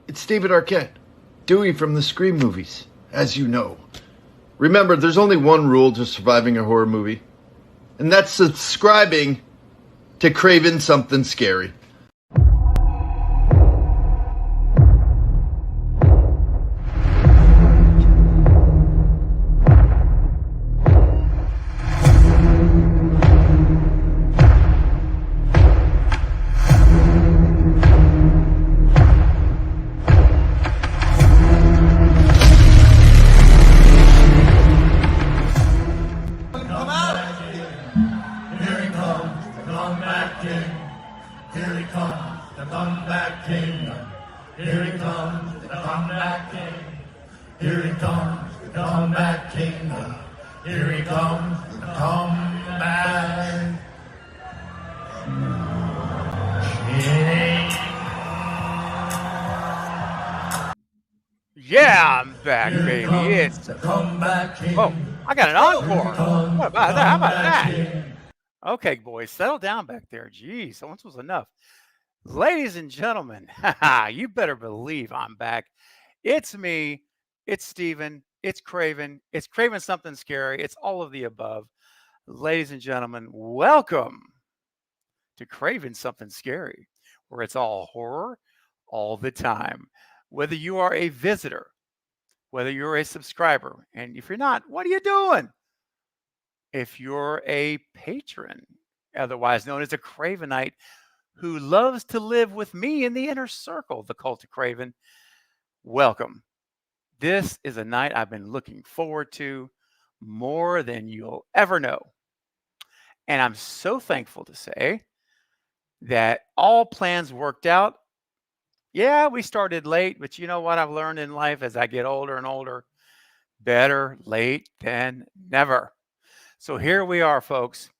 It's David Arquette, Dewey from the Scream movies, as you know. Remember, there's only one rule to surviving a horror movie, and that's subscribing to Craven Something Scary. Yeah, I'm back, baby. It's oh, I got an encore. What about that? How about that? Okay, boys, settle down back there. Geez, once was enough. Ladies and gentlemen, you better believe I'm back. It's me. It's Steven. It's Craven. It's Craven Something Scary. It's all of the above. Ladies and gentlemen, welcome to Craven Something Scary, where it's all horror all the time. Whether you are a visitor, whether you're a subscriber, and if you're not, what are you doing? If you're a patron, otherwise known as a Cravenite, who loves to live with me in the inner circle, the cult of Craven, welcome. This is a night I've been looking forward to more than you'll ever know. And I'm so thankful to say that all plans worked out. Yeah, we started late, but you know what I've learned in life as I get older and older? Better late than never. So here we are, folks.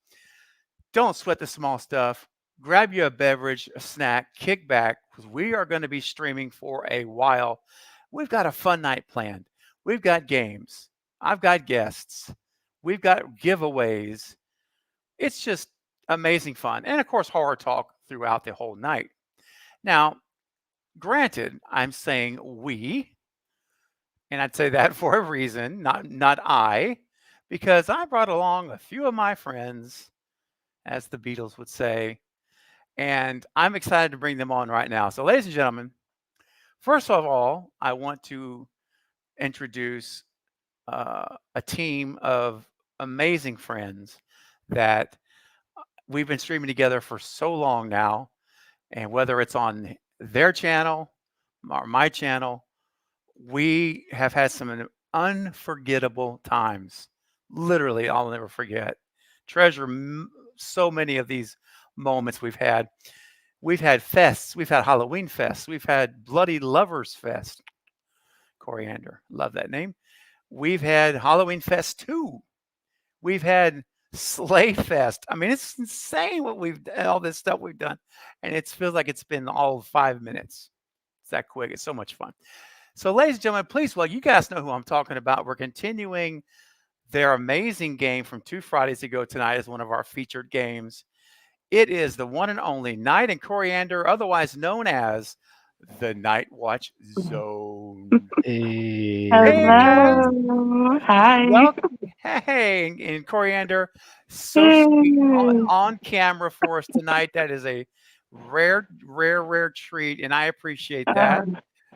Don't sweat the small stuff. Grab you a beverage, a snack, kick back, because we are going to be streaming for a while. We've got a fun night planned. We've got games. I've got guests. We've got giveaways. It's just amazing fun. And of course, horror talk throughout the whole night. Now, granted, I'm saying we, and I'd say that for a reason, not I, because I brought along a few of my friends, as the Beatles would say, and I'm excited to bring them on right now. So, ladies and gentlemen, first of all, I want to introduce a team of amazing friends that we've been streaming together for so long now, and whether it's on their channel or my channel, we have had some unforgettable times. Literally, I'll never forget. Treasure so many of these moments we've had. We've had fests. We've had Halloween fests. We've had Bloody Lovers Fest. Coriander. Love that name. We've had Halloween Fest 2. We've had Slay Fest. I mean, it's insane what we've done, all this stuff we've done. And it feels like it's been all 5 minutes. It's that quick. It's so much fun. So, ladies and gentlemen, please, well, you guys know who I'm talking about. We're continuing their amazing game from 2 Fridays ago. Tonight is one of our featured games. It is the one and only Night and Coriander, otherwise known as the Night Watch Zone. Hey. Hello. Hi. Welcome. Hey, and Coriander, so sweet on camera for us tonight. That is a rare treat, and I appreciate that.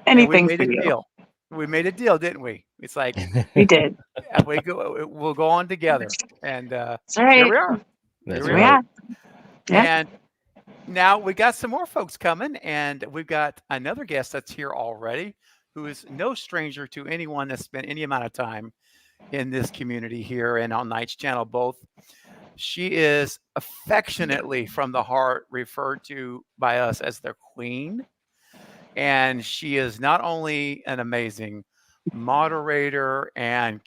Anything we made for a you. deal. We made a deal, didn't we? It's like We did. we'll go on together, and That's right. here we are. That's Here we right. are. Yeah. And now we got some more folks coming, and we've got another guest that's here already, who is no stranger to anyone that's spent any amount of time in this community here and on Night's channel both. She is affectionately from the heart referred to by us as the Queen. And she is not only an amazing moderator and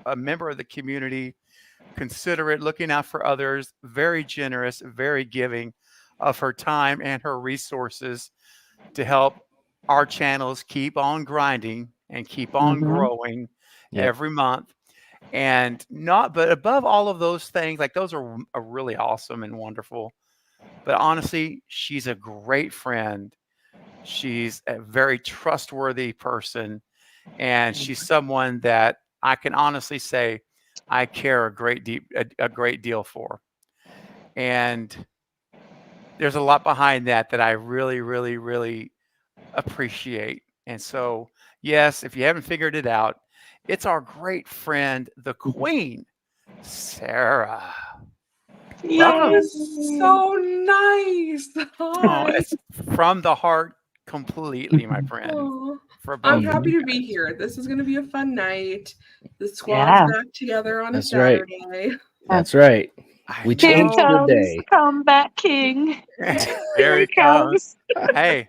a member of the community, considerate, looking out for others, very generous, very giving of her time and her resources to help our channels keep on grinding and keep on growing every month. And but above all of those things, like those are really awesome and wonderful. But honestly, she's a great friend She's a very trustworthy person, and she's someone that I can honestly say I care a great deal for. And there's a lot behind that I really, really, really appreciate. And so, yes, if you haven't figured it out, it's our great friend, the Queen, Sarah. That Welcome. is so nice. Oh, Hi. it's from the heart completely, my friend. Aw. For both I'm of happy you to be guys. here. This is going to be a fun night. The squad's Yeah. back together on a That's right. Saturday. That's right. I We Here changed know. the comes day. the comeback king. There he comes. Hey,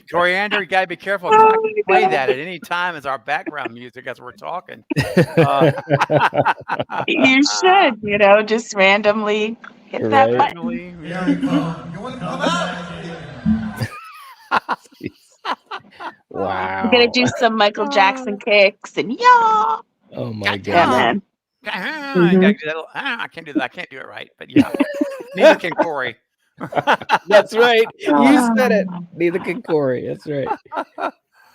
Coriander, you gotta be careful because I Oh can my play God. that at any time as our background music as we're talking. You should, just randomly hit that Right. button. Randomly, Wow. I'm gonna do some Michael Jackson kicks and yeah. Oh my Yeah, god. man. I gotta do that. I can't do that. I can't do it right, but yeah. Neither can Corey. That's right. You Oh, said it. Neither can Corey. That's right.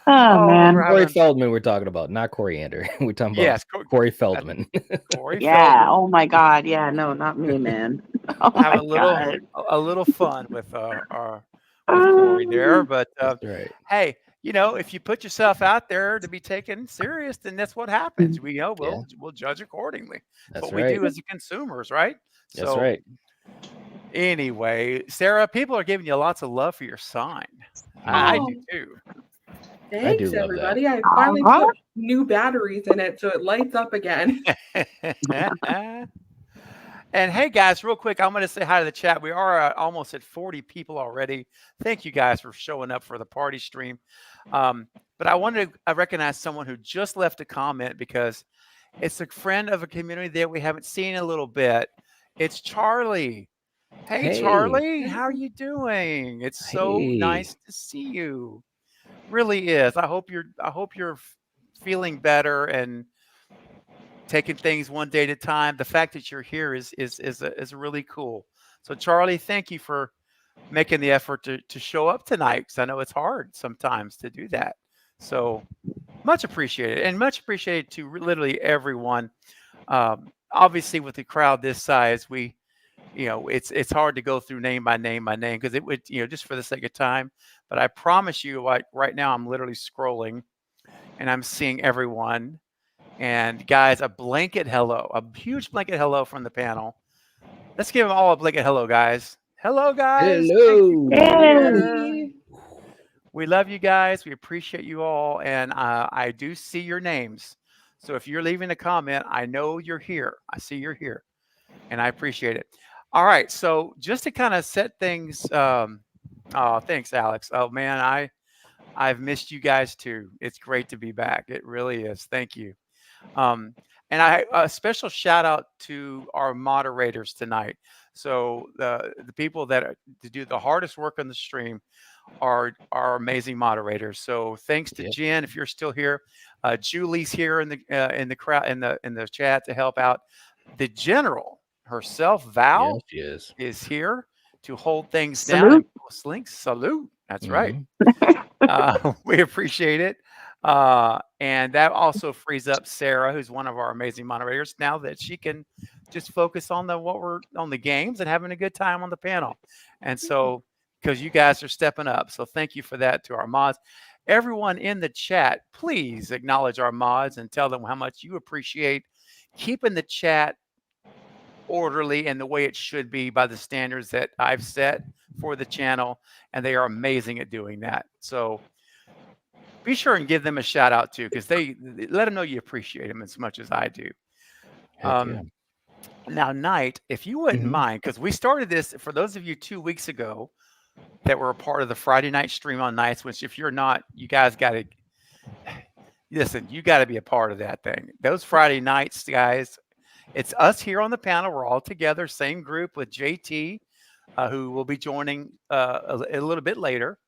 man. we're Corey having- Feldman we're talking about, not coriander. We're talking about Yes, Corey Feldman. Corey Yeah. Feldman. Oh my God. Yeah. No, not me, man. Oh Have my God. a little fun with Corey there, but That's right. hey, if you put yourself out there to be taken serious, then that's what happens. We'll judge accordingly. That's what right. we do as consumers, right? That's right. Anyway, Sarah, people are giving you lots of love for your sign. I do too. Thanks, love that. everybody. I finally put new batteries in it so it lights up again. And hey, guys, real quick, I'm going to say hi to the chat. We are almost at 40 people already. Thank you guys for showing up for the party stream. But I wanted to recognize someone who just left a comment because it's a friend of a community that we haven't seen in a little bit. It's Charlie. Hey, Charlie, how are you doing? It's so nice to see you. Really is. I hope you're feeling better and taking things one day at a time. The fact that you're here is really cool. So Charlie, thank you for making the effort to show up tonight, because I know it's hard sometimes to do that. So much appreciated, and much appreciated to literally everyone. Obviously, with the crowd this size, it's hard to go through name by name because it would, just for the sake of time. But I promise you, like right now, I'm literally scrolling and I'm seeing everyone. And guys, a blanket hello, a huge blanket hello from the panel. Let's give them all a blanket hello, guys. Hello, guys. Hello. Hey. We love you guys. We appreciate you all. And I do see your names. So if you're leaving a comment, I know you're here. I see you're here. And I appreciate it. All right. So just to kind of set things. Thanks, Alex. Oh, man, I've missed you guys, too. It's great to be back. It really is. Thank you. And a special shout out to our moderators tonight. So the people that do the hardest work on the stream are amazing moderators. So thanks to Jen, if you're still here. Julie's here in the crowd in the chat to help out. The general herself, Val, is here to hold things down and post links. Salute. That's right. We appreciate it. And that also frees up Sarah, who's one of our amazing moderators, now that she can just focus on the games and having a good time on the panel. And so, because you guys are stepping up. So thank you for that to our mods. Everyone in the chat, please acknowledge our mods and tell them how much you appreciate keeping the chat orderly and the way it should be by the standards that I've set for the channel. And they are amazing at doing that. So be sure and give them a shout out too, because they let them know you appreciate them as much as I do. Now, Knight, if you wouldn't mind, because we started this for those of you 2 weeks ago that were a part of the Friday night stream on nights, which if you're not, you guys got to listen, you got to be a part of that thing. Those Friday nights, guys, it's us here on the panel. We're all together, same group with JT, who will be joining a little bit later.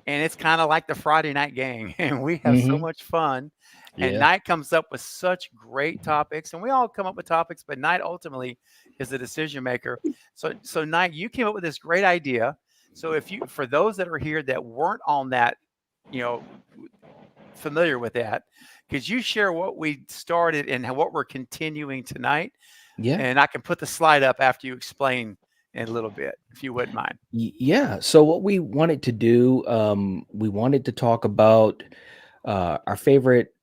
And it's kind of like the Friday night gang, and we have so much fun. And Knight comes up with such great topics, and we all come up with topics, but Knight ultimately is the decision maker. So Knight, you came up with this great idea So for those that are here that weren't on that, familiar with that, could you share what we started and what we're continuing tonight? Yeah. And I can put the slide up after you explain in a little bit, if you wouldn't mind. Yeah. So what we wanted to do, we wanted to talk about our favorite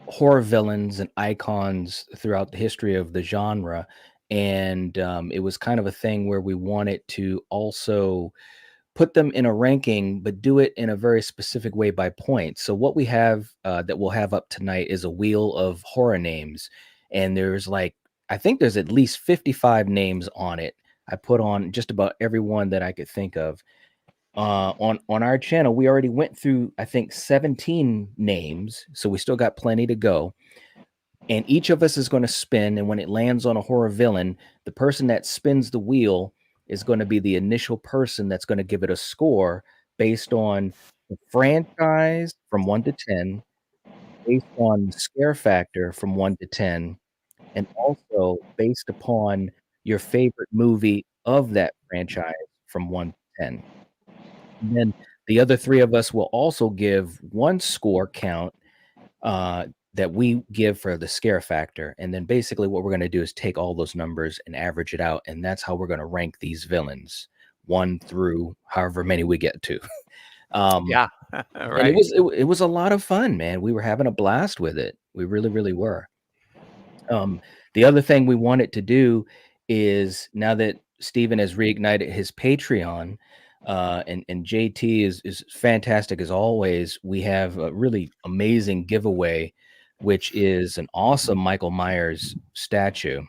horror villains and icons throughout the history of the genre. And it was kind of a thing where we wanted to also put them in a ranking, but do it in a very specific way by points. So what we have that we'll have up tonight is a wheel of horror names. And I think there's at least 55 names on it. I put on just about every one that I could think of. On our channel, we already went through, I think, 17 names. So we still got plenty to go. And each of us is going to spin. And when it lands on a horror villain, the person that spins the wheel is going to be the initial person that's going to give it a score based on the franchise from 1 to 10, based on the scare factor from 1 to 10, and also based upon your favorite movie of that franchise from 1 to 10. And then the other three of us will also give one score count that we give for the scare factor. And then basically what we're going to do is take all those numbers and average it out. And that's how we're going to rank these villains 1 through however many we get to. Yeah. Right. And it was a lot of fun, man. We were having a blast with it. We really, really were. The other thing we wanted to do is, now that Steven has reignited his Patreon, and JT is fantastic as always, we have a really amazing giveaway, which is an awesome Michael Myers statue.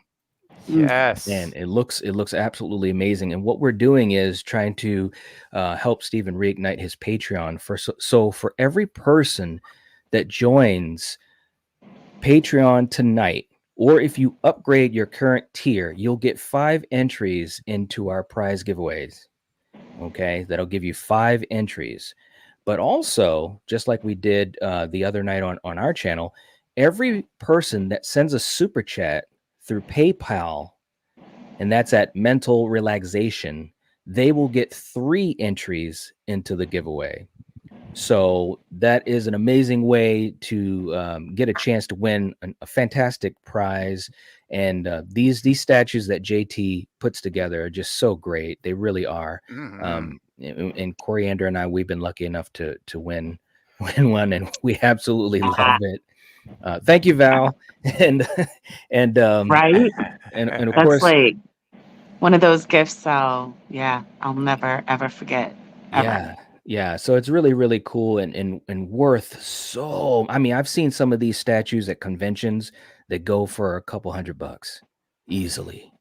Yes. And it looks absolutely amazing. And what we're doing is trying to help Steven reignite his Patreon. So for every person that joins Patreon tonight, or if you upgrade your current tier, you'll get 5 entries into our prize giveaways. Okay, that'll give you 5 entries. But also, just like we did the other night on our channel, every person that sends a super chat through PayPal, and that's at Mental Relaxation, they will get 3 entries into the giveaway. So that is an amazing way to get a chance to win a fantastic prize. And these statues that JT puts together are just so great. They really are. Mm-hmm. And Coriander and I, we've been lucky enough to win one, and we absolutely love it. Thank you, Val. And Right? and of That's course, like one of those gifts I'll never ever forget. Ever. Yeah. So it's really, really cool and worth so. I mean, I've seen some of these statues at conventions that go for a couple $100 easily.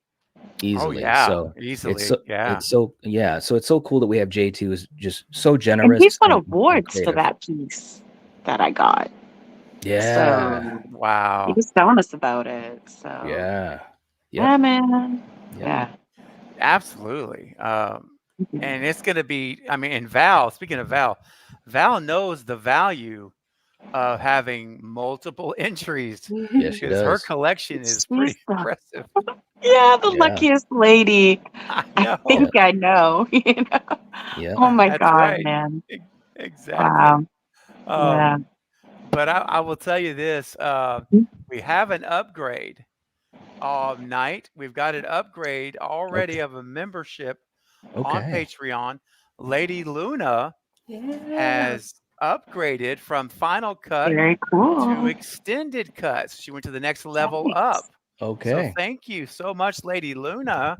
Oh yeah, So easily. So it's so cool that we have JT, who's just so And generous. he's won and awards for creative. that piece that I got. Yeah. So Wow. he was telling us about it. So Yeah. yeah, man. Yep. Yeah. Absolutely. And it's going to be, I mean, and Val, speaking of Val knows the value of having multiple entries, Yes, she because her does. collection is pretty impressive. Yeah, the luckiest lady. I think I know. You know? Yeah. Oh my That's God, right. man. Exactly. Wow. Yeah. But I will tell you this, we have an upgrade night. We've got an upgrade already of a membership on Patreon. Lady Luna has upgraded from Final Cut Very cool. to extended cuts. She went to the next level up. Okay. So thank you so much, Lady Luna.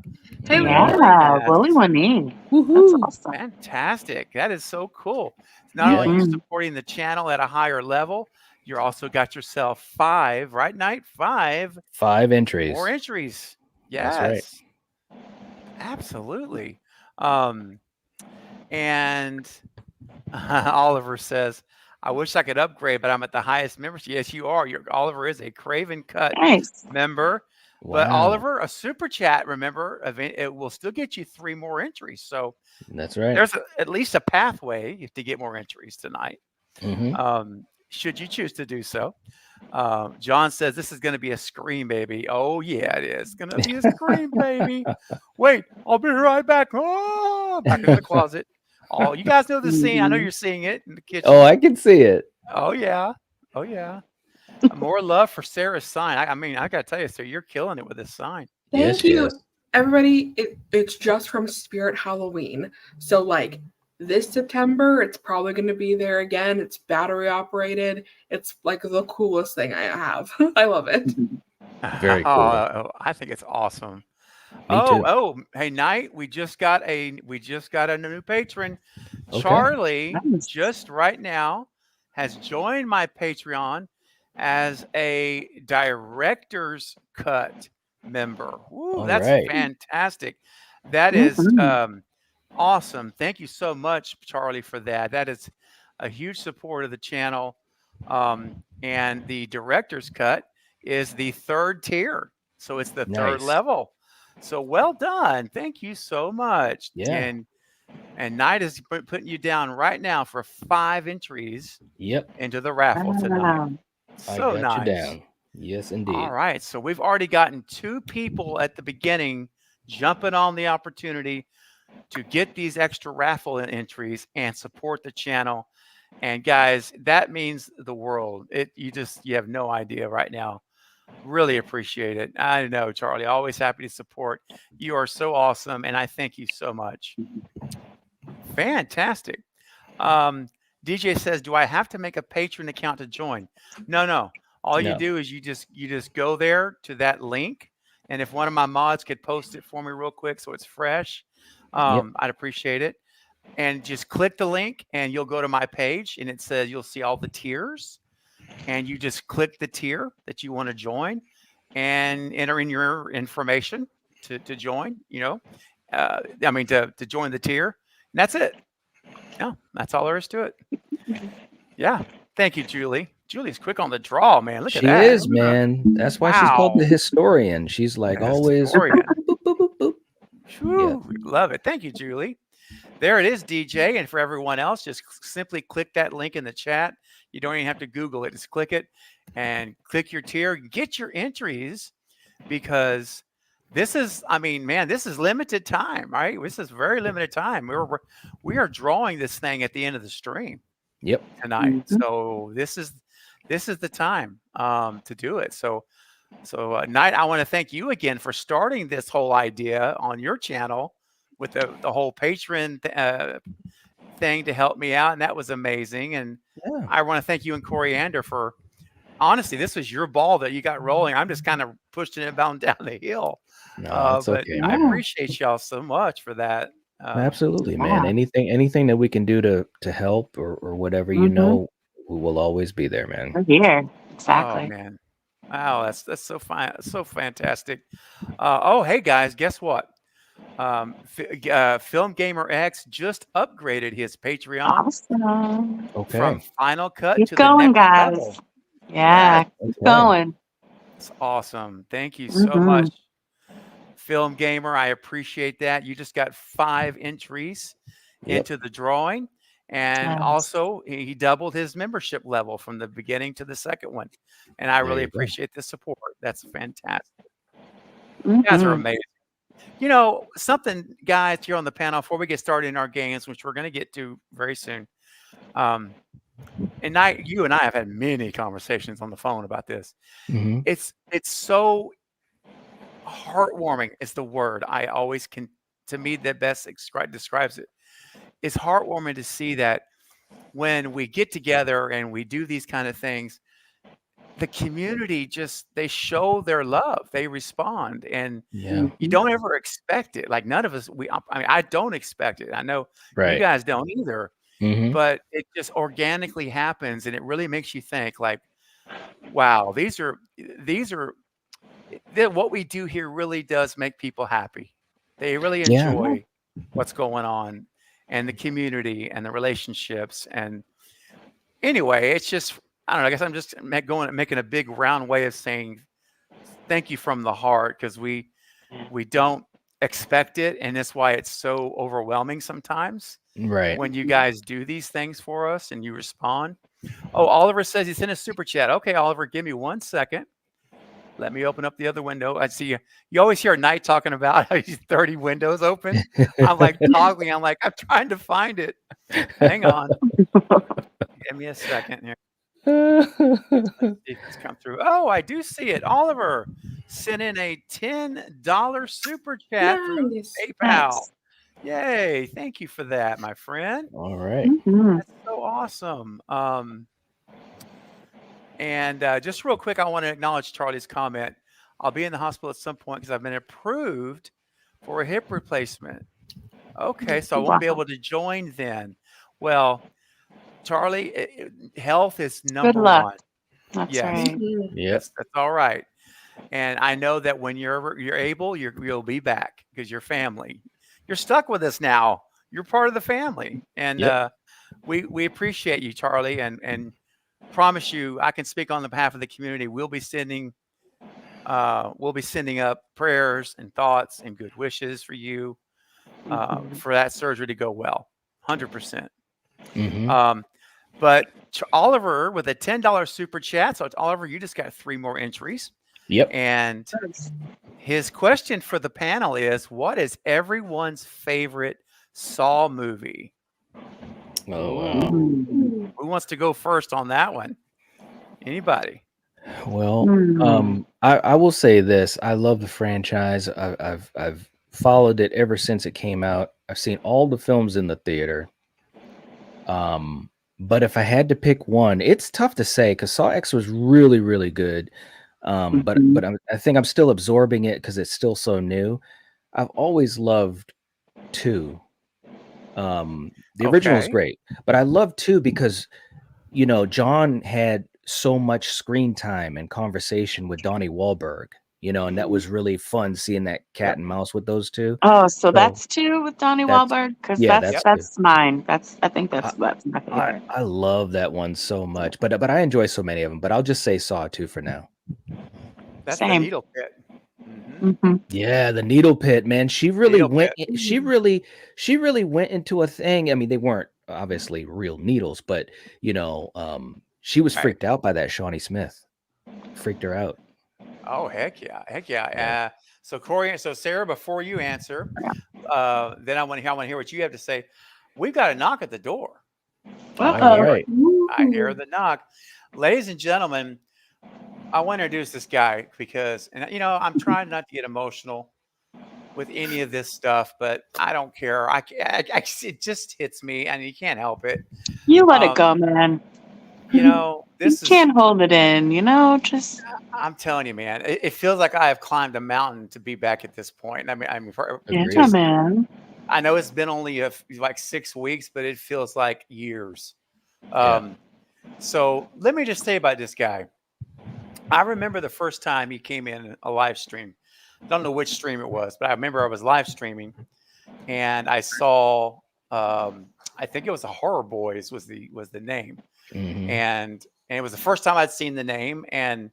Yeah, Willie Winnie. That's awesome. Fantastic. That is so cool. Not only are you supporting the channel at a higher level, you also got yourself 5, right, Knight? 5 entries. More entries. Yes. That's right. Absolutely. And Oliver says, I wish I could upgrade, but I'm at the highest membership. Yes, you are. Oliver is a Craven Cut member. Wow. But Oliver, a super chat, remember, it will still get you 3 more entries. So that's right. There's at least a pathway to get more entries tonight. Mm-hmm. Should you choose to do so. John says this is going to be a Scream baby. Oh yeah, it is going to be a Scream baby. Wait, I'll be right back. Oh, back in the closet. Oh, you guys know the scene. I know you're seeing it in the kitchen. Oh, I can see it. Oh yeah. Oh yeah. More love for Sarah's sign. I mean, I gotta tell you, sir, you're killing it with this sign. Thank you. Everybody, it's just from Spirit Halloween. So like this September, it's probably going to be there again. It's battery operated. It's like the coolest thing I have. I love it. Very cool. I think it's awesome. Me too. Oh, hey, Knight, we just got a new patron. Okay. Charlie Nice. just right now has joined my Patreon as a director's cut member. Woo, All that's right. fantastic. That is Mhm. awesome. Thank you so much, Charlie, for that. That is a huge support of the channel. And the director's cut is the third tier. So it's the third Nice. level. So well done. Thank you so much. Yeah. And Knight is putting you down right now for 5 entries Yep. into the raffle tonight. Wow. I So got you nice. down. Yes, indeed. All right. So we've already gotten 2 people at the beginning jumping on the opportunity to get these extra raffle entries and support the channel. And guys, that means the world. You have no idea right now. Really appreciate it. I know, Charlie, always happy to support. You are so awesome, and I thank you so much. Fantastic. DJ says, do I have to make a patron account to join? No. All you No. do is you just go there to that link, and if one of my mods could post it for me real quick so it's fresh, I'd appreciate it. And just click the link, and you'll go to my page, and it says you'll see all the tiers, and you just click the tier that you want to join, and enter in your information to join. To join the tier, and that's it. Yeah, that's all there is to it. Yeah. Thank you, Julie. Julie's quick on the draw, man. Look at that. She is, man. That's why she's called the historian. She's like The always. historian. Boop, boop, boop, boop. Whew, love it. Thank you, Julie. There it is, DJ. And for everyone else, just simply click that link in the chat. You don't even have to Google it. Just click it and click your tier. Get your entries, because this is, this is limited time, right? This is very limited time. We are drawing this thing at the end of the stream. Yep. Tonight. So this is the time to do it. So Knight, I want to thank you again for starting this whole idea on your channel with the whole patron thing to help me out, and that was amazing. And I want to thank you and Coriander for, honestly, this was your ball that you got rolling. I'm just kind of pushing it down the hill. No, it's okay. I appreciate y'all so much for that. Absolutely, man. Anything that we can do to help or whatever, we will always be there, man. We're here. Exactly. Oh man. Wow, that's so fine. So fantastic. Hey guys, guess what? Film Gamer X just upgraded his Patreon Awesome. from Final Cut Keep to going, the next guys. level. Yeah, keep going. It's awesome. Thank you so much, Film Gamer. I appreciate that. You just got 5 entries into the drawing. And also, he doubled his membership level from the beginning to the second one. And I really appreciate the support. That's fantastic. You guys are amazing. You know, something, guys, here on the panel, before we get started in our games, which we're going to get to very soon. And you and I have had many conversations on the phone about this. It's so heartwarming is the word I always can, to me, that best describes it. It's heartwarming to see that when we get together and we do these kind of things, the community they show their love, they respond, and you don't ever expect it. Like none of us, I don't expect it. I know you guys don't either, but it just organically happens, and it really makes you think like, wow, these are what we do here really does make people happy. They really enjoy what's going on, and the community and the relationships. And anyway, it's just, I don't know, I guess I'm just making a big round way of saying thank you from the heart, because we don't expect it, and that's why it's so overwhelming sometimes. Right. When you guys do these things for us and you respond. Oh, Oliver says he's in a super chat. Okay, Oliver, give me 1 second. Let me open up the other window. I see you. You always hear Knight talking about how he's 30 windows open. I'm like toggling. I'm like, I'm trying to find it. Hang on. Give me a second here. Let's see if it's come through. Oh, I do see it. Oliver sent in a $10 super chat through Nice. PayPal. Nice. Yay. Thank you for that, my friend. All right. Mhm. That's so awesome. And just real quick, I want to acknowledge Charlie's comment. I'll be in the hospital at some point because I've been approved for a hip replacement. Okay, so I won't be Wow. able to join then. Well, Charlie, health is Good number luck. one. That's Yes, right. Mhm. Yep. that's all right. And I know that when you're able, you'll be back because you're family. You're stuck with us now. You're part of the family, and Yep. we appreciate you, Charlie, and promise you, I can speak on the behalf of the community. We'll be sending up prayers and thoughts and good wishes for you for that surgery to go well, 100%. Hmm. But Oliver with a $10 super chat. So Oliver, you just got 3 more entries. Yep. And his question for the panel is, what is everyone's favorite Saw movie? Oh, wow. Mhm. Who wants to go first on that one? Anybody? Well, Hmm. I will say this. I love the franchise. I've followed it ever since it came out. I've seen all the films in the theater. But if I had to pick one, it's tough to say because Saw X was really, really good. But Mhm. I think I'm still absorbing it because it's still so new. I've always loved 2. The original is Okay. great, but I love 2 because John had so much screen time and conversation with Donnie Wahlberg, and that was really fun seeing that cat Yep. and mouse with those 2. Oh, so So that's 2 with Donnie that's Wahlberg? Because yeah, that's Yep. that's 2. that's mine. I think I, that's my I favorite. I love that one so much, but I enjoy so many of them. But I'll just say Saw 2 for now. That's the Same. needle pit. Mm-hmm. Hmm. Yeah, the needle pit, man. She really Needle went. pit. She really went into a thing. I mean, they weren't obviously real needles, but she was Right. freaked out by that Shawnee Smith. Freaked her out. Oh, heck yeah. Heck yeah. Yeah. So Sarah, before you answer, Yeah. then I want to hear what you have to say. We've got a knock at the door. All I hear right. the knock. Ladies and gentlemen, I want to introduce this guy because, and I'm trying not to get emotional with any of this stuff, but I don't care. It just hits me, and you can't help it. You let it go, man. You This is. can't hold it in, just I'm telling you, man. It feels like I have climbed a mountain to be back at this point. I mean, yeah, Agreed. man. I know it's been only like 6 weeks, but it feels like years. Yeah. So let me just say about this guy. I remember the first time he came in a live stream. Don't know which stream it was, but I remember I was live streaming and I saw I think it was the Horror Boys was the name. Hmm. And it was the first time I'd seen the name and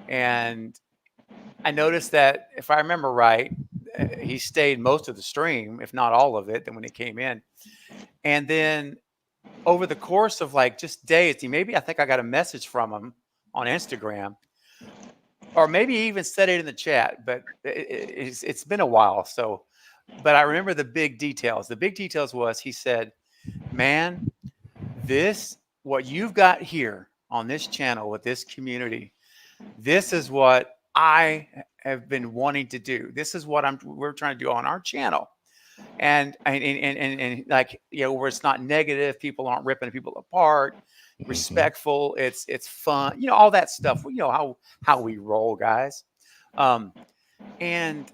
I noticed that if I remember right, he stayed most of the stream, if not all of it, then when he came in. And then over the course of like just days, I think I got a message from him on Instagram, or maybe he even said it in the chat, but it's been a while. So, but I remember the big details. The big details was he said, "Man, what you've got here on this channel with this community, this is what I have been wanting to do. This is what we're trying to do on our channel." And like, where it's not negative, people aren't ripping people apart, respectful, it's fun, all that stuff. How we roll, guys. And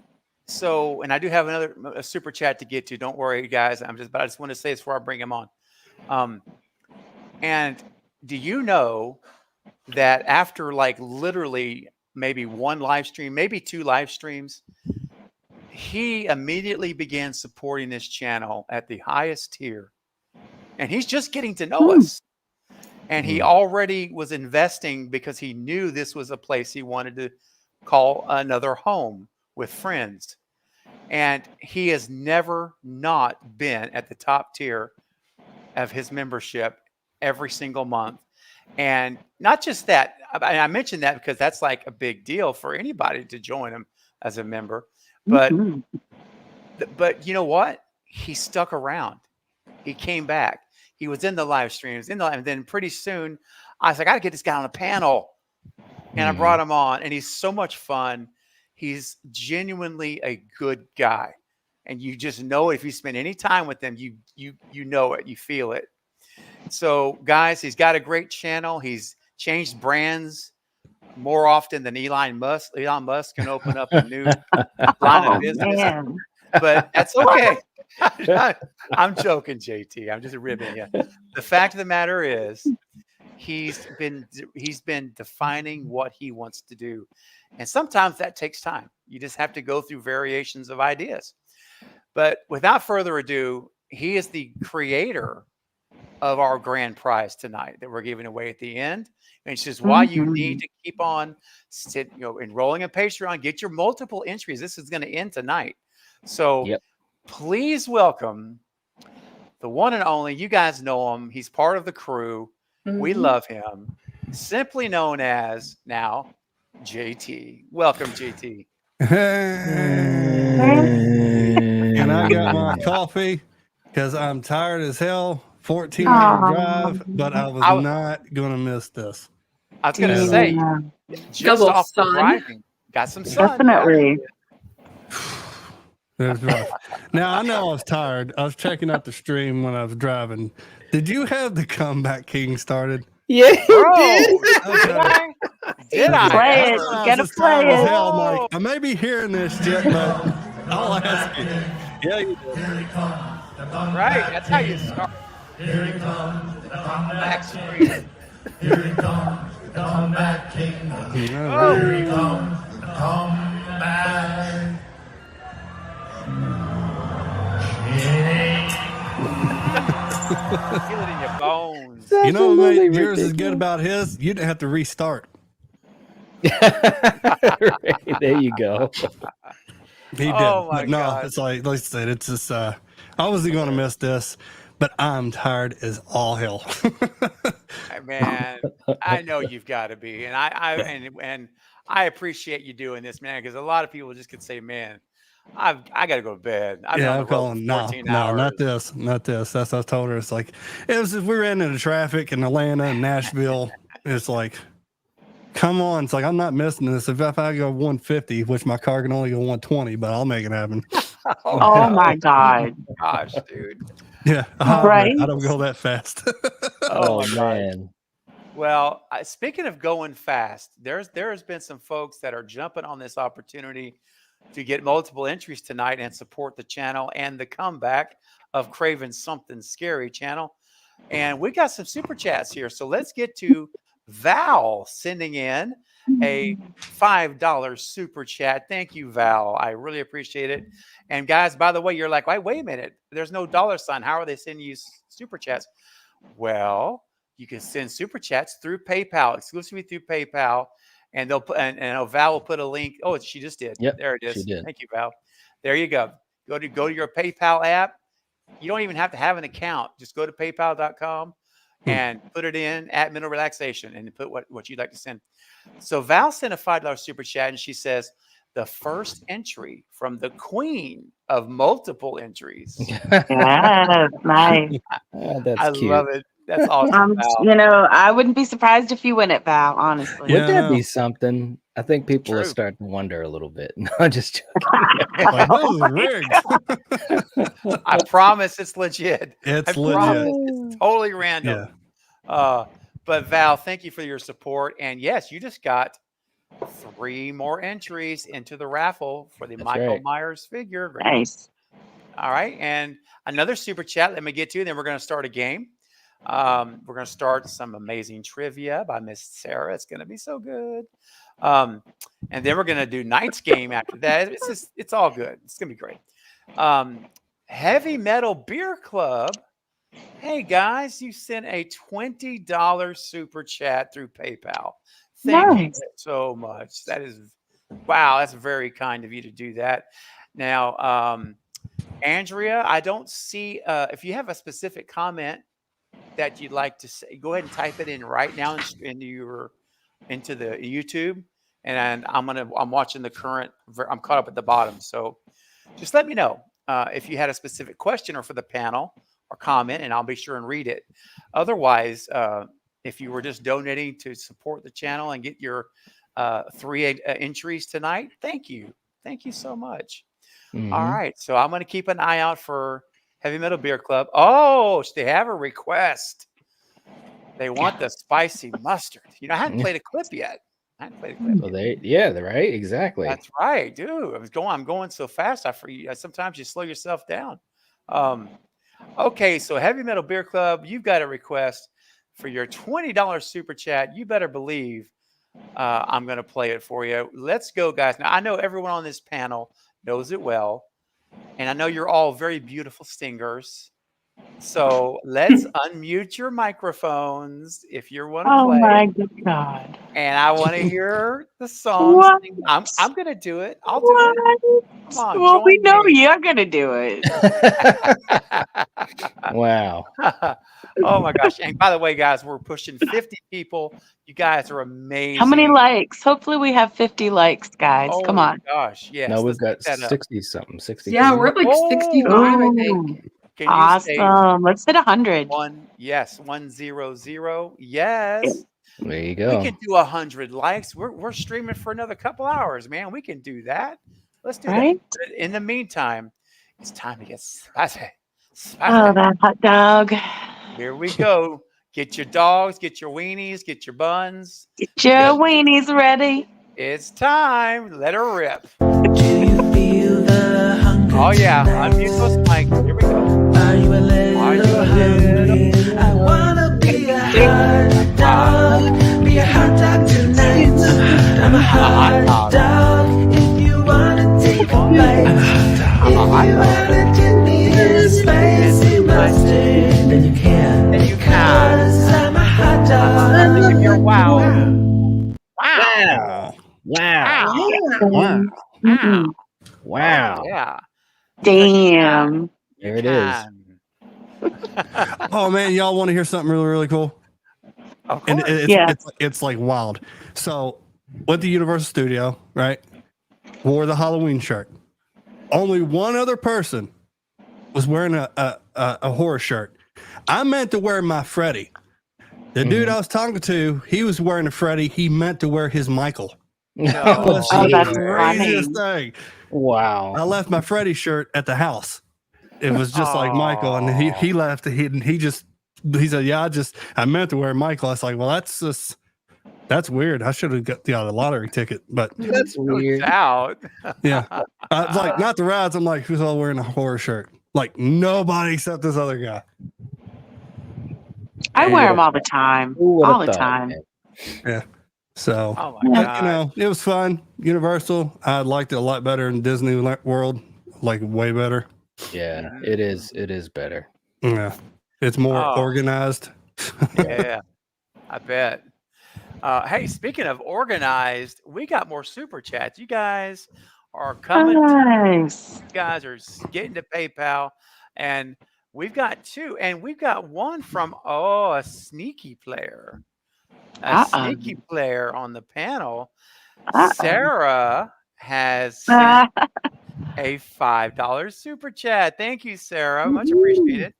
so, and I do have a super chat to get to. Don't worry, guys. But I just want to say this before I bring him on. And do you know that after like literally maybe one live stream, maybe 2 live streams, he immediately began supporting this channel at the highest tier. And he's just getting to know us. And he already was investing because he knew this was a place he wanted to call another home with friends. And he has never not been at the top tier of his membership every single month. And not just that, I mentioned that because that's like a big deal for anybody to join him as a member. But Mhm. but you know what? He stuck around. He came back. He was in the live streams, and then pretty soon I was like, I gotta get this guy on a panel. And I brought him on, and he's so much fun. He's genuinely a good guy. And you just know it. If you spend any time with him, you know it, you feel it. So, guys, he's got a great channel. He's changed brands more often than Elon Musk. Elon Musk can open up a new line of Oh business, man. but that's okay. I'm joking, JT. I'm just ribbing you. The fact of the matter is, he's been defining what he wants to do, and sometimes that takes time. You just have to go through variations of ideas. But without further ado, he is the creator of our grand prize tonight that we're giving away at the end. And it's just why you need Mhm. to keep on enrolling in Patreon, get your multiple entries. This is going to end tonight. So Yep. please welcome the one and only. You guys know him. He's part of the crew. We Mhm. love him. Simply known as now JT. Welcome, JT. And I got my coffee because I'm tired as hell. 14-hour Aw. drive, but I was I, not gonna miss this. I was going to Yeah. say, Yeah, just Double off the sun. driving, got some sun. Yeah. definitely. It was rough. Now I know I was tired. I was checking out the stream when I was driving. Did you have the Comeback King started? Yeah, you Bro, did. did I? Did I? Play it. That's ever? why I was Gotta just tired play as it. hell. I'm like, I may be hearing this shit, but I'll ask you. Yeah, you did. Right, that's how you start. Here he comes, the Back comeback street. king. Here he comes, the comeback king. Oh, Here he comes, the comeback feel it in your bones. That's You know what absolutely made yours is good ridiculous. about his? You didn't have to restart. Right, there you go. He did. Oh my But no, God. it's like I said, it's just I wasn't gonna miss this, but I'm tired as all hell. Man, I know you've got to be, and and I appreciate you doing this, man, because a lot of people just could say, "Man, I got to go to bed. I've been Yeah, on I'm the road for calling. No, 14 no, hours." not this, not this. That's what I told her. It's like it was. We ran into traffic in Atlanta and Nashville. It's like, come on. It's like I'm not missing this. If I go 150, which my car can only go 120, but I'll make it happen. Oh no. my God. Gosh, dude. Yeah, Right? I don't go that fast. Oh Oh my gosh. man. Well, speaking of going fast, there has been some folks that are jumping on this opportunity to get multiple entries tonight and support the channel and the comeback of Craven's Something Scary channel. And we got some super chats here. So let's get to Val sending in a $5 super chat. Thank you, Val. I really appreciate it. And guys, by the way, you're like, wait a minute. There's no dollar sign. How are they sending you super chats? Well, you can send super chats through PayPal, exclusively through PayPal. And they'll put and Val will put a link. Oh, she just did. Yep, There it she is. did. Thank you, Val. There you go. Go to your PayPal app. You don't even have to have an account. Just go to paypal.com and put it in at mental relaxation and put what you'd like to send. So Val sent a $5 super chat and she says, the first entry from the queen of multiple entries. Yes, nice. That's I cute. love it. That's awesome, Val. You know, I wouldn't be surprised if you win it, Val, honestly. Yeah. Would that no. be something? I think people are True. starting to wonder a little bit. No, just joking. Like, this is rigged. I promise it's legit. It's I legit. promise it's totally random. Yeah. But Val, thank you for your support. And yes, you just got 3 more entries into the raffle for the That's Michael right. Myers figure. Nice. All right. And another super chat. Let me get to, and then we're going to start a game. We're going to start some amazing trivia by Miss Sarah. It's going to be so good. And then we're going to do Knight's game after that. It's all good. It's going to be great. Heavy Metal Beer Club. Hey guys, you sent a $20 super chat through PayPal. Thank you Nice. so much. That is, wow, that's very kind of you to do that. Now, Andrea, I don't see if you have a specific comment that you'd like to say, go ahead and type it in right now into the YouTube, and I'm watching the current. I'm caught up at the bottom, so just let me know if you had a specific question or for the panel or comment, and I'll be sure and read it. Otherwise, if you were just donating to support the channel and get your 3 entries tonight, thank you so much. All right, so I'm going to keep an eye out for Heavy Metal Beer Club. Oh, they have a request. They want the spicy mustard. I hadn't played a clip yet. Well, they're right. Exactly. That's right, dude. I'm going so fast. I forget. Sometimes you slow yourself down. Okay, so Heavy Metal Beer Club, you've got a request for your $20 super chat. You better believe I'm going to play it for you. Let's go, guys. Now, I know everyone on this panel knows it well, and I know you're all very beautiful singers. So let's unmute your microphones if you want to play. Oh my God! And I want to hear the song. What? I'm going to do it. I'll do it. Come on. Well, we join know me. you're gonna do it. Wow. Oh my gosh. And by the way, guys, we're pushing 50 people. You guys are amazing. How many likes? Hopefully, we have 50 likes, guys. Come on. Gosh. Yes. No, we've let's got get that up. 60 something. 60. Yeah, we're at like 65, I think. Ooh, Can you say awesome. Let's hit 100. 100? Yes. There you We go. can do 100 likes. We're streaming for another couple hours, man. We can do that. Let's do Right? that. But in the meantime, it's time to get spicy. Oh, that hot dog. Here we go. Get your dogs, get your weenies, get your buns. Get your weenies ready. It's time. Let her rip. Do you feel the hunger? Oh yeah, unmute those mics. Here we go. Are you a little hungry? I wanna be a hot dog. Be a hot dog tonight. I'm a hot dog. If you wanna take a bite. If you wanna give me a spicy mustard, then you can. Then you can. 'Cause I'm a hot dog. Give your wow. Wow. Wow. Wow. Mhm. Wow. Oh, yeah. Damn. There it is. Oh man, y'all want to hear something really, really cool? Of And course. it's like wild. So went to Universal Studio, right? Wore the Halloween shirt. Only one other person was wearing a horror shirt. I meant to wear my Freddy. The dude I was talking to, he was wearing a Freddy. He meant to wear his Michael. That was Oh, the that's craziest thing. Wow. I left my Freddy shirt at the house. It was just like Michael, and he left. He said, "Yeah, I meant to wear Michael." I was like, "Well, that's weird. I should have got the lottery ticket." But That's weird. Out. yeah, it's like not the rides. I'm like, who's all wearing a horror shirt? Like nobody except this other guy. I wear them all the time. Who would've All the thought, time. man? Yeah. So Oh my God. it was fun. Universal, I liked it a lot better than Disney World. Like way better. Yeah, it is. It is better. Yeah, it's more Oh. organized. Yeah, I bet. Hey, speaking of organized, we got more super chats. You guys are coming. Nice. You guys are getting to PayPal, and we've got 2, and we've got one from a sneaky player, sneaky player on the panel. Sarah has sent a $5 super chat. Thank you, Sarah. Much appreciated.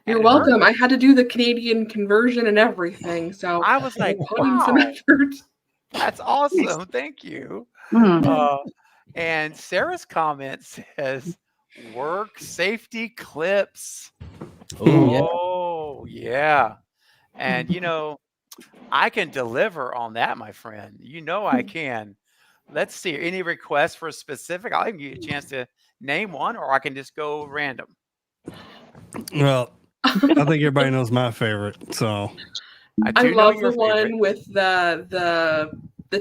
You're And welcome. I had to do the Canadian conversion and everything, so I was like, put in some wow, effort. that's awesome. Thank you. Hmm. And Sarah's comment says, work safety clips. Oh yeah. Oh, yeah. And, I can deliver on that, my friend. I can. Let's see. Any requests for a specific? I'll give you a chance to name one, or I can just go random. Well, I think everybody knows my favorite. So I do know love your the one favorite. with the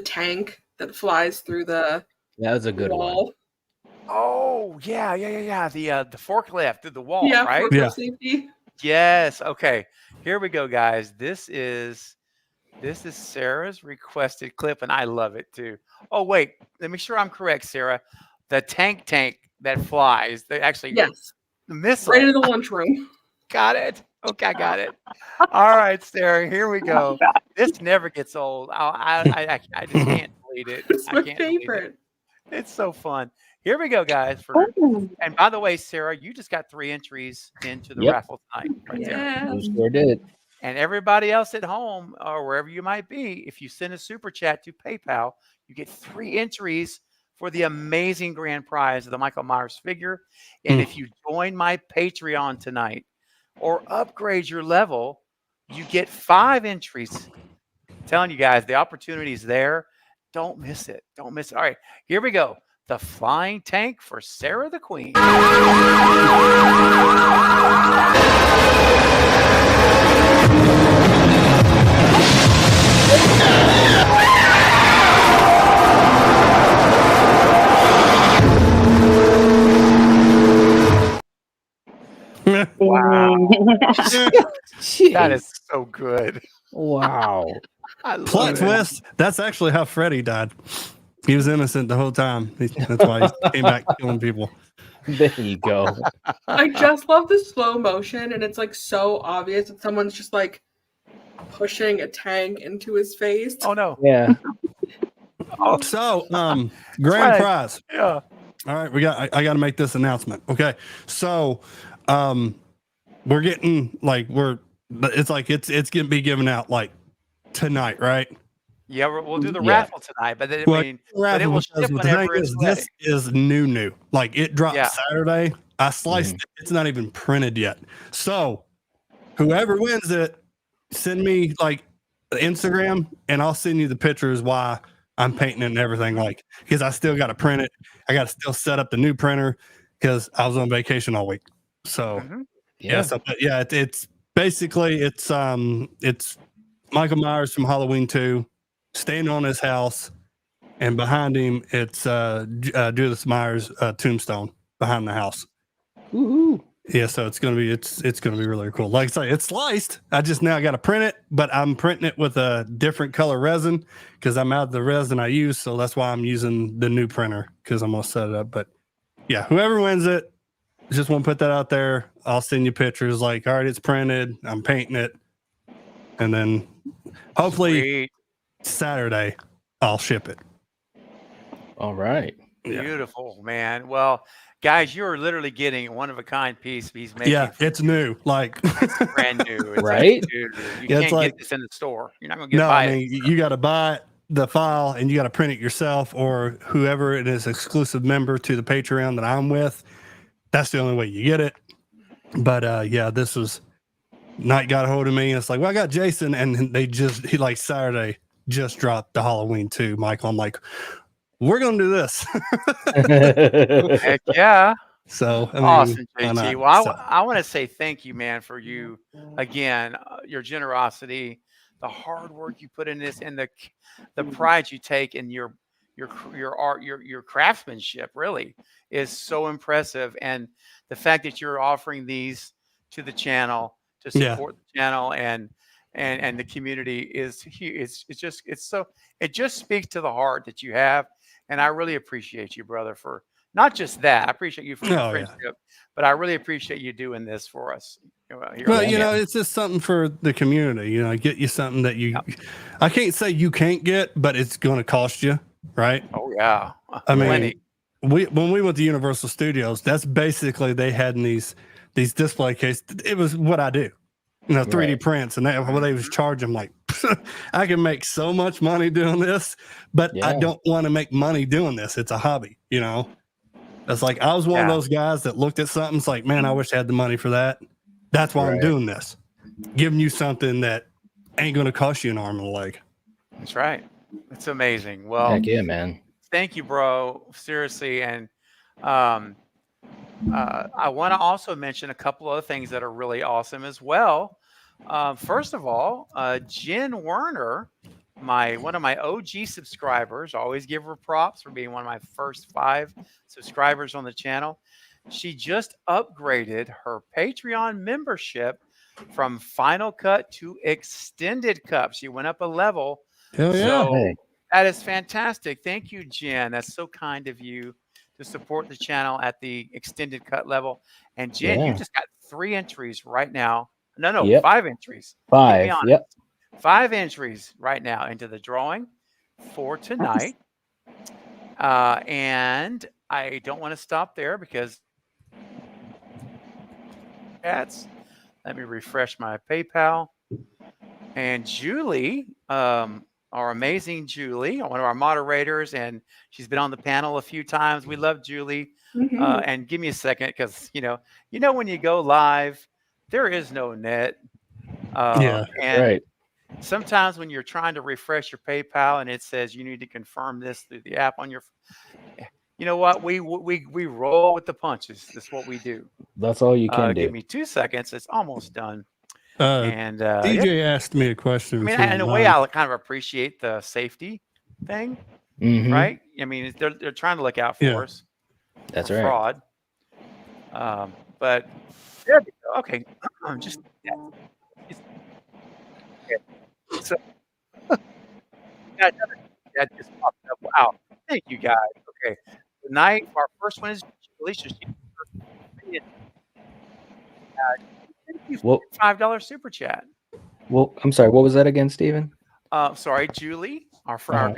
tank that flies through the That was a good one. wall. Oh, yeah. The forklift through the wall, Yeah, right? for Yeah. safety. Yes. Okay. Here we go, guys. This is Sarah's requested clip, and I love it too. Oh, wait. Let me make sure I'm correct, Sarah. The tank that flies. Actually, Yes, the missile. right into the lunchroom. got it. Okay, I got it. All right, Sarah, here we go. This never gets old. I just can't delete it. It's I my can't delete it. favorite. It's so fun. Here we go, guys. And by the way, Sarah, you just got 3 entries into the Yep. raffle tonight, right there. Yeah. You sure did. And everybody else at home or wherever you might be, if you send a super chat to PayPal, you get 3 entries for the amazing grand prize of the Michael Myers figure. And if you join my Patreon tonight or upgrade your level, you get 5 entries. I'm telling you guys, the opportunity is there. Don't miss it. Don't miss it. All right, here we go. The flying tank for Sarah the Queen. Wow. That is so good. Wow. I love Plot it. twist. That's actually how Freddy died. He was innocent the whole time. That's why he came back killing people. There you go. I just love the slow motion, and it's like so obvious that someone's just like pushing a tank into his face. Oh no. Yeah. Oh, So, grand right. prize. yeah. All right, I got to make this announcement. Okay, so, we're getting it's gonna be given out like tonight, right? Yeah, we'll do the Yeah. raffle tonight, but then, Well, but it will ship the thing whenever it's is, ready. this is new. Like it dropped Yeah. Saturday. I sliced it. It's not even printed yet. So, whoever wins it, send me like Instagram, and I'll send you the pictures why I'm painting it and everything. Like, because I still got to print it. I got to still set up the new printer because I was on vacation all week. So. Mhm. Yeah, so, but yeah, it's basically it's Michael Myers from Halloween 2 standing on his house, and behind him it's Judith Myers' tombstone behind the house. Woohoo. Yeah, so it's gonna be really cool. Like I say, it's sliced. I just now got to print it, but I'm printing it with a different color resin because I'm out of the resin I use, so that's why I'm using the new printer because I'm gonna set it up. But yeah, whoever wins it. Just want to put that out there. I'll send you pictures like, all right, it's printed. I'm painting it. And then hopefully Sweet. Saturday, I'll ship it. All right. Yeah. Beautiful, man. Well, guys, you're literally getting a one-of-a-kind piece he's making. Yeah, it's new. Like, It's brand new. It's Right? Dude, you Yeah, it's can't like- get this in the store. You're not going to no, buy I it. mean, you got to buy the file and you got to print it yourself or whoever it is, exclusive member to the Patreon that I'm with. That's the only way you get it. But yeah, this was Night got a hold of me. And it's like, well, I got Jason, and he like Saturday just dropped the Halloween 2, Michael. I'm like, we're gonna do this. Heck yeah. So I mean, Awesome, why JT. not? Well, So, I want to say thank you, man, for you again, your generosity, the hard work you put in this, and the pride you take in your art, your craftsmanship. Really is so impressive, and the fact that you're offering these to the channel to Yeah. support the channel and the community is huge. It just speaks to the heart that you have, and I really appreciate you, brother, for. Not just that. I appreciate you for your Oh, yeah. friendship, but I really appreciate you doing this for us. Here well, on the you know, channel. it's just something for the community. You know, get you something that I can't say you can't get, but it's going to cost you, right? Oh yeah. I mean, Plenty. when we went to Universal Studios, that's basically they had in these display cases. It was what I do, you know, 3D Right. prints, and what they was charging. Like, I can make so much money doing this, but I Yeah. don't want to make money doing this. It's a hobby, you know. It's like I was one of Yeah. those guys that looked at something. It's like, man, I wish I had the money for that. That's why I'm Right. doing this, giving you something that ain't going to cost you an arm and a leg. That's right. It's amazing. Well, Heck yeah, man. thank you, bro. Seriously, and I want to also mention a couple other things that are really awesome as well. First of all, Jen Werner, one of my OG subscribers, always give her props for being one of my first 5 subscribers on the channel. She just upgraded her Patreon membership from Final Cut to Extended Cut. She went up a level. Hell yeah. So Hey. that is fantastic. Thank you, Jen. That's so kind of you to support the channel at the Extended Cut level. And Jen, you Yeah. just got 3 entries right now. No, Yep. 5 entries. Keep me 5. honest. Yep. 5 entries right now into the drawing for tonight. And I don't want to stop there because chats. Let me refresh my PayPal. And Julie, our amazing Julie, one of our moderators, and she's been on the panel a few times. We love Julie. Mhm. And give me a second, because you know when you go live, there is no net. Yeah. And Right. sometimes when you're trying to refresh your PayPal and it says you need to confirm this through the app on your, you know what? We roll with the punches. That's what we do. That's all you can Give do. me 2 seconds. It's almost done. Uh, And DJ asked me a question. I mean, if you in a don't way, mind. I kind of appreciate the safety thing, Mhm. right? I mean, they're trying to look out for Yeah. us That's for right. fraud. But there we go. Okay, just okay. So that just popped up. Wow, thank you guys. Okay, tonight our first one is Alicia. Thank you for Well, your $5 super chat. I'm sorry. What was that again, Steven? Sorry, Julie, our Uh-huh.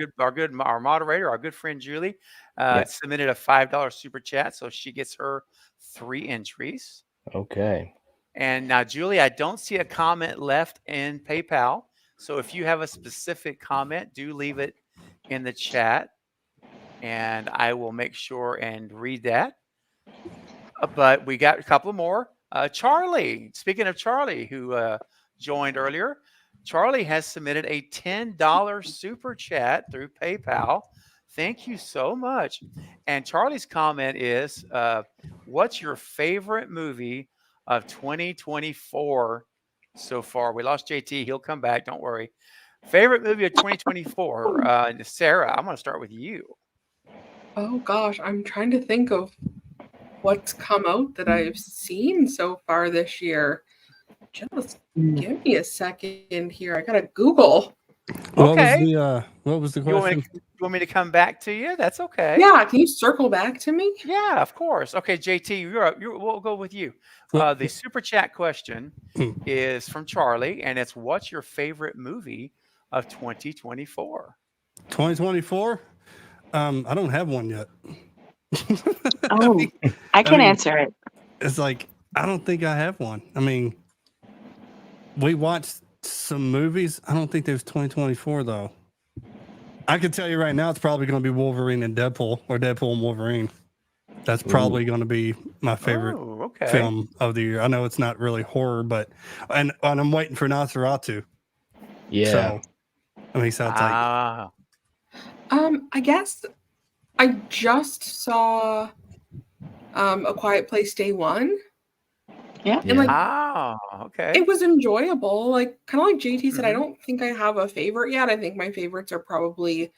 our moderator, our good friend Julie, Yeah. submitted a $5 super chat, so she gets her 3 entries. Okay. And now, Julie, I don't see a comment left in PayPal, so if you have a specific comment, do leave it in the chat, and I will make sure and read that. But we got a couple more. Charlie, speaking of Charlie, who joined earlier, Charlie has submitted a $10 super chat through PayPal. Thank you so much. And Charlie's comment is, what's your favorite movie of 2024 so far? We lost JT. He'll come back. Don't worry. Favorite movie of 2024? Sarah, I'm going to start with you. Oh gosh, I'm trying to think of what's come out that I've seen so far this year. Just give me a second here. I gotta Google. Okay. What was the You question? want me to come back to you? That's okay. Yeah, can you circle back to me? Yeah, of course. Okay, JT, we'll go with you. The super chat question is from Charlie, and it's, what's your favorite movie of 2024? 2024? I don't have one yet. Oh, I can answer it. It's like, I don't think I have one. I mean, we watched some movies. I don't think there's 2024 though. I can tell you right now, it's probably going to be Wolverine and Deadpool, or Deadpool and Wolverine. That's probably going to be my favorite film of the year. I know it's not really horror, but and I'm waiting for Nosferatu. Yeah. So, I mean, sounds like. I guess I just saw A Quiet Place Day 1. Yeah. And like, okay. it was enjoyable. Like, kind of like JT said, I don't think I have a favorite yet. I think my favorites are probably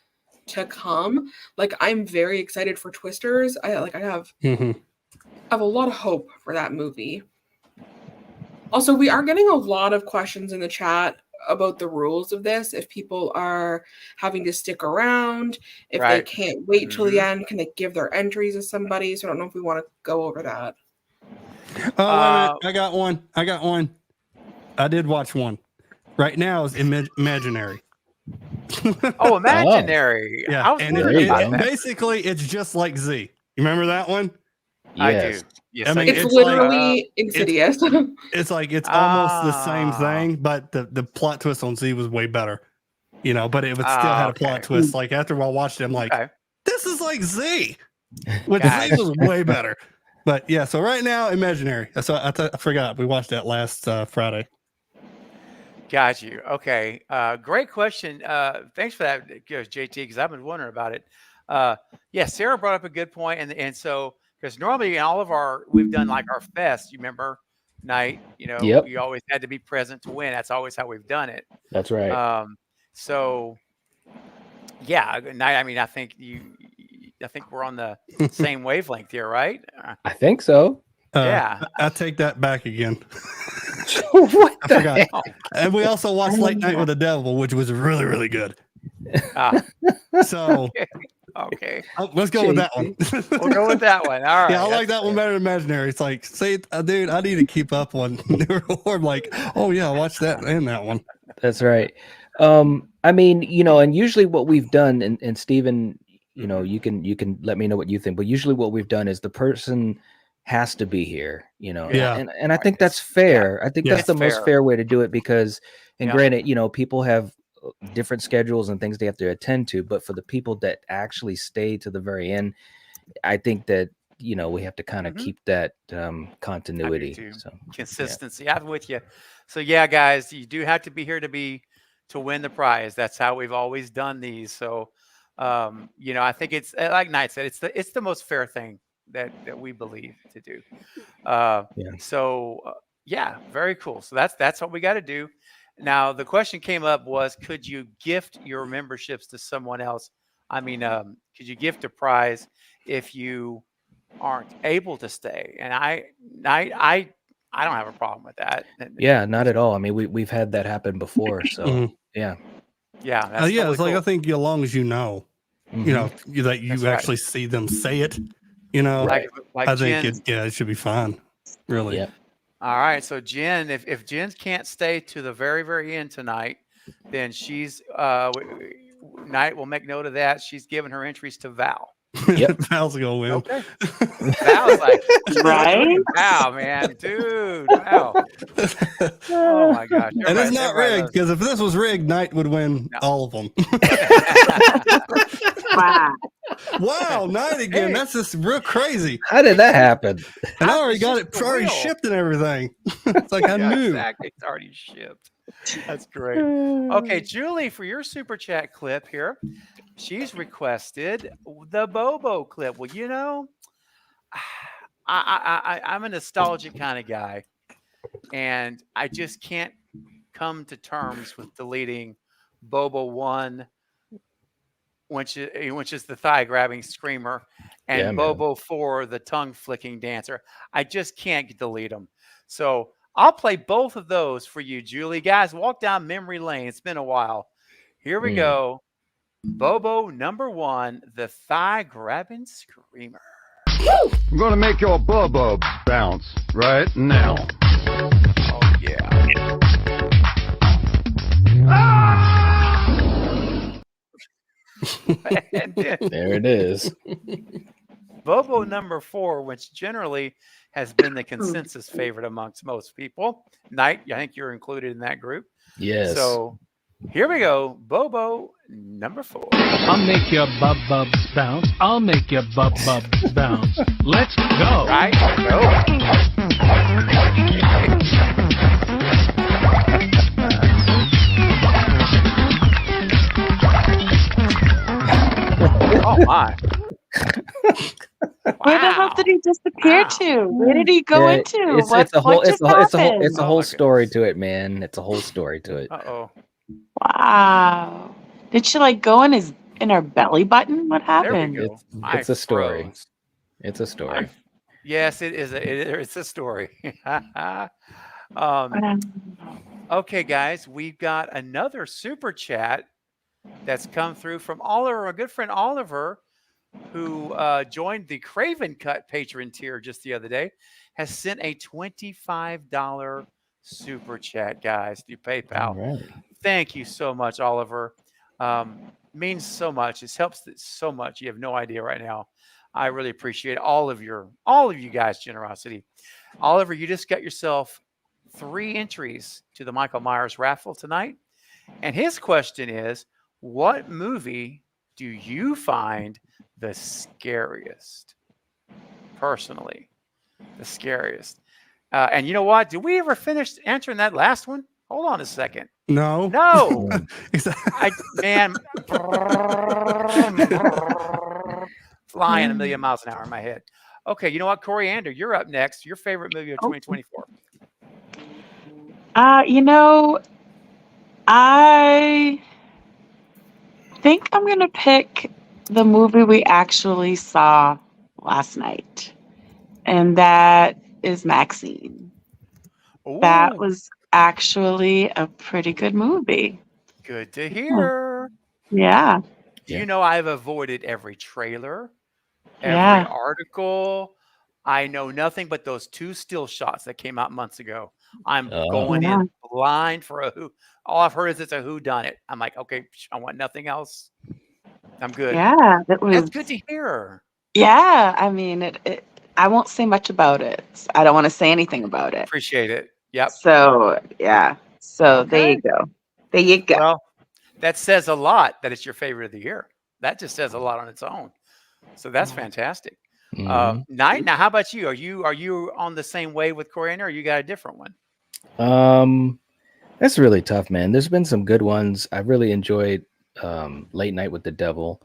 to come. Like, I'm very excited for Twisters. I have a lot of hope for that movie. Also, we are getting a lot of questions in the chat about the rules of this. If people are having to stick around, if they can't wait till the end, can they give their entries to somebody? So I don't know if we want to go over that. Oh, wait a minute. I got one. I did watch one. Right now is Imaginary. Oh, Imaginary. Yeah. I was And basically, it's just like Z. You remember that one? Yes. I do. Yes, I mean, it's literally Insidious. It's like it's almost the same thing, but the plot twist on Z was way better. You know, but it would still had a plot twist. Like after I watched it, I'm like, this is like Z. With Z was way better. But yeah, so right now, Imaginary. So I forgot we watched that last Friday. Got you. Okay. Great question. Thanks for that, JT, because I've been wondering about it. Yeah, Sarah brought up a good point, and so because normally in all of we've done like our fest, you remember, night, you always had to be present to win. That's always how we've done it. That's right. So yeah, night. I mean, I think we're on the same wavelength here, right? I think so. Yeah. I take that back again. What I forgot. And we also watched Late Night with the Devil, which was really, really good. So Okay. Let's go with that one. We'll go with that one. All right. Yeah, I like that one better than imaginary. It's like, say, dude, I need to keep up on or like, oh yeah, watch that and that one. That's right. I mean, and usually what we've done, and Stephen, you can let me know what you think, but usually what we've done is the person has to be here, Yeah. and I think that's fair. I think that's the most fair way to do it because, and granted, people have different schedules and things they have to attend to, but for the people that actually stay to the very end, I think that we have to kind of keep that continuity, so consistency. I'm with you. So yeah, guys, you do have to be here to win the prize. That's how we've always done these. So I think it's like Knight said, it's the most fair thing that we believe to do. So very cool. So that's what we got to do. Now the question came up was, could you gift your memberships to someone else? I mean, could you gift a prize if you aren't able to stay? And I don't have a problem with that. Yeah, not at all. I mean, we've had that happen before, so yeah. That's it's like, cool. I think as long as that you actually see them say it, like I think it should be fine. Really. Yeah. All right. So Jen, if Jen can't stay to the very, very end tonight, then she's Knight will make note of that. She's giving her entries to Val. Yep. Val's gonna win. Okay. Val's like, Right? Val, man, dude, Val. Oh my gosh. And it's not rigged, because if this was rigged, Knight would win all of them. Wow, Knight again. That's just real crazy. How did that happen? And I already got it already shipped and everything. It's like I knew. Exactly. It's already shipped. That's great. Okay, Julie, for your super chat clip here, she's requested the Bobo clip. Well, I'm a nostalgic kind of guy, and I just can't come to terms with deleting Bobo 1, which is the thigh grabbing screamer, and Bobo 4, the tongue flicking dancer. I just can't delete them. So I'll play both of those for you, Julie. Guys, walk down memory lane. It's been a while. Here we go. Bobo number 1, the thigh grabbing screamer. I'm going to make your Bobo bounce right now. Oh, yeah. There it is. Bobo number 4, which generally has been the consensus favorite amongst most people. Knight, I think you're included in that group. Yes. So here we go. Bobo number 4. I'll make your bub-bubs bounce. I'll make your bub-bubs bounce. Let's go. Right? Go. Oh, my. Where the hell did he disappear to? Where did he go into? It's a whole story to it, man. It's a whole story to it. Uh-oh. Wow. Did she go in her belly button? What happened? It's a story. It's a story. Yes, it is. It's a story. Okay, guys, we've got another super chat that's come through from Oliver, our good friend Oliver, who joined the Craven Cut patron tier just the other day, has sent a $25 super chat, guys, through PayPal. Right. Thank you so much, Oliver. Means so much. It helps so much. You have no idea right now. I really appreciate all of you guys' generosity. Oliver, you just got yourself 3 entries to the Michael Myers raffle tonight. And his question is, what movie do you find the scariest? Personally, the scariest. And you know what? Did we ever finish answering that last one? Hold on a second. No. Man, flying a million miles an hour in my head. Okay, you know what, Coriander, you're up next. Your favorite movie of 2024? I think I'm gonna pick the movie we actually saw last night, and that is Maxine. Ooh, That was actually a pretty good movie. good to hear. Yeah. Do Yeah. you know I've avoided every trailer, every Yeah. article? I know nothing but those 2 still shots that came out months ago. I'm Oh, going Yeah. in blind for a who. All I've heard is it's a whodunit. I'm like, okay, I want nothing else. I'm good. Yeah. That That's was. good to hear. Yeah. I mean, I won't say much about it. I don't want to say anything about it. Appreciate it. Yep. So yeah. So there Okay. you go. There you go. Well, that says a lot that it's your favorite of the year. That just says a lot on its own. So that's fantastic. mhm. Knight, now how about you? Are you on the same wave with Coriander, or you got a different one? That's really tough, man. There's been some good ones. I really enjoyed Late Night with the Devil.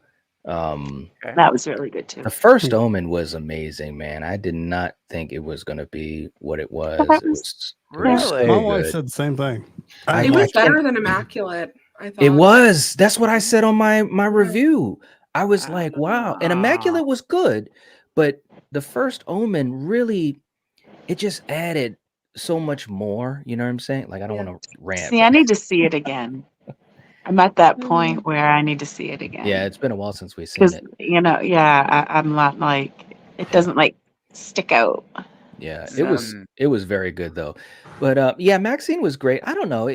Okay. That was really good too. The First Omen was amazing, man. I did not think it was going to be what it was. That It was- was Really? My so wife good. said the same thing. I It was can't- better than Immaculate, I thought. It was. That's what I said on my review. I was like, wow. And Ah. Immaculate was good, but The First Omen really, it just added so much more. You know what I'm saying? Like, I don't Yeah. want to rant. See, I need to see it again. I'm at that point where I need to see it again. Yeah, it's been a while since we've seen Because it. I'm not like it doesn't like stick out. Yeah, Mm. it was very good though. But yeah, Maxine was great. I don't know.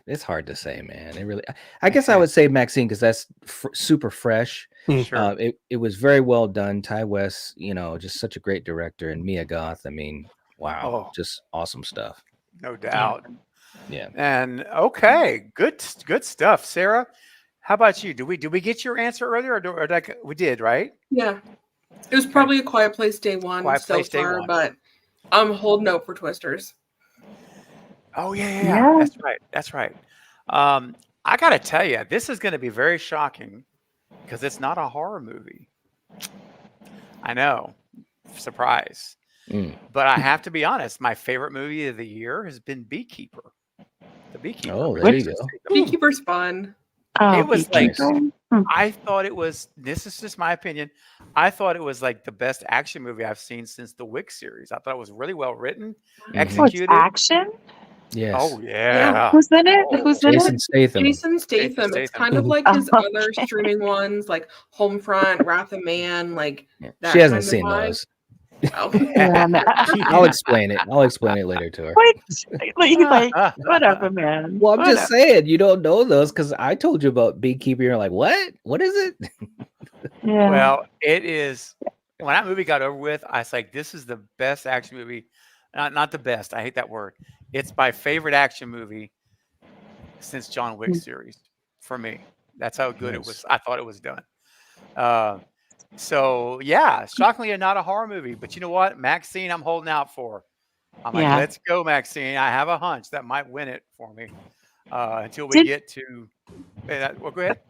It's hard to say, man. It really. I guess I would say Maxine because that's super fresh. Sure. It was very well done. Ty West, just such a great director, and Mia Goth. I mean, wow, Oh. just awesome stuff. No doubt. Yeah. And okay, good stuff, Sarah. How about you? Did we get your answer earlier, we did, right? Yeah. It was probably a Quiet Place Day 1 Quiet so Place Day far, 1. but I'm holding out for Twisters. Oh yeah. Yeah. That's right. I gotta tell you, this is going to be very shocking because it's not a horror movie. I know, surprise. Mm. But I have to be honest. My favorite movie of the year has been Beekeeper. The Beekeper. Oh, with there you Jason go. Statham. Beekeeper's fun. Oh, It was like Beekeeper. I thought it was. This is just my opinion. I thought it was like the best action movie I've seen since the Wick series. I thought it was really well written, Oh, it's executed. action. Yes. Oh yeah. Who's in it? Oh, Who's in Jason it? Statham. Jason Statham. It's kind of like his Oh, other okay. streaming ones, like Homefront, Wrath of Man, like Yeah. that She hasn't kind of seen vibe. those. Oh. Yeah, no. I'll explain it. I'll explain it later to her. like whatever, man. Well, I'm Whatever. just saying you don't know those because I told you about Beekeeper. You're like, what? What is it? Yeah. Well, it is. When that movie got over with, I was like, "This is the best action movie." Not the best. I hate that word. It's my favorite action movie since John Wick series for me. That's how good it Nice. was. I thought it was done. So yeah, shockingly not a horror movie, but you know what? Maxine, I'm holding out for. I'm like, Yeah. let's go, Maxine. I have a hunch that might win it for me until we get to. Well, go ahead.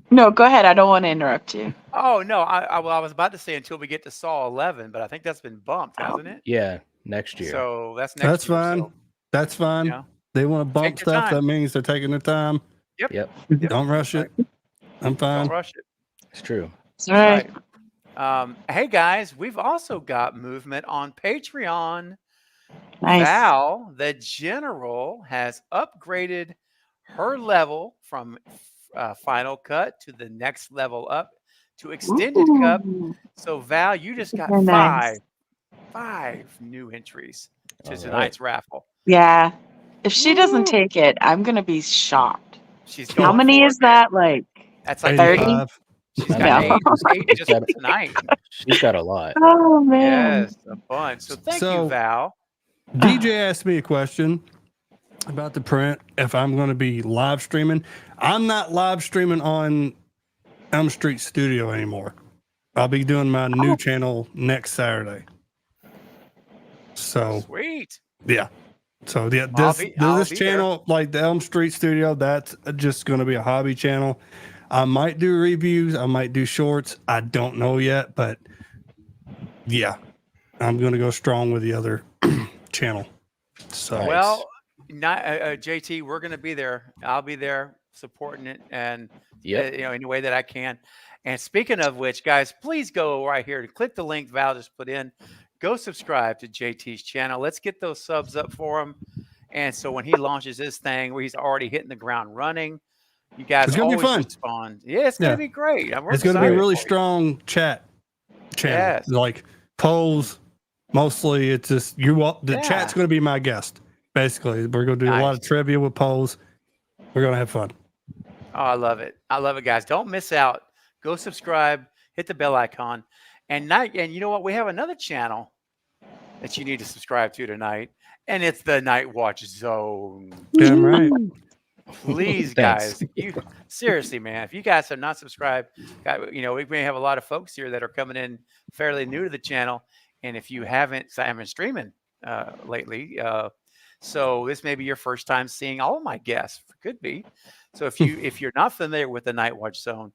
No, go ahead. I don't want to interrupt you. Oh no, I was about to say until we get to Saw 11, but I think that's been bumped, hasn't it? Yeah, next year. So that's next That's year. fine. So, That's fine. you know, They want to bump Take your stuff. time. That means they're taking their time. Yep, Don't rush it. I'm fine. don't rush it. it's true. All right. Hey guys, we've also got movement on Patreon. Nice. Val, the general, has upgraded her level from Final Cut to the next level up to Extended Cup. Ooh. So Val, you just got Very nice. five new entries to All tonight's raffle. Yeah. If she doesn't take it, I'm gonna be shocked. She's How going many for is it, man. that? Like That's like 30? 85. She's I got know. eight just for tonight. She's got a lot. Oh man. Yes, a bunch. So thank So- you, Val. DJ asked me a question about the print. If I'm going to be live streaming, I'm not live streaming on Elm Street Studio anymore. I'll be doing my new channel next Saturday. So Sweet. yeah. So yeah, I'll this be there. channel, like the Elm Street Studio, that's just going to be a hobby channel. I might do reviews. I might do shorts. I don't know yet, but yeah, I'm going to go strong with the other channel. So Nice. Well, not, JT, we're going to be there. I'll be there supporting it, and Yep. in a way that I can. And speaking of which, guys, please go right here to click the link Val just put in. Go subscribe to JT's channel. Let's get those subs up for him. And so when he launches his thing, where he's already hitting the ground running, You guys It's gonna be always fun. respond. Yeah, it's gonna be great. We're It's gonna be a excited really for you. strong chat channel. Yes. Like polls, mostly it's just the chat's gonna be my guest. Basically, we're gonna do a lot of trivia with polls. We're gonna have fun. Oh, I love it. I love it, guys. Don't miss out. Go subscribe, hit the bell icon. And you know what? We have another channel that you need to subscribe to tonight. And it's the Night Watch Zone. Damn right. Please, guys. Seriously, man. If you guys have not subscribed, we may have a lot of folks here that are coming in fairly new to the channel. And if you haven't, I haven't streaming lately. So this may be your first time seeing all of my guests. Could be. So if you're not familiar with the Night Watch Zone,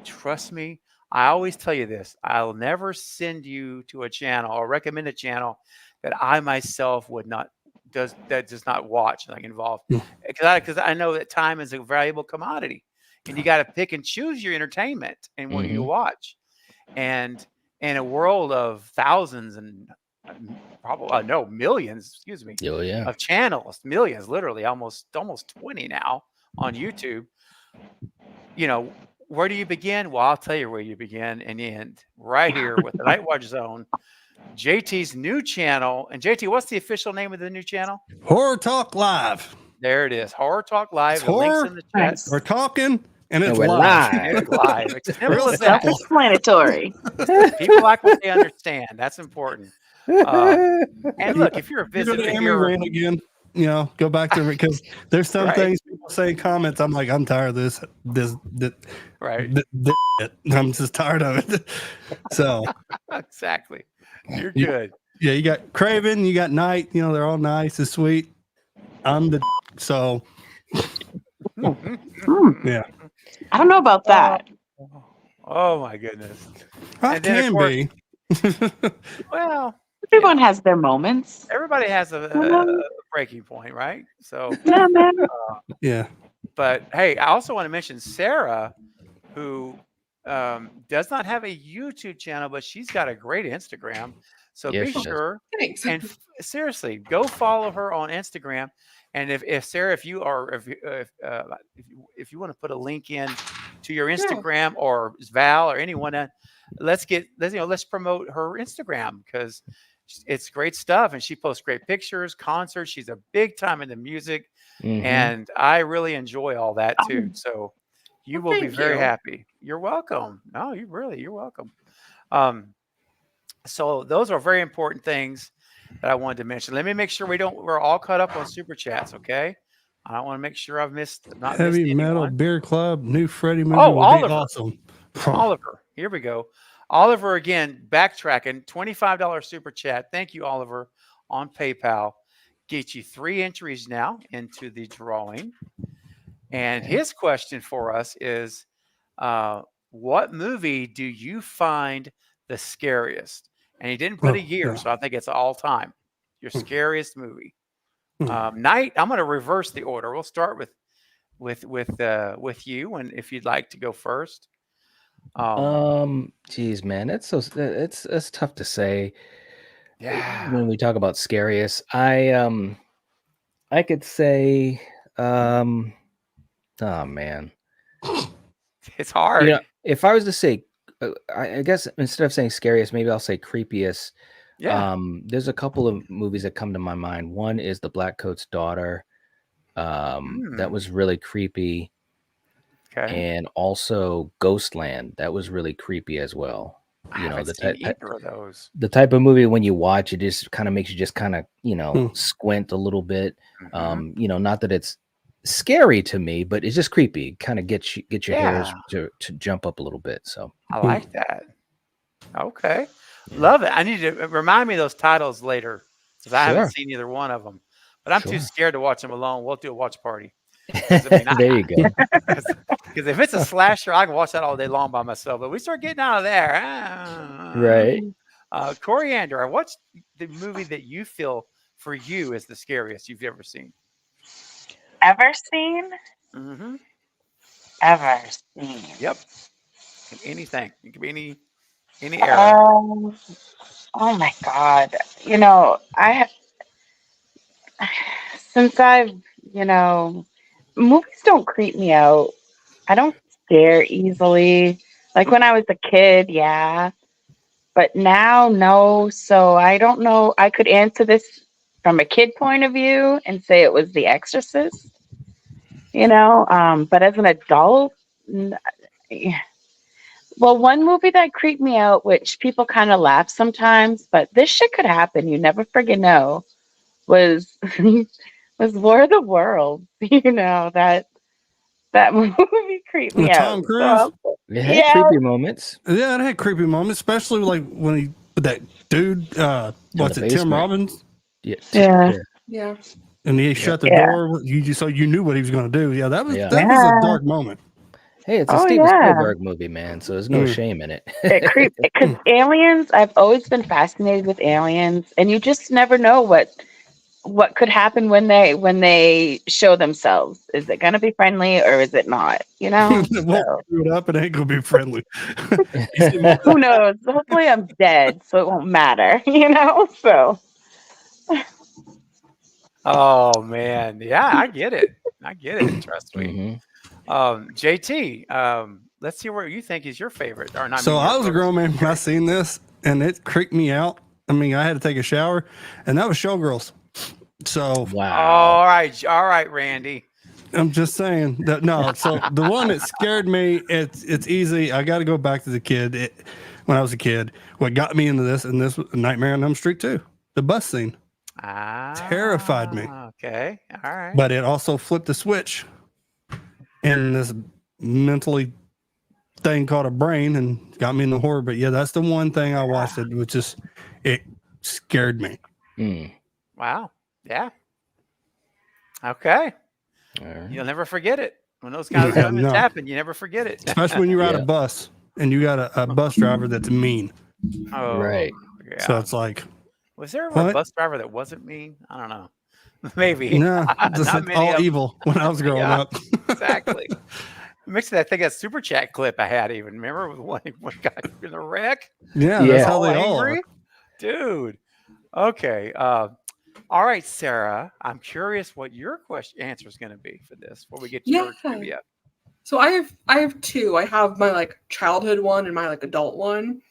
trust me, I always tell you this. I'll never send you to a channel or recommend a channel that I myself does not watch, like involved. Because I know that time is a valuable commodity. And you got to pick and choose your entertainment and what you watch. And in a world of thousands and millions, of channels, millions, literally almost 20 now on YouTube. Where do you begin? Well, I'll tell you where you begin and end right here with the Night Watch Zone, JT's new channel. And JT, what's the official name of the new channel? Horror Talk Live. There it is. Horror Talk Live. The link's in the chat. We're talking and it's we're live. It's live. It's simple as that. Self-explanatory. People like what they understand. That's important. And look, if you're a visitor here again, go back to because there's some things people say in comments. I'm like, I'm tired of this. I'm just tired of it. So exactly, you're good. Yeah, you got Craven, you got Knight. They're all nice and sweet. I'm the so. Yeah. I don't know about that. Oh my goodness. I can be. Well, everyone has their moments. Everybody has a breaking point, right? So yeah. But hey, I also want to mention Sarah, who does not have a YouTube channel, but she's got a great Instagram. So be sure and seriously go follow her on Instagram. And if Sarah, if you want to put a link in to your Instagram or Val or anyone, let's promote her Instagram because it's great stuff. And she posts great pictures, concerts. She's a big time into music. And I really enjoy all that too. So you will be very happy. You're welcome. No, you're welcome. So those are very important things that I wanted to mention. Let me make sure we're all caught up on super chats. Okay. I don't want to make sure I've missed Heavy Metal Beer Club, new Freddy movie. Oh, will Oliver. Be awesome. Oliver. Here we go. Oliver again, backtracking, $25 super chat. Thank you, Oliver, on PayPal. Get you 3 entries now into the drawing. And his question for us is, what movie do you find the scariest? And he didn't put a year, so I think it's all time. Your scariest movie. Knight, I'm going to reverse the order. We'll start with you, and if you'd like to go first. Geez, man, it's tough to say. Yeah. When we talk about scariest, I could say, oh man, it's hard. If I was to say, I guess instead of saying scariest, maybe I'll say creepiest. Yeah. There's a couple of movies that come to my mind. One is The Black Coat's Daughter. That was really creepy. Okay. And also Ghostland. That was really creepy as well. The type of movie when you watch it just kind of makes you just kind of, squint a little bit. Not that it's scary to me, but it's just creepy. Kind of get your hairs to jump up a little bit. So I like that. Okay. Love it. I need to remind me of those titles later because I haven't seen either one of them, but I'm too scared to watch them alone. We'll do a watch party. There you go. Because if it's a slasher, I can watch that all day long by myself. But we start getting out of there. Right. Coriander, what's the movie that you feel for you is the scariest you've ever seen? Ever seen? Mm-hmm. Ever seen? Yep. Anything. It could be any era. Oh my God. Since I've, movies don't creep me out I don't scare easily. Like when I was a kid, yeah. But now, no. So I don't know. I could answer this from a kid point of view and say it was The Exorcist, but as an adult, n- well, one movie that creeped me out, which people kind of laugh sometimes, but this shit could happen. You never friggin' know. Was was War of the Worlds. That movie creeped me With out. Tom Cruise. So, It had yeah, creepy moments Yeah, it had creepy moments, especially like when he with that dude, in what's the it, Tim basement. Robbins, Yeah, yeah, yeah, Yeah. and he shut the yeah, door. So you knew what he was going to do. Yeah, that was yeah. that was a yeah. dark moment. Hey, it's a Oh Steven yeah. Spielberg movie, man. So there's no Mm. shame in it. It creep because aliens. I've always been fascinated with aliens, and you just never know what could happen when they show themselves. Is it gonna be friendly or is it not? It won't So screw it up. It ain't going to be friendly. who knows? Hopefully, I'm dead, so it won't matter. So Oh man, yeah, I get it. I get it. Trust me. hmm JT, let's see what you think is your favorite, or not. I So mean, your I was a grown man when I favorite. seen this, and it creeped me out. I mean, I had to take a shower, and that was Showgirls. So Wow. All right, Randy. I'm just saying that no. So the one that scared me, it's easy. I got to go back to the kid. When I was a kid, what got me into this, and this was Nightmare on Elm Street 2, the bus scene terrified me. Okay, all right. But it also flipped the switch in this mentally thing called a brain and got me in the horror. But yeah, that's the one thing I watched it, which is it scared me. Mm. Wow. Yeah. Okay. All right. You'll never forget it. When those kind of Yeah, moments no. happen, you never forget it. Especially when you ride Yeah. a bus and you got a bus driver that's mean. Oh, Right. yeah. So it's like, Was there ever a what? bus driver that wasn't mean? I don't know. Maybe. No, this Not is many all of them. evil when I was growing Yeah. up. Exactly. Mixed with, I think, that super chat clip I had even. Remember with one guy in the wreck? Yeah, Yeah. that's how All they all angry? are. Dude. Okay. All right, Sarah. I'm curious what your answer is going to be for this before we get to your Yeah. trivia. So I have two. I have my like childhood one and my like adult one.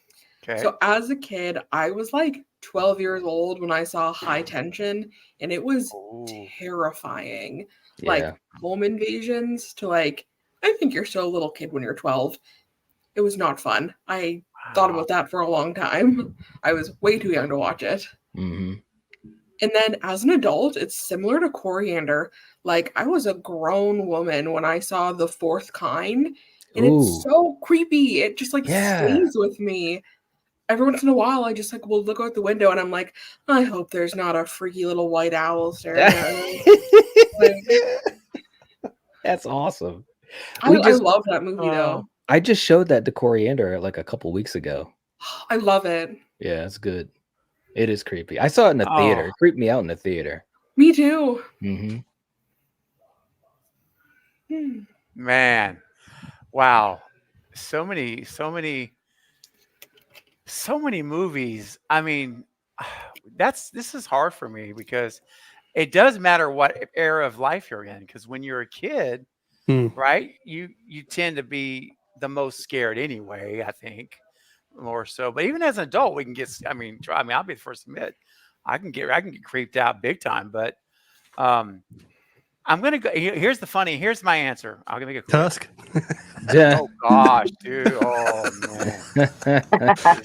Okay. So as a kid, I was like 12 years old when I saw High Tension, and it was Ooh. terrifying. Yeah. Like home invasions to like, I think you're still a little kid when you're 12. It was not fun. I thought about that for a long time. I was way too young to watch it. hmm And then as an adult, it's similar to Coriander. Like I was a grown woman when I saw The Fourth Kind, and Ooh. it's so creepy. It just like Yeah. stays with me. Every once in a while, I just like will look out the window and I'm like, I hope there's not a freaky little white owl staring at me. That's awesome. I love that movie though. I just showed that to Coriander like a couple weeks ago. I love it. Yeah, it's good. It is creepy. I saw it in the theater. It creeped me out in the theater. Me too. hmm Man. Wow. So many movies. I mean, this is hard for me because it does matter what era of life you're in. Because when you're a kid, right, you tend to be the most scared anyway, I think, more so. But even as an adult, we can get. I mean, I'll be the first to admit, I can get creeped out big time. But I'm gonna go. Here's my answer. I'm gonna make it quick. Tusk. Oh gosh, dude. Oh man.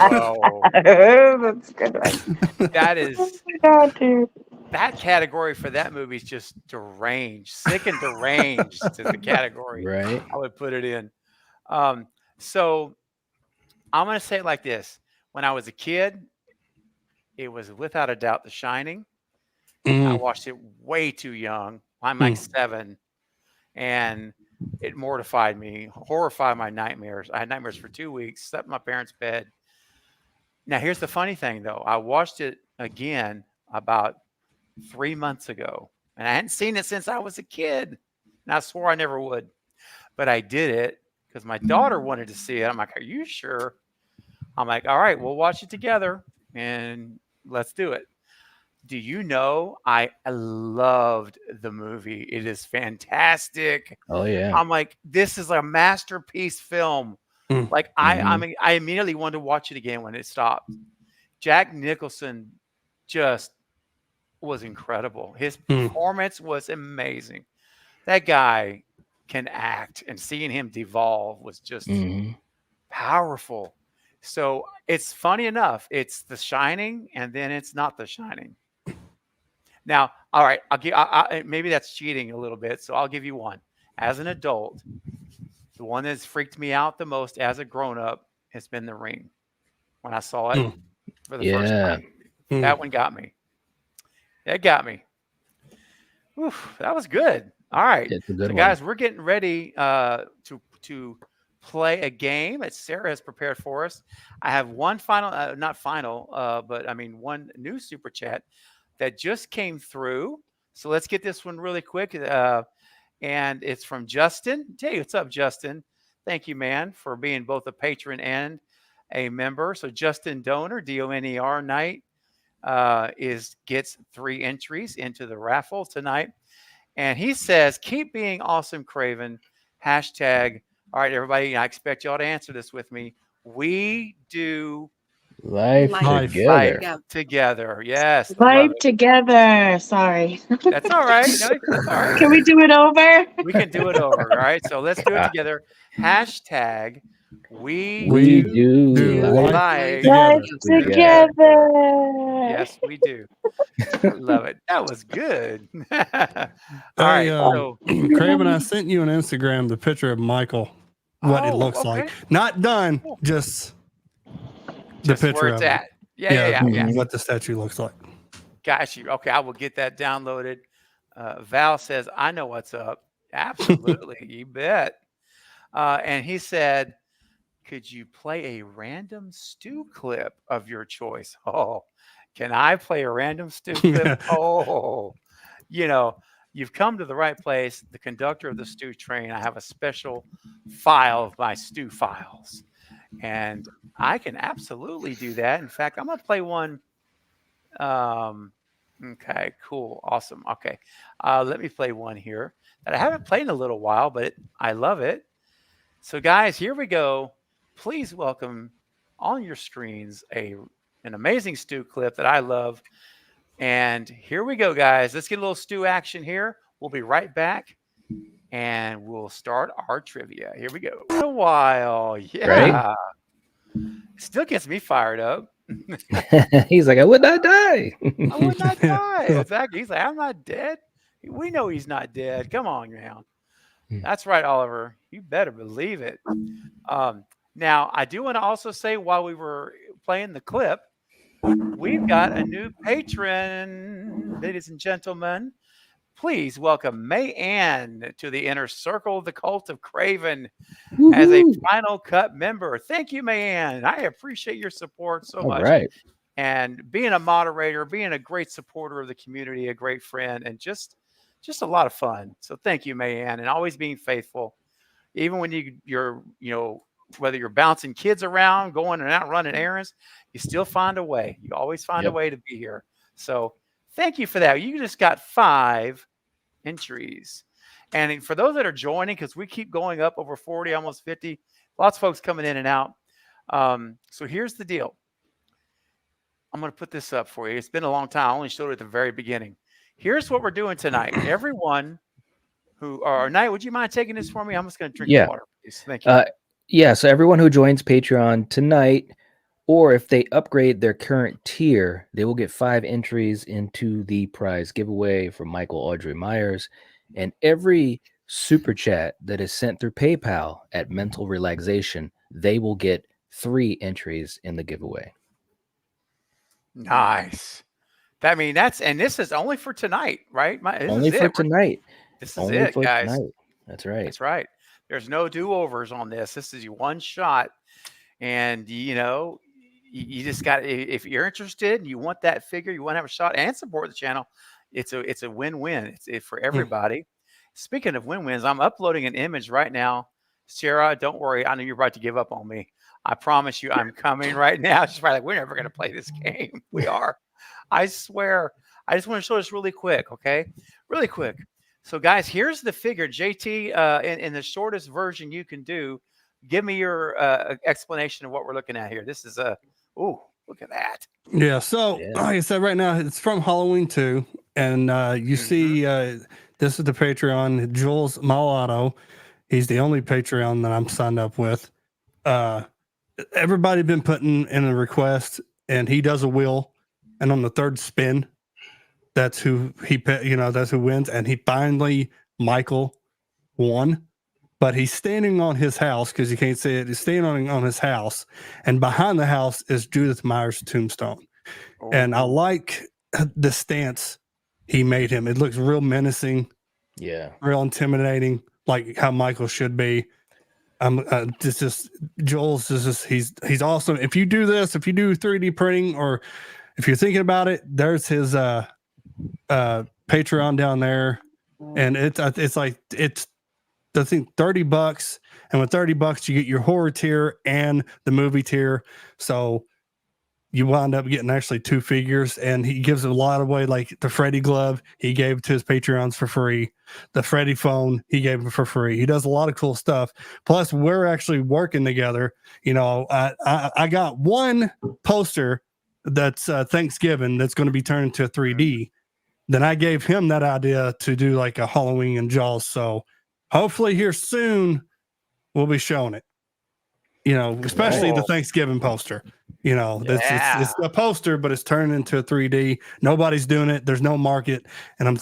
Oh, that's a good one. that is Oh my god, dude. that category for that movie is just deranged, sick and deranged is the category Right. I would put it in. So I'm gonna say it like this: when I was a kid, it was without a doubt The Shining. I watched it way too young. I'm like 7, and it mortified me, horrified my nightmares. I had nightmares for 2 weeks, slept in my parents' bed. Now, here's the funny thing, though. I watched it again about 3 months ago, and I hadn't seen it since I was a kid, and I swore I never would. But I did it because my daughter wanted to see it. I'm like, are you sure? I'm like, all right, we'll watch it together, and let's do it. Do you know I loved the movie? It is fantastic. Oh yeah. I'm like, this is a masterpiece film. Mm. Like I Mhm. mean, I immediately wanted to watch it again when it stopped. Jack Nicholson just was incredible. His Mm. performance was amazing. That guy can act, and seeing him devolve was just Mhm. powerful. So it's funny enough. It's The Shining, and then it's not The Shining. Now, all right, I'll give. Maybe that's cheating a little bit, so I'll give you one. As an adult, the one that's freaked me out the most as a grown up has been The Ring. When I saw it Mm. for the first Yeah. time, that one got me. It got me. Oof, that was good. All right, It's a good so one. guys, we're getting ready to play a game that Sarah has prepared for us. I have one final, not final, but I mean one new super chat that just came through. So let's get this one really quick. And it's from Justin. Hey, what's up, Justin? Thank you, man, for being both a patron and a member. So Justin Donor, DONER Knight, gets 3 entries into the raffle tonight. And he says, keep being awesome, Craven. Hashtag. All right, everybody, I expect y'all to answer this with me. We do Life Life. together. life together. Yes, I love Life it. together. Sorry. That's all right. No, that's all right. Can we do it over? We can do it over. All right. So let's do it together. Hashtag we We do do life life Life together. together. Yes, we do. I love it. That was good. All Hey, right. So, Craven, I sent you on Instagram the picture of Michael, what it looks like. okay. Not done, Cool. just the Just picture where it's of him. at. Yeah. What the statue looks like. Got you. Okay. I will get that downloaded. Val says, I know what's up. Absolutely. You bet. And he said, could you play a random stew clip of your choice? Oh, can I play a random stew clip? Oh, you know, you've come to the right place. The conductor of the stew train, I have a special file of my stew files, and I can absolutely do that. In fact, I'm going to play one. Okay, cool. Awesome. Okay. Let me play one here that I haven't played in a little while, but I love it. So, guys, here we go. Please welcome on your screens an amazing stew clip that I love. And here we go, guys. Let's get a little stew action here. We'll be right back, and we'll start our trivia. Here we go. A while, yeah. Still gets me fired up. He's like, I would not die. I would not die. Exactly. He's like, I'm not dead. We know he's not dead. Come on, now. That's right, Oliver. You better believe it. Now, I do want to also say while we were playing the clip, we've got a new patron, ladies and gentlemen. Please welcome May Ann to the inner circle of the cult of Craven as a Final Cut member. Thank you, May Ann. I appreciate your support so much. Right. And being a moderator, being a great supporter of the community, a great friend, and just a lot of fun. So thank you, May Ann, and always being faithful. Even when you're whether you're bouncing kids around, going and out running errands, you still find a way. You always find a way to be here. So thank you for that. You just got 5 entries. And for those that are joining, because we keep going up over 40, almost 50, lots of folks coming in and out. So here's the deal. I'm going to put this up for you. It's been a long time. I only showed it at the very beginning. Here's what we're doing tonight. Everyone Knight, would you mind taking this for me? I'm just going to drink water, please. Thank you. Yeah, so everyone who joins Patreon tonight, or if they upgrade their current tier, they will get 5 entries into the prize giveaway from Michael Audrey Myers. And every super chat that is sent through PayPal at Mental Relaxation, they will get 3 entries in the giveaway. Nice. And this is only for tonight, right? Only for tonight. This is it, guys. Tonight. That's right. That's right. There's no do-overs on this. This is your one shot. And, you just got, if you're interested and you want that figure, you want to have a shot and support the channel, it's a win-win. It's for everybody. Speaking of win-wins, I'm uploading an image right now. Sarah, don't worry. I know you're about to give up on me. I promise you I'm coming right now. She's probably like, we're never going to play this game. We are. I swear. I just want to show this really quick, okay? Really quick. So, guys, here's the figure. JT, in the shortest version you can do, give me your explanation of what we're looking at here. This is ooh, look at that. Yeah. So, like I said, right now it's from Halloween 2, and you see, this is the Patreon. Jules Malato. He's the only Patreon that I'm signed up with. Everybody been putting in a request, and he does a wheel, and on the third spin, that's who that's who wins. And he finally, Michael, won. But he's standing on his house because you can't see it. He's standing on his house, and behind the house is Judith Meyer's tombstone. And I like the stance he made him. It looks real menacing, real intimidating, like how Michael should be. Joel's he's awesome. If you do this, if you do 3D printing, or if you're thinking about it, there's his Patreon down there, and it's I think $30, and with $30 you get your horror tier and the movie tier. So you wind up getting actually 2 figures, and he gives a lot away, like the Freddy glove he gave to his Patreons for free. The Freddy phone he gave for free. He does a lot of cool stuff. Plus, we're actually working together. You know, I got one poster that's Thanksgiving that's going to be turned into a 3D. Then I gave him that idea to do like a Halloween and Jaws. So hopefully here soon we'll be showing it. You know, especially the Thanksgiving poster. You know, it's a poster, but it's turned into a 3D. Nobody's doing it. There's no market. And I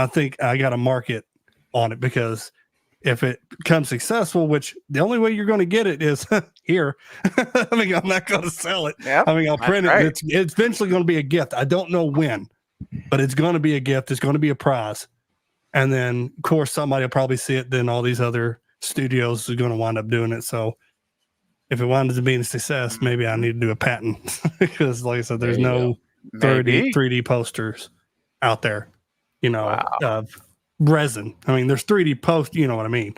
think I got a market on it, because if it becomes successful, which the only way you're going to get it is here. I mean, I'm not going to sell it. Yep, I mean, I'll print it. It's eventually going to be a gift. I don't know when, but it's going to be a gift. It's going to be a prize. And then, of course, somebody will probably see it. Then all these other studios are going to wind up doing it. So if it winds up being a success, maybe I need to do a patent, because, like I said, there's no 3D posters out there, you know, resin. I mean, there's 3D post, you know what I mean?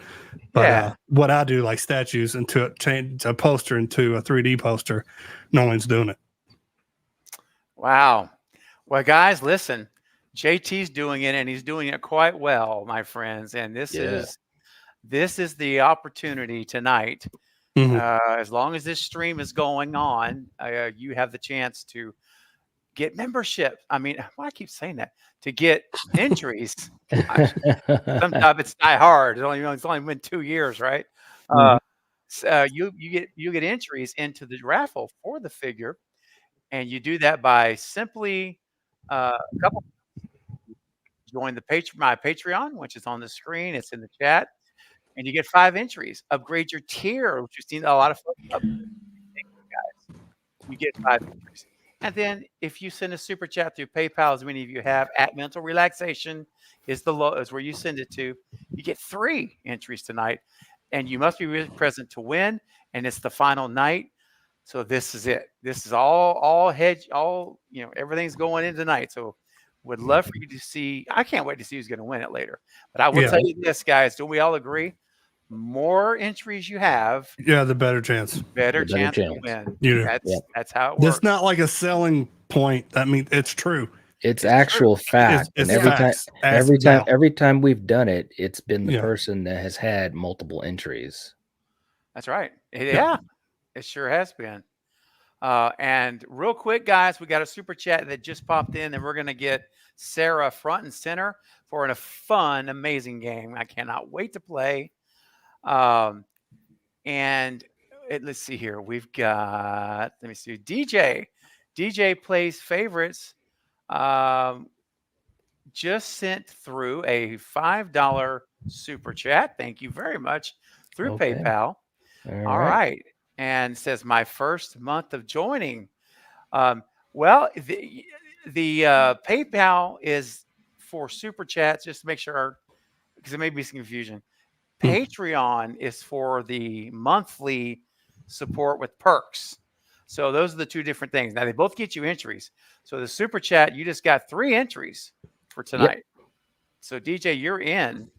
But what I do, like statues, change a poster into a 3D poster, no one's doing it. Wow. Well, guys, listen, JT's doing it, and he's doing it quite well, my friends. And this is the opportunity tonight. As long as this stream is going on, you have the chance to get membership. I mean, why I keep saying that? To get entries. Sometimes it's die hard. It's only been 2 years, right? You get entries into the raffle for the figure, and you do that by simply join my Patreon, which is on the screen. It's in the chat. And you get 5 entries. Upgrade your tier, which you've seen a lot of folks upgrade. Thank you, guys. You get 5 entries. And then if you send a super chat through PayPal, as many of you have, at Mental Relaxation is where you send it to, you get 3 entries tonight. And you must be really present to win. And it's the final night. So this is it. This is all everything's going in tonight. So would love for you to see. I can't wait to see who's going to win it later. But I will tell you this, guys. Do we all agree? More entries you have, the better chance. Better chance to win. That's how it works. It's not like a selling point. I mean, it's true. It's actual fact. It's and every time we've done it, it's been the person that has had multiple entries. That's right. Yeah, it sure has been. And real quick, guys, we got a super chat that just popped in, and we're going to get Sarah front and center for a fun, amazing game. I cannot wait to play. And let's see here. We've got, let me see, DJ plays favorites. Just sent through a $5 super chat. Thank you very much through PayPal. All right. And says my first month of joining. Well, the PayPal is for super chats, just to make sure, because there may be some confusion. Patreon is for the monthly support with perks. So those are the 2 different things. Now they both get you entries. So the super chat, you just got 3 entries for tonight. So DJ, you're in.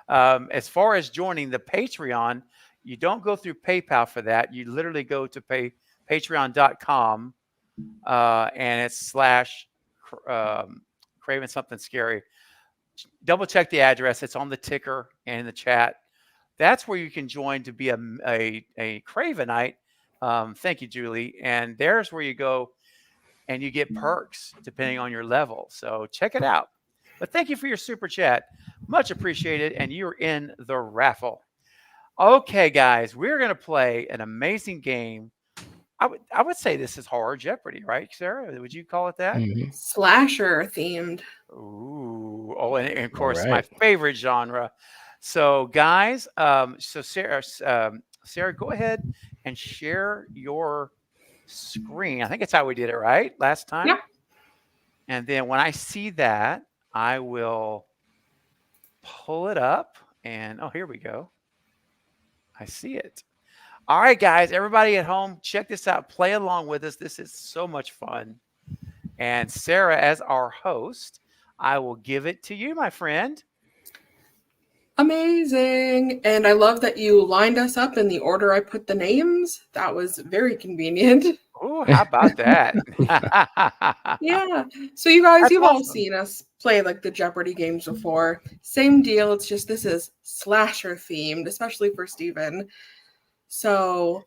As far as joining the Patreon, you don't go through PayPal for that. You literally go to patreon.com and it's craving something scary, double check the address. It's on the ticker and in the chat. That's where you can join to be a Cravenite. Thank you, Julie. And there's where you go and you get perks depending on your level. So check it out. But thank you for your super chat. Much appreciated. And you're in the raffle. Okay, guys, we're going to play an amazing game. I would say this is horror Jeopardy, right, Sarah? Would you call it that? Mhm. Slasher themed. Ooh. Oh, and of course, All my right. favorite genre. So, guys, so Sarah, go ahead and share your screen. I think it's how we did it, right? Last time? Yep. And then when I see that, I will pull it up. And, oh, here we go. I see it. All right, guys, everybody at home, check this out. Play along with us. This is so much fun. And Sarah, as our host, I will give it to you, my friend. Amazing. And I love that you lined us up in the order I put the names. That was very convenient. Oh, how about that? Yeah. So you guys, That's you've all awesome. seen us play like the Jeopardy games before. Same deal. It's just this is slasher themed, especially for Steven. So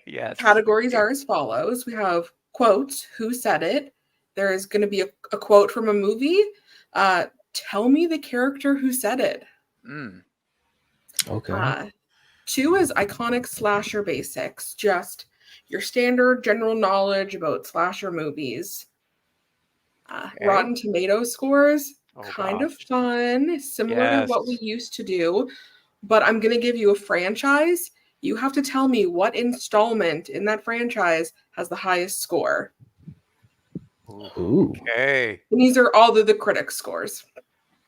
Yes. categories are as follows. We have quotes, who said it. There is going to be a quote from a movie. Tell me the character who said it. Mm. Okay. 2 is iconic slasher basics, just your standard general knowledge about slasher movies. Okay. Rotten Tomato scores, Oh, kind of gosh. fun, similar to what we Yes. used to do. But I'm going to give you a franchise. You have to tell me what installment in that franchise has the highest score. Ooh. Okay. And these are all the critic scores.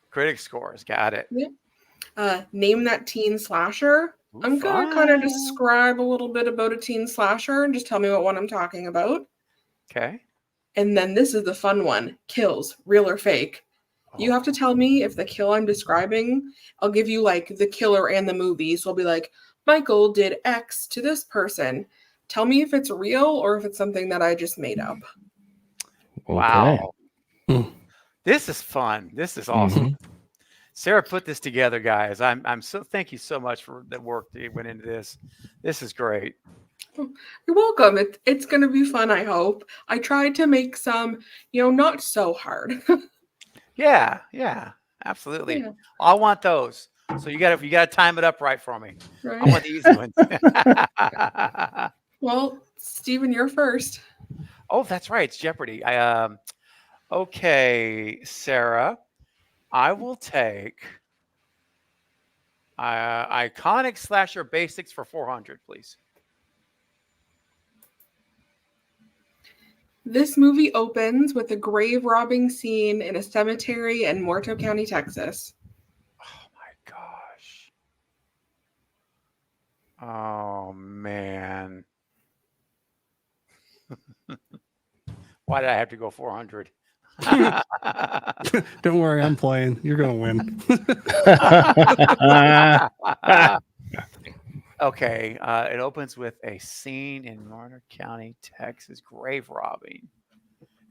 Critic scores. Got it. Name that teen slasher. Ooh, I'm going to kind of fun. describe a little bit about a teen slasher and just tell me what one I'm talking about. Okay. And then this is the fun one. Kills, real or fake. You have to tell me if the kill I'm describing, I'll give you like the killer and the movie. So I'll be like, Michael did X to this person. Tell me if it's real or if it's something that I just made up. Okay. Wow. Hmm. This is fun. This is awesome. Sarah put this together, guys. I'm so thank you so much for the work that went into this. This is great. You're welcome. It's going to be fun, I hope. I tried to make some, not so hard. Yeah, absolutely. Yeah. I want those. So you gotta time it up right for me. I Right? want the easy ones. Well, Steven, you're first. Oh, that's right. It's Jeopardy. Okay, Sarah. I will take iconic slasher basics for 400, please. This movie opens with a grave robbing scene in a cemetery in Morto County, Texas. Oh my gosh. Oh man. Why did I have to go 400? Don't worry, I'm playing. You're gonna win. Okay, it opens with a scene in Morto County, Texas, grave robbing,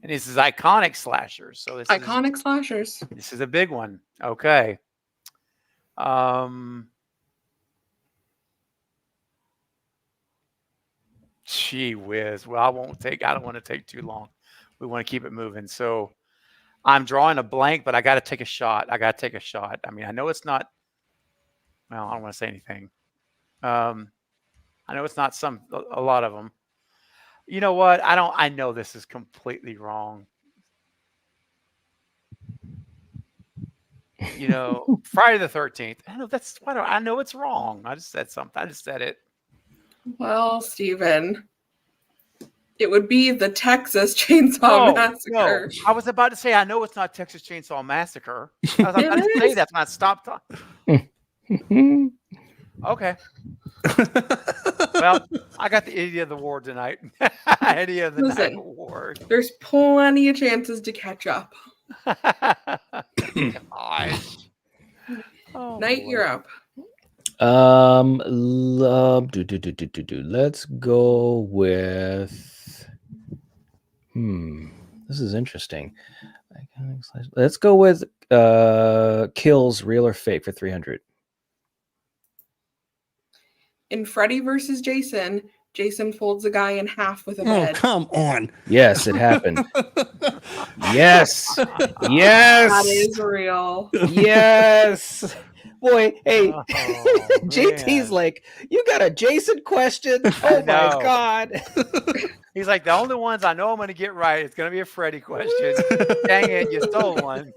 and this is iconic slashers. So Iconic slashers. This is a big one. Okay. Gee whiz. Well, I don't want to take too long. We want to keep it moving. So I'm drawing a blank, but I got to take a shot. I mean, I know it's not, well, I don't want to say anything. I know it's not a lot of them. You know what? I know this is completely wrong. Friday the 13th. I know it's wrong. I just said something. I just said it. Well, Steven, it would be the Texas Chainsaw Massacre. No. I was about to say, I know it's not Texas Chainsaw Massacre. I was about to say that's not stop talking. Okay. Well, I got the idiot of the war tonight. Idiot of the night award. There's plenty of chances to catch up. Gosh. Oh, Night, you're up. Let's go with. This is interesting. Let's go with kills, real or fake, for 300. In Freddy versus Jason, Jason folds a guy in half with a Oh, bed. come on. Yes, it happened. Yes. Yes. That is real. Yes. Boy, hey, Oh, JT's man. like, you got a Jason question? I Oh my know. God. He's like, the only ones I know I'm going to get right. It's going to be a Freddy question. Dang it, you stole one.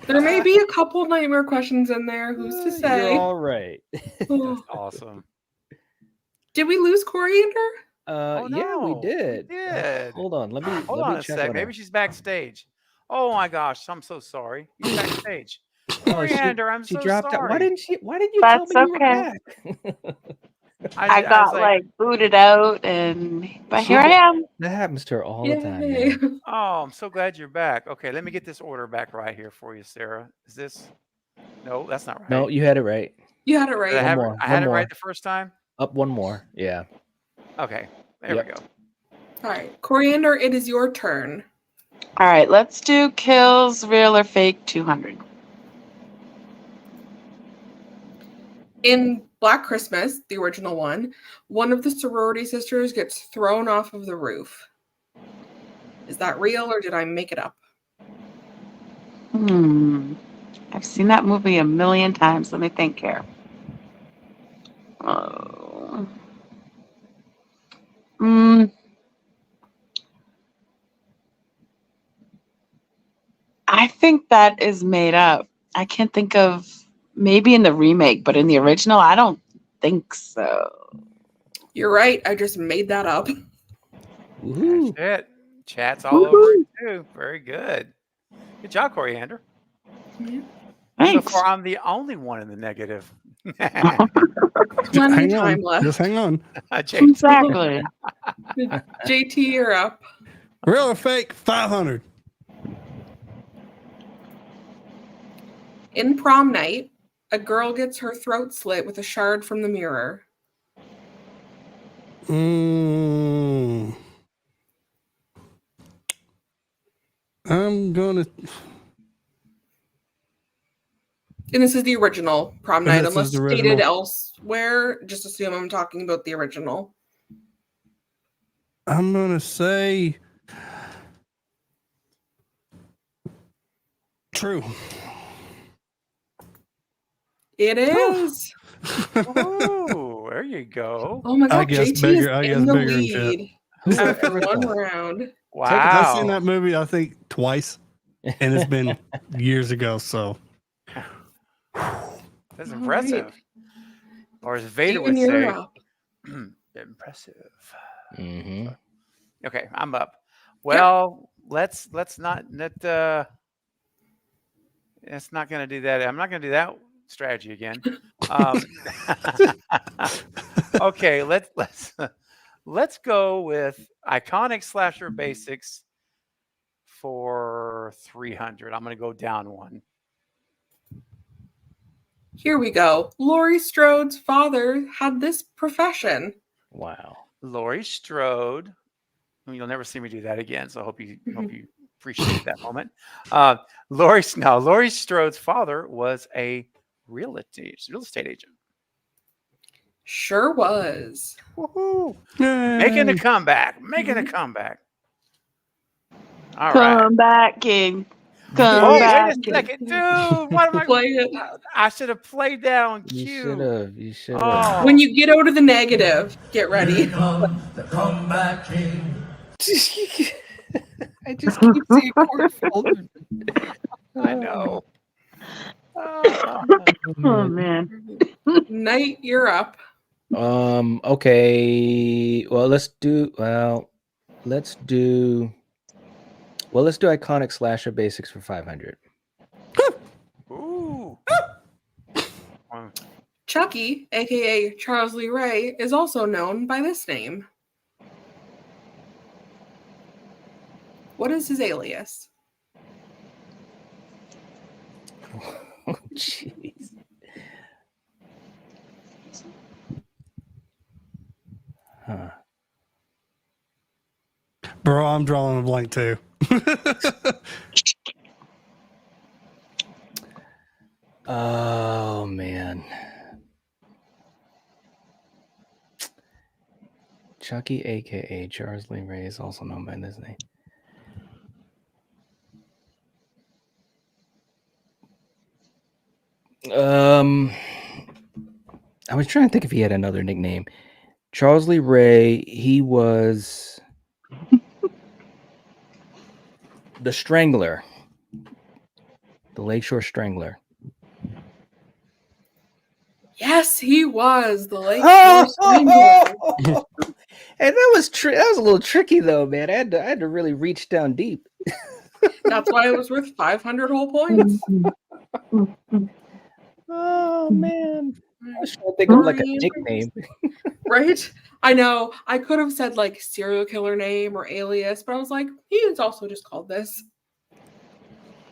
There may be a couple nightmare questions in there. Who's to say? You're all right. Oh. Awesome. Did we lose Coriander? Oh, Yeah, we no, did. We did. Hold on. Let me Hold let on me a check sec. on Maybe her. she's backstage. Oh my gosh, I'm so sorry. He's backstage. Oh, Coriander, I'm she so dropped out. Why sorry. didn't you That's tell me you were okay. back? I was got like booted out, but here I am. That happens to her all the time, Yay. man. oh, I'm so glad you're back. Okay, let me get this order back right here for you, Sarah. Is this? No, that's not right. No, you had it right. You had it Did right. I have more, I had one it more. right the first time. Up one more. Yeah. Okay, there Yep. we go. All right. Coriander, it is your turn. All right, let's do kills, real or fake, 200. In Black Christmas, the original one of the sorority sisters gets thrown off of the roof. Is that real or did I make it up? I've seen that movie a million times. Let me think here. Oh. I think that is made up. I can't think of, maybe in the remake, but in the original, I don't think so. You're right. I just made that up. Woohoo. That's it. Chat's all over it too. Very good. Good job, Coriander. So Thanks. far, I'm the only one in the negative. Plenty of time left. Just hang on. JT. Exactly. JT, you're up. Real or fake, 500. In Prom Night, a girl gets her throat slit with a shard from the mirror. I'm gonna. And this is the original Prom Night, This unless is the stated original. elsewhere. Just assume I'm talking about the original. I'm gonna say true. It is. Oh, there you go. Oh my god, guess JT bigger- is I guess in the bigger than shit. lead. Who would have After ever one thought? round. I've seen Wow. that movie, I think, twice, and it's been years ago. So That's All impressive. right. Or as Vader Steven, would you're say, up. impressive. Mm-hmm. Okay, I'm up. Well, let's not it's not going to do that. I'm not going to do that strategy again. Okay, let's go with iconic slasher basics for 300. I'm going to go down one. Here we go. Laurie Strode's father had this profession. Wow. Laurie Strode. You'll never see me do that again, so I hope you appreciated that moment. Laurie Strode's father was a real estate agent. Sure was. Woohoo! Yay. Making a comeback. All right. Come back, King. Come Oh, back. wait a second, dude. What am I? Play it. I should have played that on You cue. should have. You should have. Oh. When you get out of the negative, get ready. The comeback king. I just keep seeing cornfield. I know. Oh, man. Knight, you're up. Okay. Well, let's do iconic slasher basics for 500. Ooh. Chucky, aka Charles Lee Ray, is also known by this name. What is his alias? Oh, jeez. Huh. Bro, I'm drawing a blank too. Oh man. Chucky, aka Charles Lee Ray, is also known by this name. I was trying to think if he had another nickname. Charles Lee Ray, he was the Strangler. The Lakeshore Strangler. Yes, he was the Lakeshore Strangler. And that was that was a little tricky though, man. I had to really reach down deep. That's why it was worth 500 whole points. Oh man. I was trying to think of like a nickname. Right? I know. I could have said like serial killer name or alias, but I was like, he is also just called this.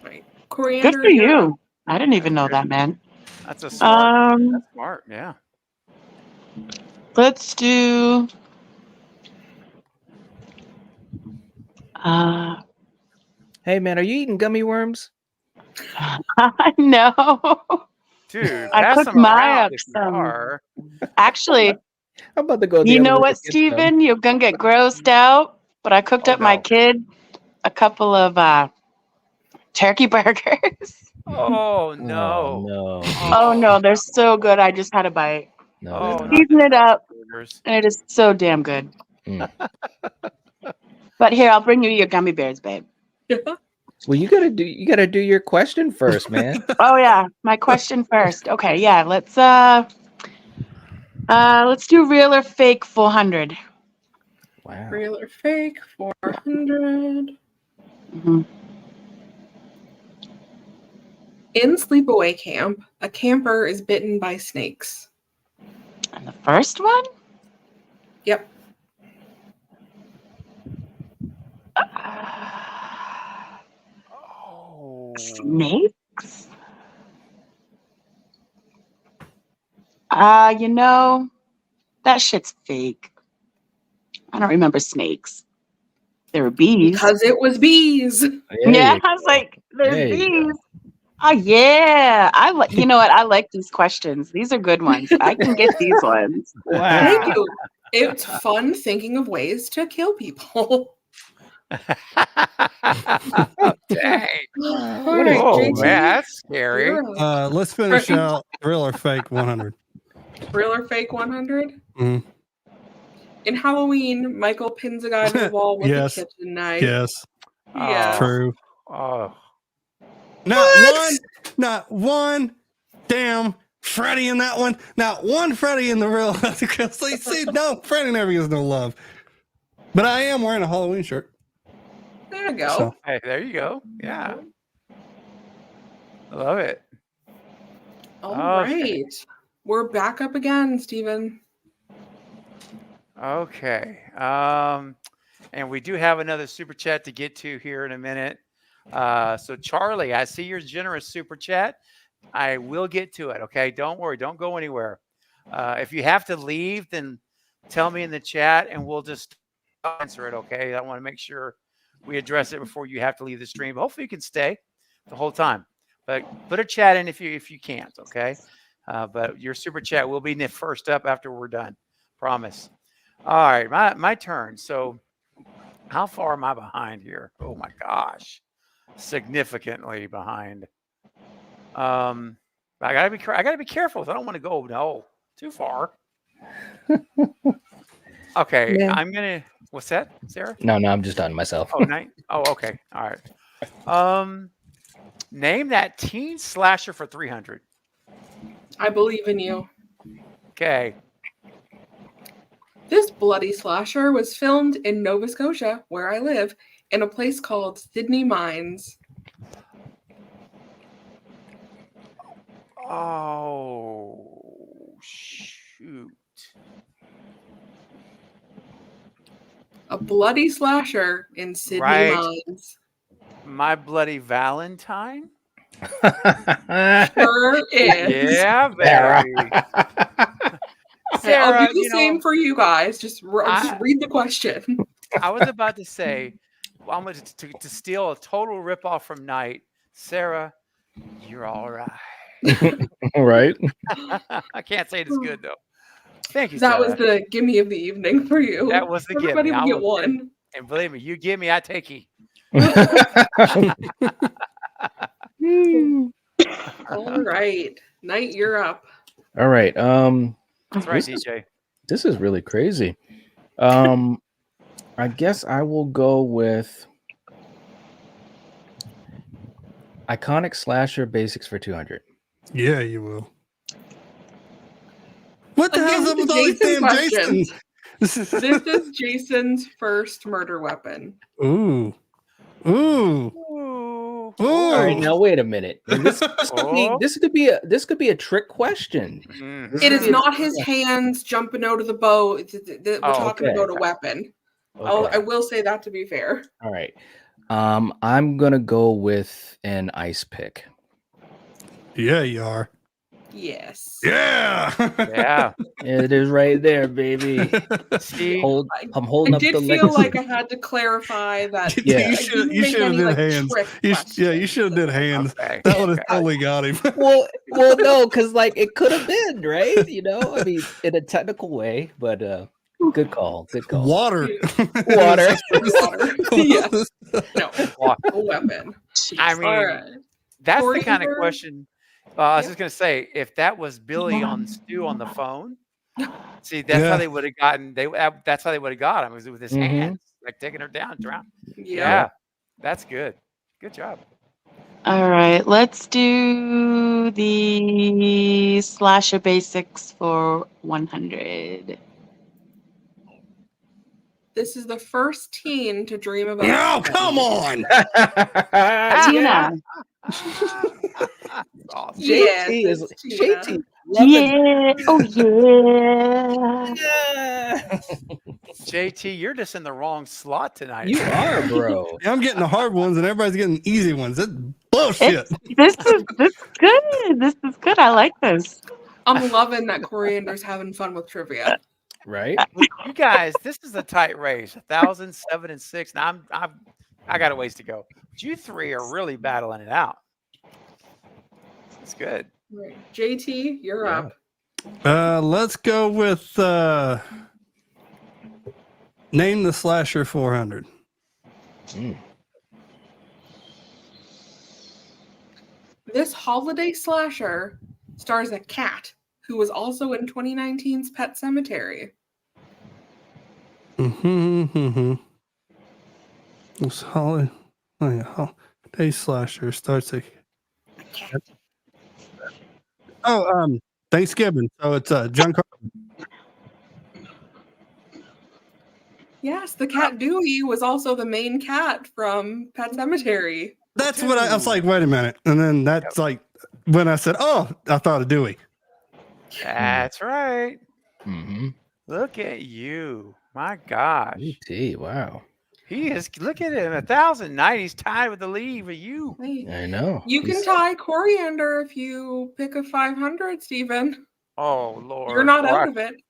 Right. Coriander. Good for you. I didn't even know that, man. That's a smart. That's smart. Yeah. Let's do. Hey man, are you eating gummy worms? No. Dude, I pass cooked them my around up if you some. are. Actually, I'm about to go. you know what, Steven? You're gonna get grossed out, but I cooked up my kid a couple of turkey burgers. Oh no. No. Oh no, they're so good. I just had a bite. No. Season it up, and it is so damn good. But here, I'll bring you your gummy bears, babe. Well, you gotta do your question first, man. Oh yeah, my question first. Okay, yeah, let's do real or fake 400. Wow. Real or fake 400. Mm-hmm. In sleepaway camp, a camper is bitten by snakes. And the first one? Yep. Snakes? You know, that shit's fake. I don't remember snakes. There were bees. Because it was bees. Yeah, I was like, there's bees. Oh yeah. You know what? I like these questions. These are good ones. I can get these ones. Wow. Thank you. It's fun thinking of ways to kill people. Dang. Oh, man, that's scary. Let's finish out real or fake 100. Real or fake 100? Mm-hmm. In Halloween, Michael pins a guy to the wall with a kitchen knife. Yes. Yeah. True. Oh. Not one damn Freddy in that one. Not one Freddy in the real. See, no, Freddy never gets no love. But I am wearing a Halloween shirt. There you go. So. Hey, there you go. Yeah. I love it. All right. We're back up again, Steven. Okay. And we do have another super chat to get to here in a minute. So Charlie, I see your generous super chat. I will get to it. Okay. Don't worry. Don't go anywhere. If you have to leave, then tell me in the chat and we'll just answer it. Okay. I want to make sure we address it before you have to leave the stream. Hopefully you can stay the whole time, but put a chat in if you can't. Okay. But your super chat will be first up after we're done. Promise. All right. My turn. So how far am I behind here? Oh my gosh. Significantly behind. I gotta be careful. I don't want to go too far. Okay, Yeah. I'm gonna. What's that, Sarah? No, I'm just done myself. Okay. All right. Name that teen slasher for 300. I believe in you. Okay. This bloody slasher was filmed in Nova Scotia, where I live, in a place called Sydney Mines. Oh, shoot. A bloody slasher in Sydney Mines. My Bloody Valentine? Sure is. Yeah, baby. Sarah, I'll do the same for you guys. Just read the question. I was about to say, I'm going to steal a total ripoff from Knight. Sarah, you're all right. Right? I can't say it's good though. Thank you, That was Sarah. the gimme of the evening for you. That was the gimme. Everybody I will get will- one. And believe me, you give me, I take you. All right. Knight, you're up. All right. That's right, This DJ. This is really crazy. I guess I will go with iconic slasher basics for 200. Yeah, you will. What the Again, hell's up with with all these Jason damn questions. Jasons? This is Jason's first murder weapon. Ooh. Ooh. Ooh. All right, Ooh. now wait a minute. And this Oh. could be a trick question. Mhm. It is not his hands jumping out of the boat. We're Oh, talking okay. about a weapon. I Okay. will say that to be fair. All right. I'm gonna go with an ice pick. Yeah, you are. Yes. Yeah. Yeah. It is right there, baby. See, I'm holding I up did the feel legacy. like I had to clarify that. Yeah. I you didn't should make have any, did like, hands. trick You questions. should have did hands. okay. That would have Okay. totally got him. well, no, because like it could have been, right? You know, I mean, in a technical way, but good call. Good call. Water. Water. Water. Yeah. No. Well, A weapon. I All mean, right. that's Corey, the kind of you're- question. I was Yep. just gonna say, if that was Billy on Stu on the phone, see, that's how Yeah. they would have gotten. That's how they would have got him, was with his Mhm. hands, like taking her down, drown. Yeah. Yeah, that's good. Good job. All right, let's do the slasher basics for 100. This is the first teen to dream about. No, come on. Tina. Awesome. Yes, JT is it's Tina. JT. Loving Yeah. Oh, yeah. yeah. JT, you're just in the wrong slot tonight. You are, bro. I'm getting the hard ones and everybody's getting the easy ones. That's bullshit. This is good. This is good. I like this. I'm loving that Coriander's having fun with trivia. Right? You guys, this is a tight race. 1,000, 7, and 6. Now I got a ways to go. But you three are really battling it out. It's good. Right. JT, you're Yeah. up. Let's go with name the slasher 400. This holiday slasher stars a cat who was also in 2019's Pet Sematary. This holiday slasher starts a. Thanksgiving. So it's John Carpenter. Yes, the cat Dewey was also the main cat from Pet Cemetery. That's what I was like. Wait a minute, and then that's like when I said, "Oh, I thought of Dewey." That's right. Mm-hmm. Look at you. My gosh. JT, wow. He is, look at him, 1,090. He's tied with the lead with you. Hey, I know. you can He's- tie Coriander if you pick a 500, Stephen. Oh, Lord. You're not All out right. of it.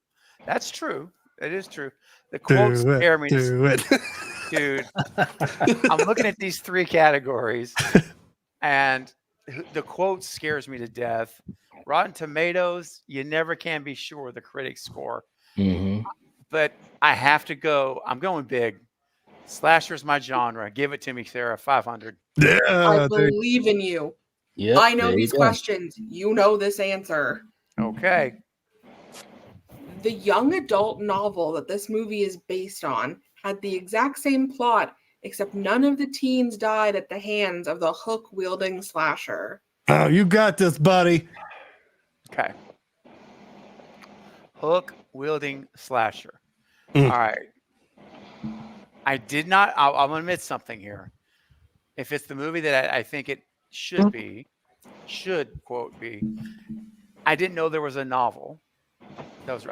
That's true. It is true. The quotes Do scare me. it. Do it. Dude, I'm looking at these three categories, and the quote scares me to death. Rotten Tomatoes, you never can be sure the critics score. Mhm. But I have to go. I'm going big. Slasher's my genre. Give it to me, Sarah. 500. Yeah. I believe in you. Yep, I know there you these go. questions. You know this answer. Okay. The young adult novel that this movie is based on had the exact same plot, except none of the teens died at the hands of the hook-wielding slasher. Oh, you got this, buddy. Okay. Hook wielding slasher. Mm. All right. I did not. I'm going to admit something here. If it's the movie that I think it should be, quote be, I didn't know there was a novel.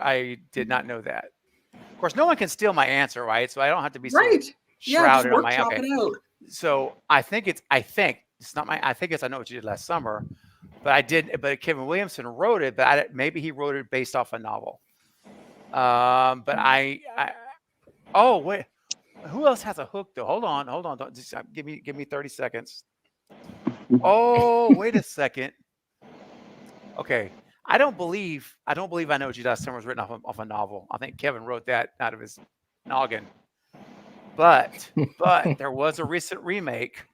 I did not know that. Of course, no one can steal my answer, right? So I don't have to be so Right. Yeah, just shrouded on my. workshop Okay. it out. So I think it's not my. I think it's I Know What You Did Last Summer, but Kevin Williamson wrote it, but maybe he wrote it based off a novel. But oh wait, who else has a hook though? Hold on. Don't just give me 30 seconds. Oh, wait a second. Okay. I don't believe I Know What You Did Last Summer was written off a novel. I think Kevin wrote that out of his noggin. But there was a recent remake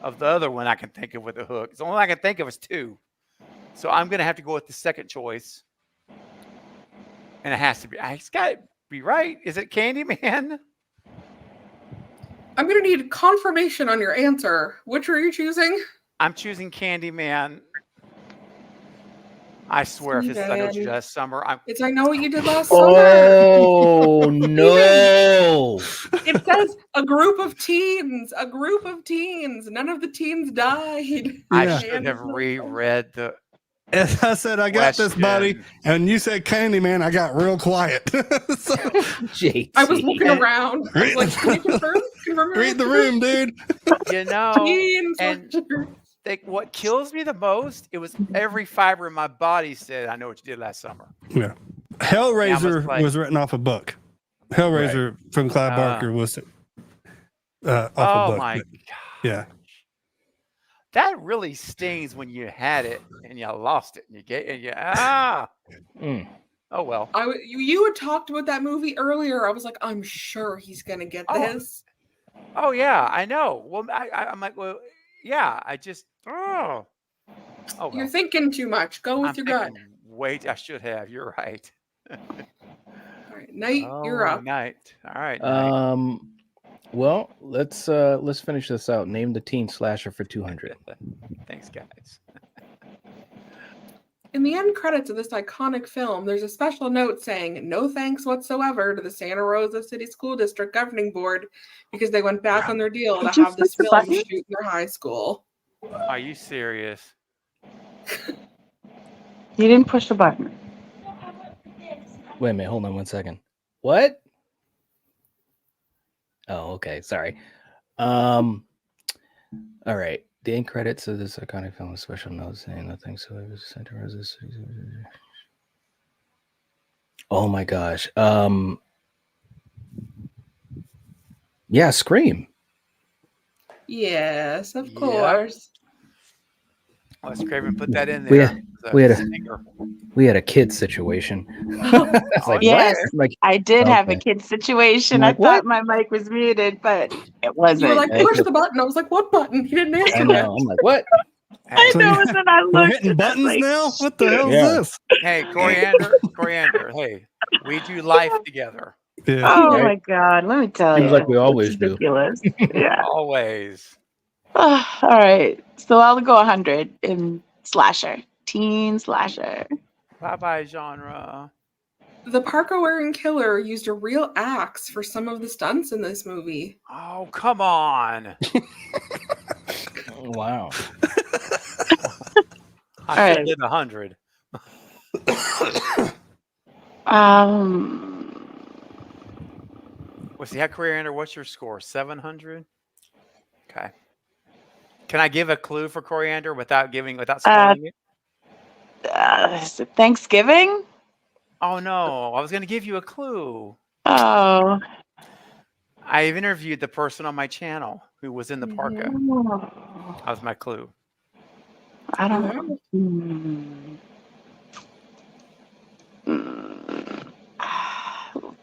of the other one I can think of with a hook. The only one I can think of is 2. So I'm gonna have to go with the second choice. And it has to be. It's got to be right. Is it Candyman? I'm gonna need confirmation on your answer. Which are you choosing? I'm choosing Candyman. I swear, if this is I Know What You Did Last Summer, It's I Know What You Did Last Summer. Oh no! It says a group of teens. None of the teens died. I should have reread the. As I said, I got this, buddy, and you said Candyman. I got real quiet. So, I was looking around. I was like, can you confirm? Read the room, dude. You know, and what kills me the most, it was every fiber in my body said, "I know what you did last summer." Yeah, Hellraiser was written off a book. Hellraiser from Clive Barker was off a book. Oh my god! Yeah. That really stings when you had it and you lost it. Oh well. You had talked about that movie earlier. I was like, I'm sure he's gonna get this. Oh yeah, I know. Well, I'm like, well, yeah. I just well. You're thinking too much. Go with your gut. Wait, I should have. You're right. All right, Knight, you're up. Knight. All right. Knight. Well, let's finish this out. Name the teen slasher for 200. Thanks, guys. In the end credits of this iconic film, there's a special note saying, "No thanks whatsoever to the Santa Rosa City School District Governing Board because they went back on their deal to have this film shoot in their high school." Are you serious? You didn't push the button. Wait a minute. Hold on 1 second. What? Oh, okay. Sorry. All right. The end credits of this iconic film with special notes saying nothing. So it was Santa Rosa. Oh my gosh. Yeah, Scream. Yes, of course. Let's Craven put that in there. We had a kid situation. Like, yes, I did have a kid situation. I thought my mic was muted, but it wasn't. You were like, push the button. I was like, what button? He didn't answer. I know. I'm like, what? I know. And then I looked. We're hitting buttons now? What the hell is this? Hey, Coriander. Hey, we do life together. Yeah. Oh my God. Let me tell you. Seems like we always do. Yeah. Always. All right. So I'll go 100 in slasher. Teen slasher. Bye-bye, genre. The parka-wearing killer used a real axe for some of the stunts in this movie. Oh, come on. Wow. I should have did 100. What's the Coriander? What's your score? 700? Okay. Can I give a clue for Coriander without spoiling it? Is it Thanksgiving? Oh no, I was going to give you a clue. Oh. I've interviewed the person on my channel who was in the parka. Oh. That was my clue. I don't know.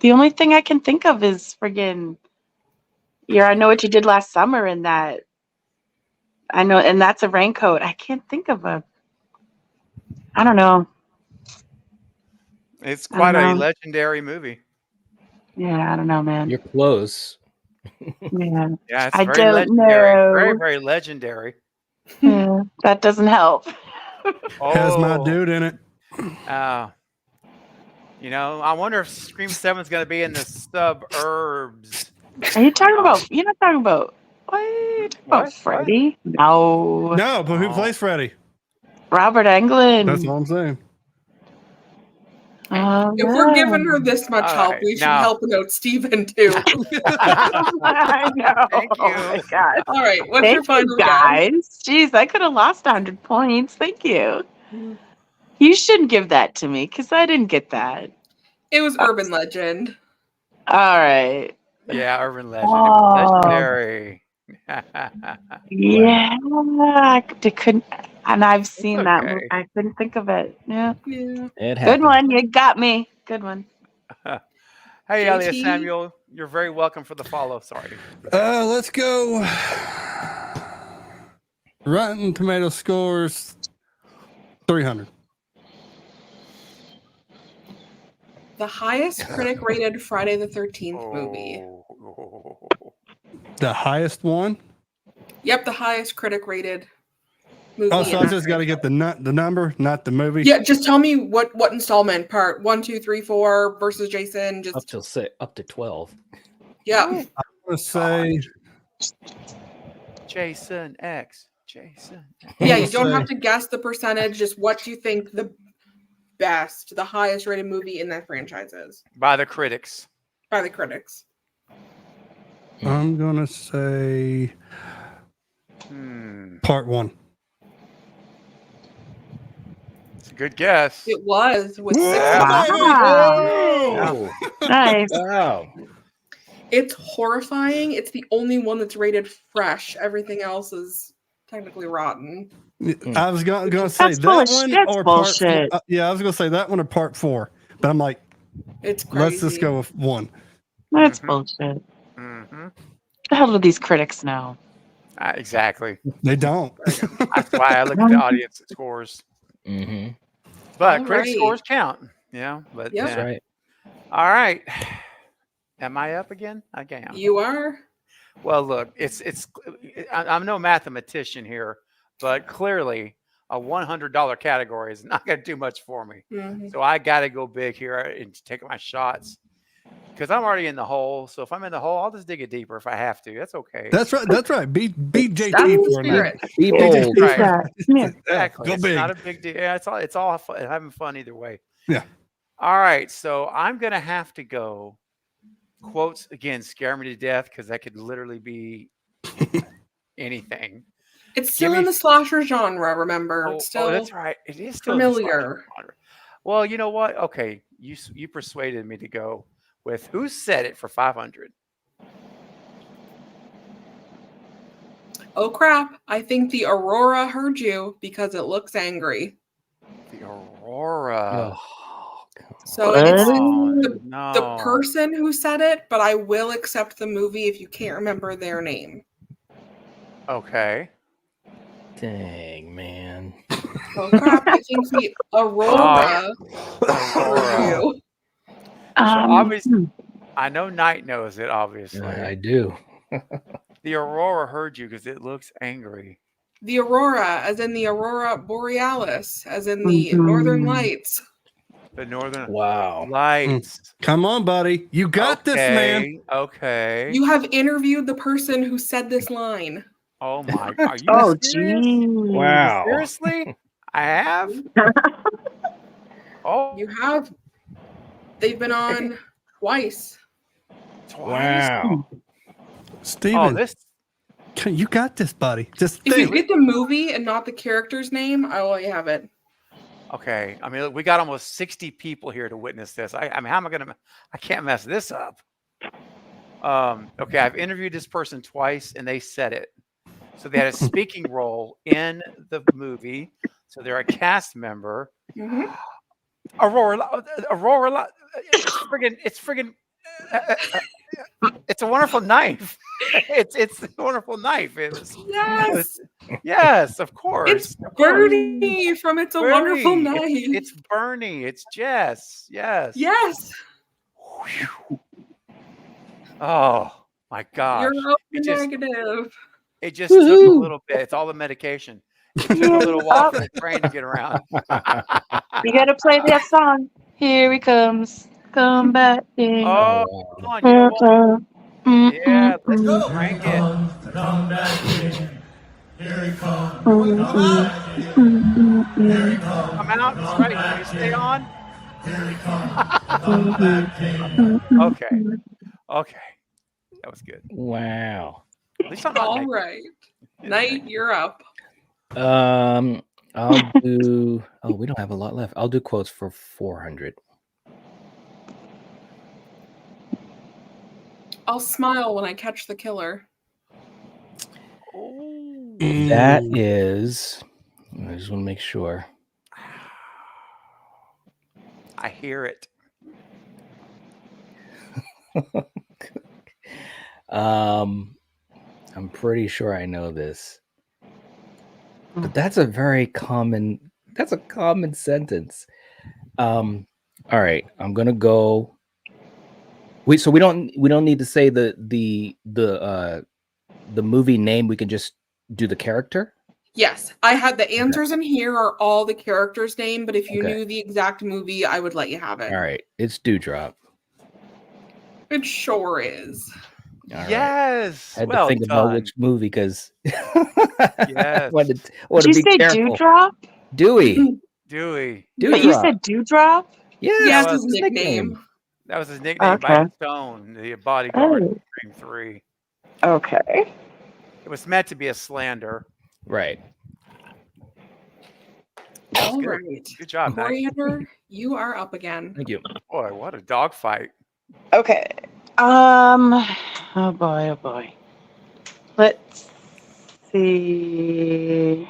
The only thing I can think of is friggin' I Know What You Did Last Summer in that. I know, and that's a raincoat. I can't think of I don't know. It's quite a legendary movie. Yeah, I don't know, man. You're close. Yeah. Yeah, it's very legendary. Know. Very, very legendary. Yeah, that doesn't help. Has my dude in it. I wonder if Scream 7 is going to be in the suburbs. Are you talking about? You're not talking about. What? You're talking about Freddy? No. No, but who plays Freddy? Robert Englund. That's all I'm saying. If we're giving her this much help, we should help out Steven too. I know. Thank you. Oh my God. All right. What's your final guys? Jeez, I could have lost 100 points. Thank you. You shouldn't give that to me because I didn't get that. It was Urban Legend. All right. Yeah, Urban Legend. It was legendary. Yeah. And I've seen that movie. okay. I couldn't think of it. Yeah. Yeah. It Good happened. one. You got me. Good one. Hey, Elliot JT? Samuel, you're very welcome for the follow. Sorry. Let's go. Rotten Tomato scores 300. The highest critic rated Friday the 13th movie. Oh. The highest one. Yep, the highest critic rated movie. Oh, so in I that just got to get the number, not the movie. Yeah, just tell me what installment part 1, 2, 3, 4 versus Jason. Up Just to 12. yeah. I'm gonna say. Jason X. Jason. Yeah, I'm you don't gonna have to guess the percentage. Just what do you think the highest rated movie in that franchise is By the critics. by the critics? I'm gonna say Hmm. part 1. It's a good guess. It was with Whoa! 6. Wow. Nice. Wow. It's horrifying. It's the only one that's rated fresh. Everything else is technically rotten. I was gonna say That's full that of one shit, or bullshit. part. Yeah, I was gonna say that one or part 4, but I'm like, It's crazy. let's just go with 1. That's Mhm. bullshit. Mm-hmm. The hell do these critics know? Exactly. They don't. That's why I look at the audience scores. Mm-hmm. But All critic right. scores count. Yeah. But Yep. That's right. All right. Am I up again? I am. You are. Well, look, I'm no mathematician here, but clearly a $100 category is not going to do much for me. Mhm. So I got to go big here and take my shots because I'm already in the hole. So if I'm in the hole, I'll just dig it deeper if I have to. That's okay. That's right. That's right. Beat JT That's the for a night. spirit. Be Yeah. bold. Right. Yeah. Yeah. Exactly. Go It's big. not a big deal. Yeah, it's all fun, having fun either way. Yeah. All right. So I'm going to have to go. Quotes again scare me to death because that could literally be anything. It's still Give in me- the slasher genre. Remember, Oh, it's still that's right. It is still in the slasher familiar. genre. Well, you know what? Okay, you persuaded me to go with Who Said It for 500. Oh crap! I think the Aurora heard you because it looks angry. The Aurora. Oh, God. So it's Oh, the no. person who said it, but I will accept the movie if you can't remember their name. Okay. Dang, man. Oh crap! I think the Aurora heard Aurora. you. So obviously, Hmm. I know Knight knows it. Obviously, I do. the Aurora heard you because it looks angry. The Aurora, as in the Aurora Borealis, as in the Northern Lights. The Northern Wow. Lights. Come on, buddy. You got this, man. Okay. You have interviewed the person who said this line. Oh my! Are you Oh, serious? geez. Wow. Seriously? I have? Oh, You have. They've been on twice. twice. Wow. Steven, Oh, this. you got this, buddy. Just If you think. get the movie and not the character's name, I will let you have it. Okay. I mean, look, we got almost 60 people here to witness this. I mean, how am I gonna? I can't mess this up. Okay, I've interviewed this person twice, and they said it. So they had a speaking role in the movie. So they're a cast member. Mhm. Aurora. It's friggin'. It's a wonderful knife. It's a wonderful knife. Yes, Yes, of course. it's Bernie from It's a Wonderful Bernie. Night. It's Bernie. It's Jess. Yes. Yes, Oh my gosh. you're up It just negative. it just took a Woohoo. little bit. It's all the medication. It took a little while for the brain to get around. You gotta play that song. Here he comes. Come back in. Oh, wow. come on. You know what? Yeah, let's Go. crank it. Come back in. Here he comes. Come out. That's right. Can you stay on? Here he comes. Come back in. Okay. Okay. That was good. Wow. At least I'm not All negative. right, Night, you're up. I'll do. Oh, we don't have a lot left. I'll do quotes for 400. I'll smile when I catch the killer. Oh. That is. I just want to make sure. I hear it. I'm pretty sure I know this, but that's a very common. That's a common sentence. All right, I'm gonna go. So we don't need to say the movie name. We can just do the character. Yes, I had the answers in here are all the characters' name, but if you Okay. knew the exact movie, I would let you have it. All right, it's Dewdrop. It sure is. All right. Yes. I had Well to think done. about which movie because Yes. wanted Did to you be say careful. Dewdrop? Dewey. Dewey. But you said Dewdrop? Yeah, Yeah, that it's was his nickname. That was his nickname. Okay. By Stone, the bodyguard in Oh. Scream 3. Okay. It was meant to be a slander. Right. All good. right. Good job, Knight. Coriander, you are up again. Thank you. Boy, what a dogfight. Okay. Oh boy. Let's see.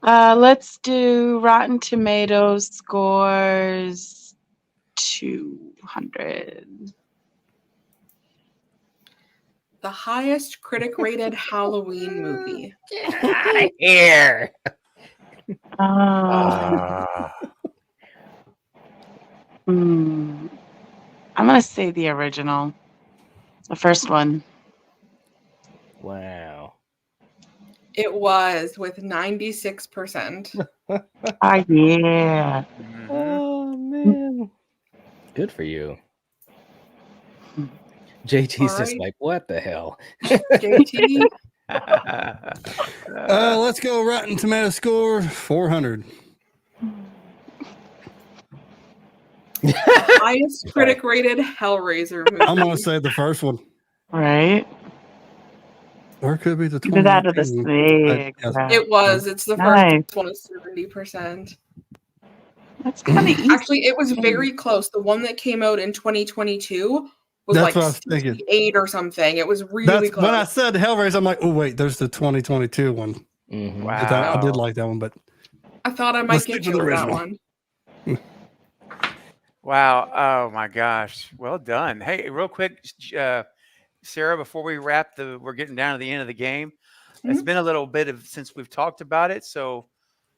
Let's do Rotten Tomatoes scores 200. The highest critic rated Halloween movie. Get out of here. I'm gonna say the original, the first one. Wow. It was with 96%. Yeah. Oh man. Good for you. JT's All just right. like, what the hell? JT, Let's go Rotten Tomato score 400. the highest critic rated Hellraiser movie. I'm gonna say the first one, Right? or it could be the Get it out of the 2019. six. It was. It's the Nice. first one was 70%. That's kind of easy. Actually, it was very close. The one that came out in 2022 was That's like what I was thinking. 68 or something. It was really That's close. when I said Hellraiser. I'm like, oh wait, there's the 2022 one. Mhm. Wow. But I did like that one, but I thought I might Let's get stick you with the with that original. one. Wow. Oh my gosh. Well done. Hey, real quick, Sarah, before we wrap we're getting down to the end of the game. It's been a little bit since we've talked about it. So,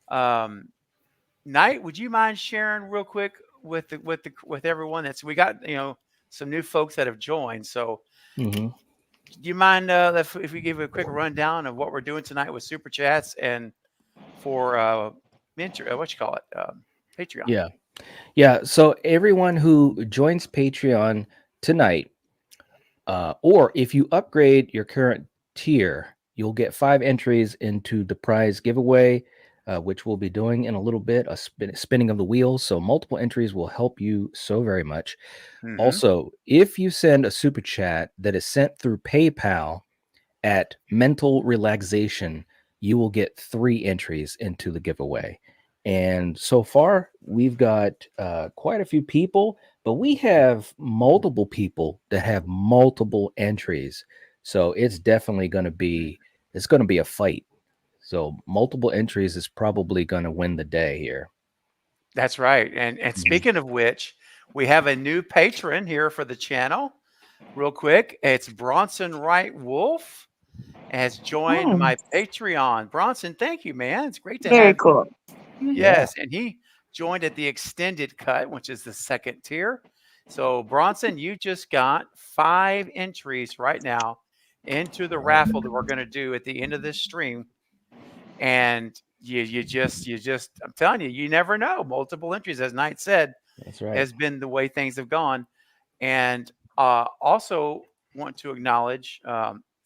Knight, would you mind sharing real quick with everyone we got, some new folks that have joined. So Mhm. do you mind if we give a quick rundown of what we're doing tonight with Super Chats and for Patreon? Yeah. So everyone who joins Patreon tonight, or if you upgrade your current tier, you'll get 5 entries into the prize giveaway, which we'll be doing in a little bit, a spinning of the wheels. So multiple entries will help you so very much. Mhm. Also, if you send a super chat that is sent through PayPal at Mental Relaxation, you will get 3 entries into the giveaway. And so far, we've got quite a few people, but we have multiple people that have multiple entries. So it's definitely going to be a fight. So multiple entries is probably going to win the day here. That's right. And speaking of which, we have a new patron here for the channel. Real quick, it's Bronson Wright Wolf has joined my Patreon. Bronson, thank you, man. It's great to Very have cool. you. Yes, and he joined at the extended cut, which is the second tier. So Bronson, you just got 5 entries right now into the raffle that we're going to do at the end of this stream. And you just I'm telling you, you never know. Multiple entries, as Knight said, That's right. has been the way things have gone. And also want to acknowledge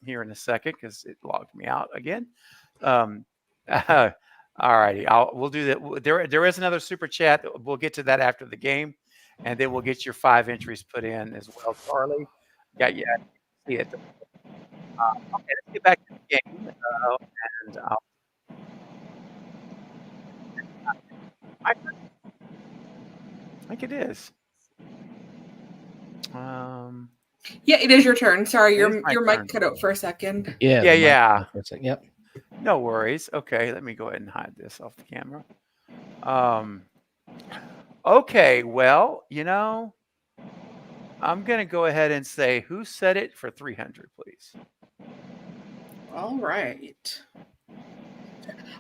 here in a second, because it logged me out again. All righty, we'll do that. There is another super chat. We'll get to that after the game, and then we'll get your 5 entries put in as well. Charlie, got you. See it. Okay, let's get back to the game, and I think it is. Yeah, it is your turn. Sorry, It is my your turn. mic cut out for a second. Yeah. Yeah. For a second. Yep. No worries. Okay, let me go ahead and hide this off the camera. Okay, well, I'm going to go ahead and say who said it for 300, please. All right.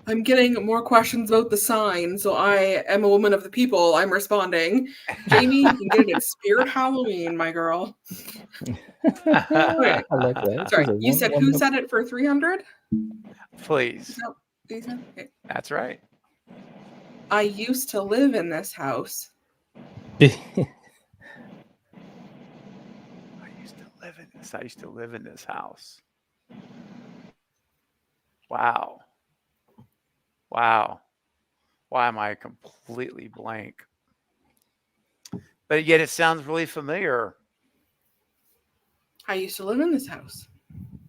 I'm getting more questions about the sign, so I am a woman of the people. I'm responding. Jamie, you can get it at Spirit Halloween, my girl. Wait, I like that. sorry, She's a you said who woman. said it for 300? Please. Okay. That's right. I used to live in this house. I used to live in this house. Wow. Why am I completely blank? But yet it sounds really familiar. I used to live in this house.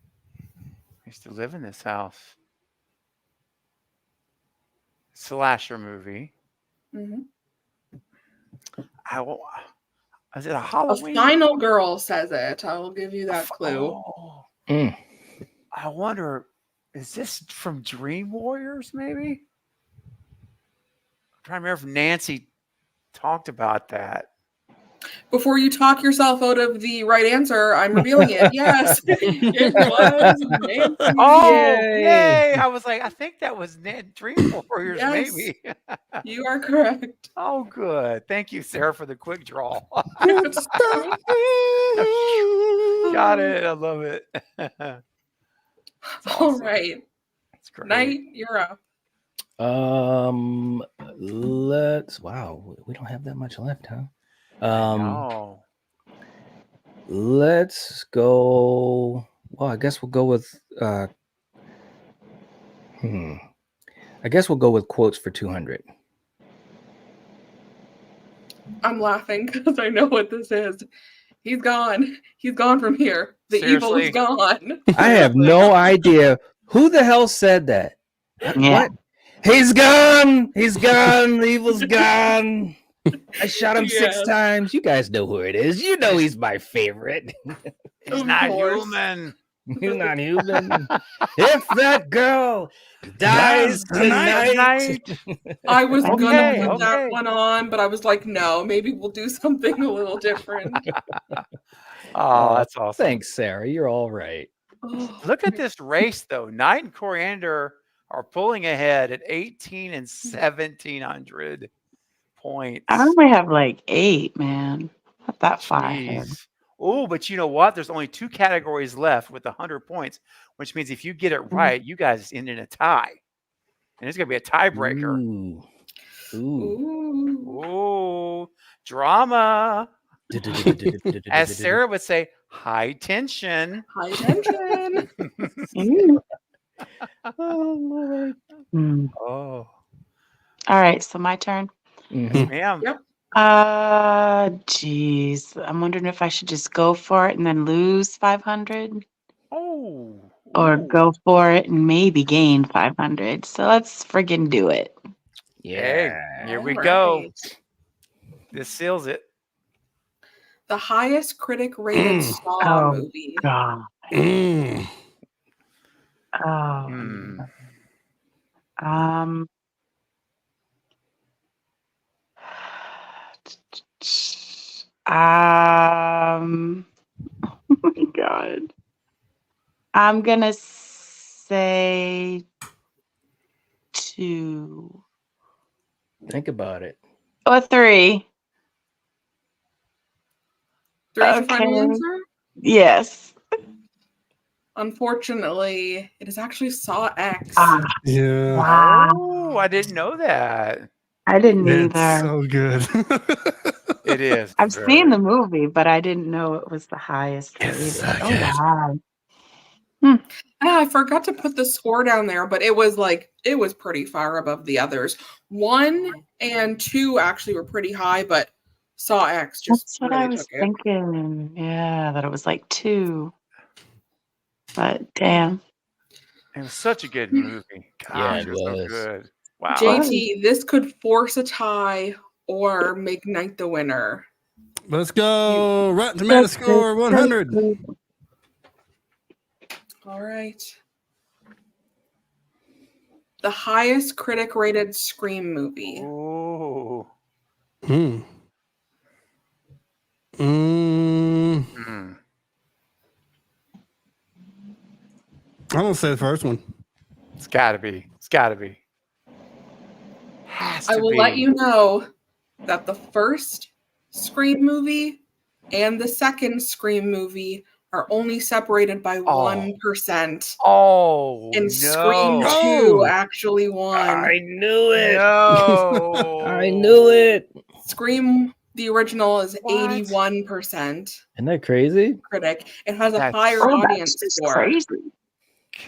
I used to live in this house. Slasher movie. Mm-hmm. Is it a A Halloween? final girl says it. I will give you that clue. Oh, Mm. I wonder, is this from Dream Warriors, maybe? I'm trying to remember if Nancy talked about that. Before you talk yourself out of the right answer, I'm revealing it. Yes, it was Nancy. Oh, Yay. yay! I was like, I think that was Dream Warriors, Yes. maybe. You are correct. Oh, good. Thank you, Sarah, for the quick draw. Got it. I love it. That's All awesome. right. That's great. Knight, you're up. We don't have that much left, huh? No. Let's go. Well, I guess we'll go with I guess we'll go with quotes for 200. I'm laughing because I know what this is. He's gone. He's gone from here. The evil is Seriously? gone. I have no idea who the hell said that. Yeah. What? He's gone. He's gone. The evil's gone. I shot him 6 Yes. times. You guys know who it is. You know he's my favorite. He's Of not course. human. He's not human. If that girl dies tonight. I was Okay, gonna put okay. that one on, but I was like, no, maybe we'll do something a little different. Oh, that's awesome. Thanks, Sarah. You're all right. Oh, Look at this race, though. Knight and Coriander are pulling ahead at 18 and 1,700 points. I only have like 8, man. Not that far ahead. Jeez. Oh, but you know what? There's only 2 categories left with 100 points, which means if you get it right, you guys end in a tie. And it's going to be a tiebreaker. Ooh. ooh. Ooh, drama. As Sarah would say, high tension. High tension. Oh, Lord. Oh, All right, so my turn. yes, ma'am. Yep. Geez. I'm wondering if I should just go for it and then lose 500 Oh. or Ooh. go for it and maybe gain 500. So let's friggin' do it. Hey, here we All go. right. This seals it. The highest critic rated Saw Oh, movie. God. Mm. Oh. Hmm. Oh my God. I'm gonna say 2 Think about it. or 3. 3 is your final Okay. answer? Yes. Unfortunately, it is actually Saw X. Yeah. Wow. Oh, I didn't know that. I didn't It's either. so good. It is. I've very- seen the movie, but I didn't know it was the highest It's rated. so Oh good. wow. I forgot to put the score down there, but it was pretty far above the others. 1 and 2 actually were pretty high, but Saw X just That's what really I was took it. thinking. Yeah, that it was like 2. But damn. It was such a good movie. Gosh, Yeah, it it was so was. good. Wow. JT, this could force a tie or make Knight the winner. Let's go. Rotten Tomato score 100. All right. the highest critic rated Scream movie. Ooh. Mm. Mm. I'm gonna say the first one. It's got to be. It's got to be. Has I to will be. let you know that the first Scream movie and the second Scream movie are only separated by 1%. Oh, And no. Scream 2 Oh. actually won. I knew it. No. I knew it. Scream, the original, is What? 81% Isn't that crazy? critic. It has a That's- higher Oh, audience that's just score. crazy.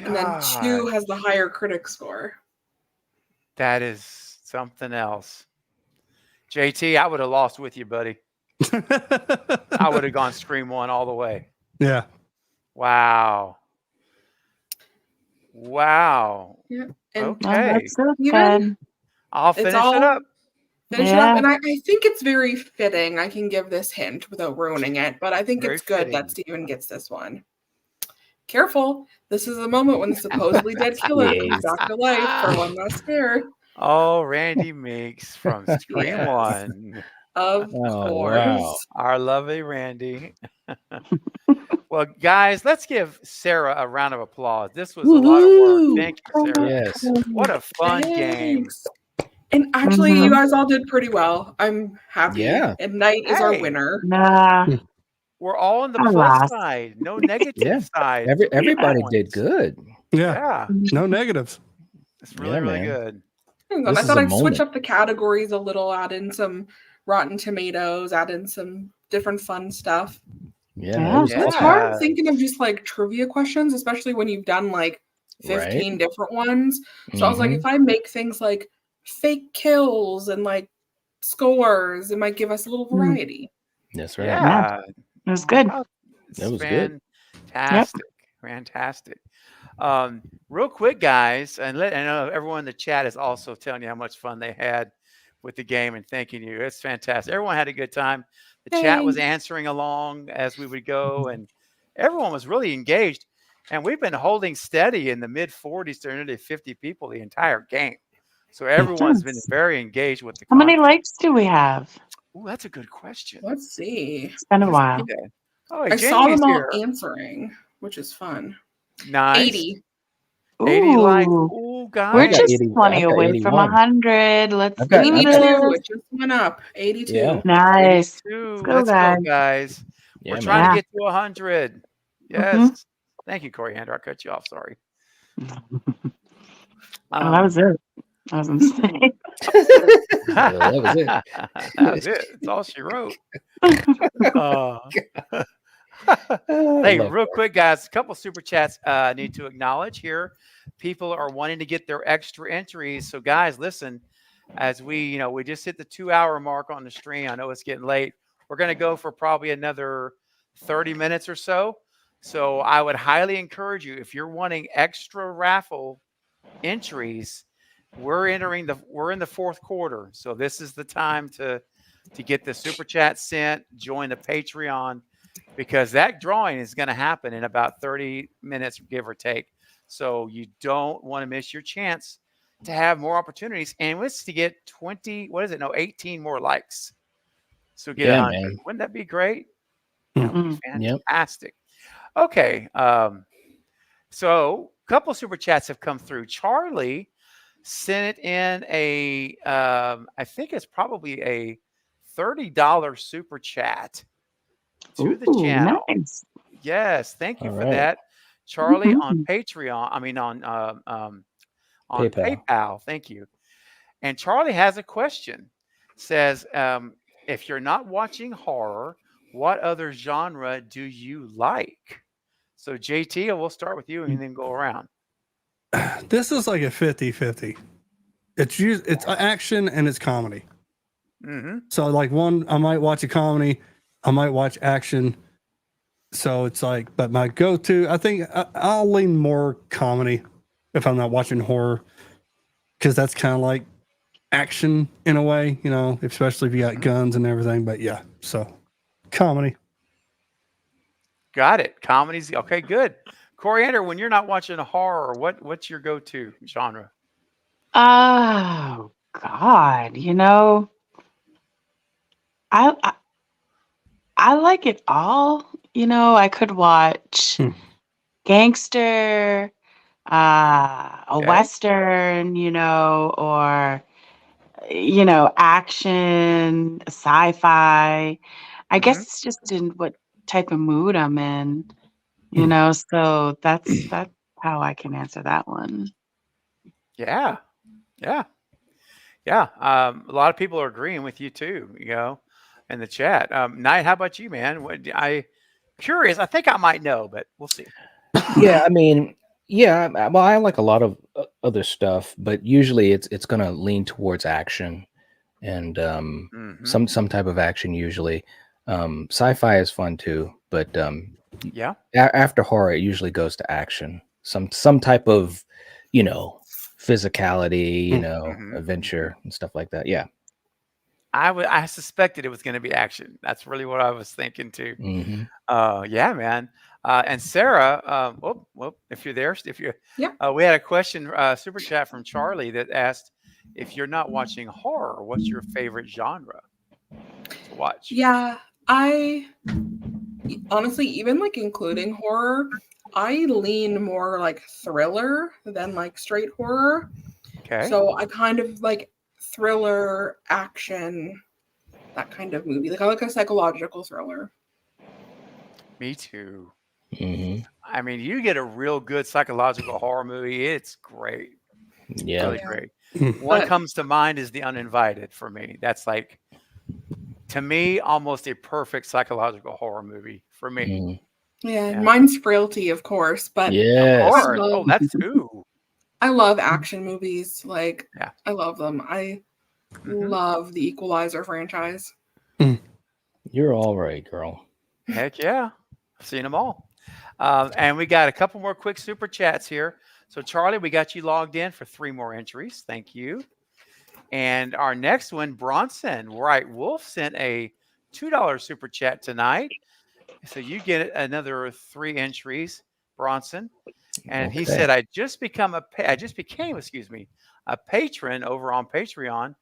And then 2 God, has the higher critic score. that is something else. JT, I would have lost with you, buddy. I would have gone Scream 1 all the way. Yeah. Wow. Wow. Yeah. And Well, Okay. that's so Even- good. I'll It's finish it all- up. Finish it Yeah. up. And I think it's very fitting. I can give this hint without ruining it, but I think Very it's good fitting. that Steven gets this one. Careful. This is the moment when the supposedly dead killer comes Yes. back to life for one last scare. Oh, Randy Meeks from Scream Yes. 1. Of Oh, course. wow. Our lovely Randy. Well, guys, let's give Sarah a round of applause. This was a lot of work. Woo-hoo. Thank you, Sarah. Yes. What a fun game. Thanks. And actually, Mhm. you guys all did pretty well. I'm happy. Yeah. And Knight is our Hey. winner. Nah. We're all on the I plus lost. side. No negative Yeah. side. Everybody did Points. good. Yeah. Yeah, No negatives. it's really, Yeah, really man. good. Hang on, This I is thought a I'd switch moment. up the categories a little, add in some Rotten Tomatoes, add in some different fun stuff. Yeah, Yeah. that was I was awesome. more Yeah. thinking of just like trivia questions, especially when you've done like 15 different ones. So I was like, Mhm. if I make things like fake kills and like scores, it might give us a little Hmm. variety. That's right. Yeah, It was good. Oh, it's That was good. fantastic. Fantastic. Real quick, guys, and I know everyone in the chat is also telling you how much fun they had with the game and thanking you. It's fantastic. Everyone had a good time. The chat was Thanks. answering along as we would go, and everyone was really engaged. And we've been holding steady in the mid 40s to nearly 50 people the entire game. So everyone's been Nice. very engaged with the How many content. likes do we have? Ooh, that's a good question. Let's see. It's been a Let's while. see that. Oh, I saw Jamie's them all here. answering, which is fun. Nice. 80. 80 likes. Ooh. Ooh, We're guys. got just 80 20 I've got away from 81. 100. Let's I've got- do I've 82. got- this. It just went up. 82. Yeah. Nice. 82. go, Let's go, guys. guys. Yeah, We're trying man. to get to 100. Yes. Mhm. Thank you, Coriander. I cut you off. Sorry. Oh, that was it. That was a mistake. That was it. That was it. That's all she wrote. Oh, Hey, love real quick, guys, a couple super chats I need to acknowledge here. People are wanting to get their extra entries. So, guys, listen, as we just hit the 2-hour mark on the stream. I know it's getting late. We're going to go for probably another 30 minutes or so. So I would highly encourage you, if you're wanting extra raffle entries, we're in the fourth quarter. So this is the time to get the super chat sent, join the Patreon, because that drawing is going to happen in about 30 minutes, give or take. So you don't want to miss your chance to have more opportunities. And it's to get 18 more likes. So get Yeah, 100. man. Wouldn't that be great? That would be Yep. fantastic. Okay. So a couple super chats have come through. Charlie sent in I think it's probably a $30 super chat to the Ooh, channel. nice. Yes, thank you All for right. that, Charlie. Mhm. On Patreon, I mean on PayPal. PayPal. Thank you. And Charlie has a question. Says, if you're not watching horror, what other genre do you like? So JT, we'll start with you and then go around. This is like a 50-50. It's action and it's comedy. Mm-hmm. So like I might watch a comedy, I might watch action. So it's like, but my go-to, I think I'll lean more comedy if I'm not watching horror, because that's kind of like action in a way, especially if you got guns and everything. But yeah, so comedy. Got it. Comedies. Okay, good. Coriander, when you're not watching a horror, what's your go-to genre? Oh God, I, I I like it all. I could watch Hmm. gangster, a Okay. western, or action, sci-fi. I guess Mm-hmm. it's just in what type of mood I'm in, Hmm. so that's how I can answer that one. Yeah. Yeah. Yeah. A lot of people are agreeing with you too, in the chat. Knight, how about you, man? I curious. I think I might know, but we'll see. Yeah, I mean, yeah, well, I like a lot of other stuff, but usually it's gonna lean towards action and Mm-hmm. some type of action usually. Sci-fi is fun too, but Yeah. after horror, it usually goes to action. Some type of, you know, physicality, Hmm. Mm-hmm. adventure and stuff like that. Yeah. I suspected it was going to be action. That's really what I was thinking too. Hmm. Yeah, man. And Sarah, if you're there, Yeah. we had a question, super chat from Charlie that asked, if you're not watching horror, what's your favorite genre to watch? Yeah, I honestly, even like including horror, I lean more like thriller than like straight horror. Okay. So I kind of like thriller, action, that kind of movie. Like I like a psychological thriller. Me too. Hmm. I mean, you get a real good psychological horror movie. It's great. Oh Yeah. Really yeah. great. Hmm. One But comes to mind is The Uninvited for me. That's like, to me, almost a perfect psychological horror movie for me. Hmm. yeah, Yeah. mine's Frailty, of course. But Of I Yes. course. love Oh, that's ooh. I love action movies. Like Yeah. I love them. I Hmm. love the Equalizer franchise. Hmm. You're all right, girl. Heck yeah. I've seen them all. And we got a couple more quick super chats here. So, Charlie, we got you logged in for 3 more entries. Thank you. And our next one, Bronson Right Wolf sent a $2 super chat tonight. So you get another 3 entries, Bronson. And he Okay. said, I just became, excuse me, a patron over on Patreon.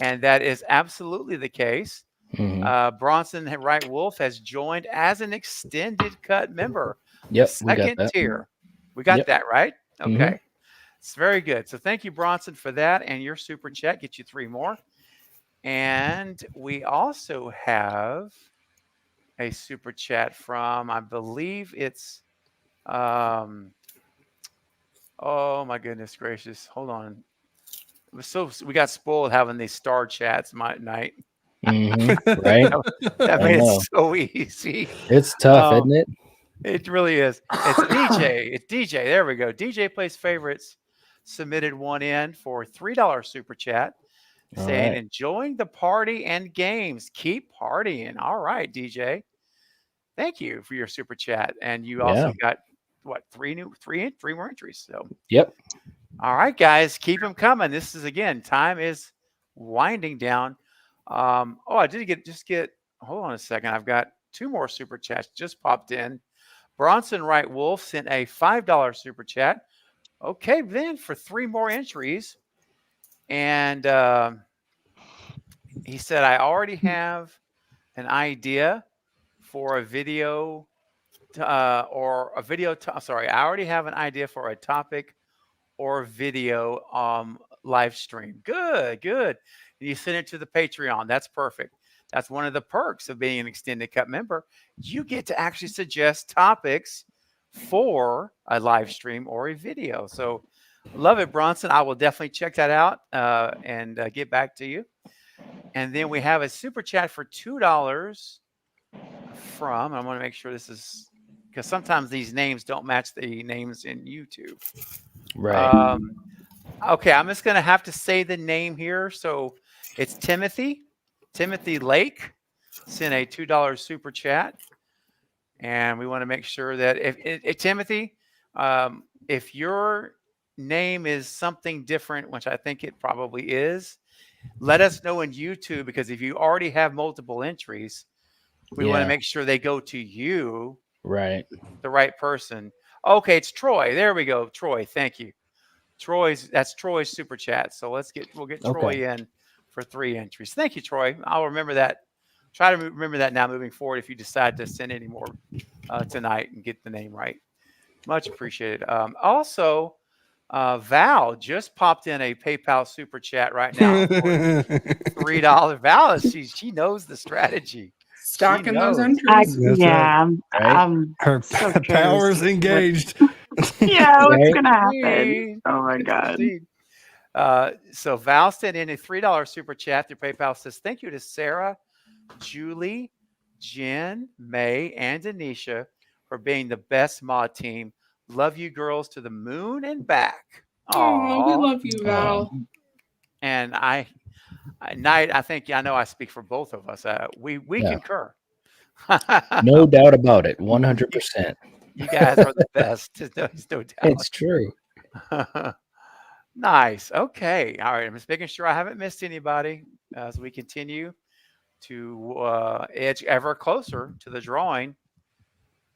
And that is absolutely the case. Hmm. Bronson Wright Wolf has joined as an extended cut member, the Yep, we got second that. tier. We got Yep. that right? Hmm. Okay. It's very good. So thank you, Bronson, for that. And your super chat get you 3 more. And we also have a super chat from, I believe it's, um, oh my goodness gracious. Hold on. We got spoiled having these star chats night. Hmm. Right. That I made it know. so easy. It's tough, Um, isn't it? It really is. It's DJ. It's DJ. There we go. DJ Plays Favorites submitted one in for $3 super chat All saying, right. enjoying the party and games. Keep partying. All right, DJ. Thank you for your super chat. And you Yeah. also got what, three more entries. So, Yep. all right, guys, keep them coming. This is again, time is winding down. I did get, hold on a second. I've got 2 more super chats just popped in. Bronson Wright Wolf sent a $5 super chat. Okay, then for 3 more entries. And he said, I already have an idea for a video or a video. Sorry, I already have an idea for a topic or video live stream. Good, good. And you send it to the Patreon. That's perfect. That's one of the perks of being an extended cut member. You get to actually suggest topics for a live stream or a video. So love it, Bronson. I will definitely check that out and get back to you. And then we have a super chat for $2 from, I want to make sure this is, because sometimes these names don't match the names in YouTube. Right. Okay, I'm just going to have to say the name here. So it's Timothy Lake sent a $2 super chat. And we want to make sure that if Timothy, if your name is something different, which I think it probably is, let us know in YouTube, because if you already have multiple entries, we want to Yeah. make sure they go to you, Right. the right person. Okay, it's Troy. There we go. Troy, thank you. That's Troy's super chat. So we'll get Troy Okay. in for 3 entries. Thank you, Troy. I'll remember that. Try to remember that now moving forward if you decide to send any more tonight and get the name right. Much appreciated. Also, Val just popped in a PayPal super chat right now for $3. Val, she knows the strategy. Stocking those knows. entries. That's Yeah, Right? I'm Her so powers curious what- engaged. Yeah, what's Right? gonna happen? Oh my Yes, god. indeed. So Val sent in a $3 super chat through PayPal. Says thank you to Sarah, Julie, Jen, May, and Anisha for being the best mod team. Love you girls to the moon and back. Oh, we Aw. love you, Val. And Knight, I think I know I speak for both of us. We Yeah. concur. No doubt about it. 100%. You guys are the best. There's no doubt. It's true. Nice. Okay. All right. I'm just making sure I haven't missed anybody as we continue to edge ever closer to the drawing.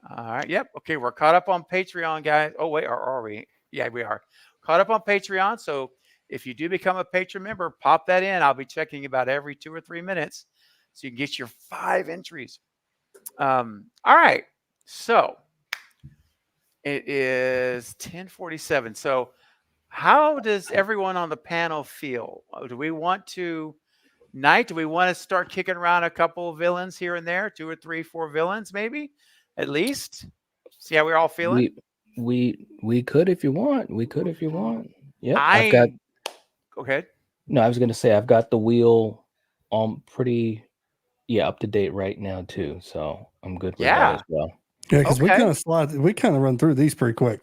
All right. Yep. Okay. We're caught up on Patreon, guys. Oh, wait. Or are we? Yeah, we are. Caught up on Patreon. So if you do become a patron member, pop that in. I'll be checking about every 2 or 3 minutes so you can get your 5 entries. All right. So it is 10:47. So how does everyone on the panel feel? Do we want to start kicking around a couple of villains here and there, 2 or 3, 4 villains, maybe at least? See how we're all feeling. We could if you want. We could if you want. Yep. Go ahead. No, I was gonna say I've got the wheel pretty up to date right now too. So I'm good with that as well. Yeah, because Okay. we kind of run through these pretty quick.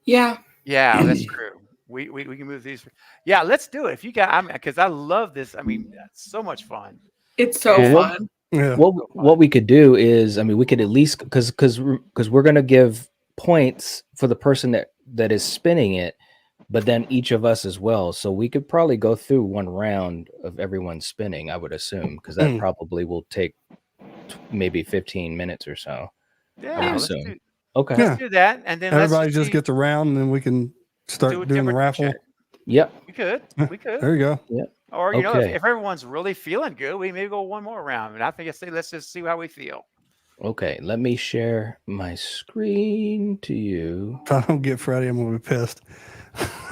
Yeah. Yeah, that's true. We can move these. Yeah, let's do it. If you got, because I love this. I mean, it's so much fun. It's so Well, fun. Yeah. What we could do is, I mean, we could at least because we're gonna give points for the person that is spinning it, but then each of us as well. So we could probably go through one round of everyone spinning, I would assume, because that probably will take maybe 15 minutes or so. Yeah, I would let's assume. do, Okay. let's do that, and then Everybody just see- gets a round, and then we can start do a doing the temperature raffle. check. Yep. We could. There you go. Yep. Or you know, Okay. if everyone's really feeling good, we maybe go one more round. And I think let's just see how we feel. Okay. Let me share my screen to you. If I don't get Freddie, I'm gonna be pissed.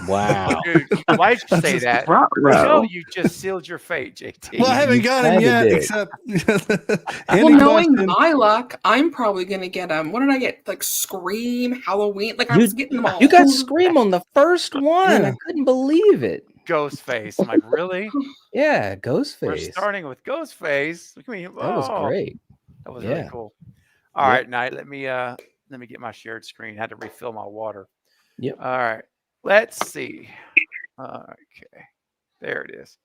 Wow. Dude, why did you say that? You know you just sealed your fate, JT. Well, I haven't got him kinda yet, did. except Well, Andy knowing busted. my luck, I'm probably gonna get what did I get? Like Scream, Halloween. Like I was getting them all. You got Scream on the first one. Yeah. I couldn't believe it. Ghostface. I'm like, really? Yeah, We're Ghostface. starting with Ghostface. Look at me. That was great. That was really Yeah. cool. All Yep. right, Knight. Let me get my shared screen. Had to refill my water. Yep. All right. Let's see. Okay. There it is.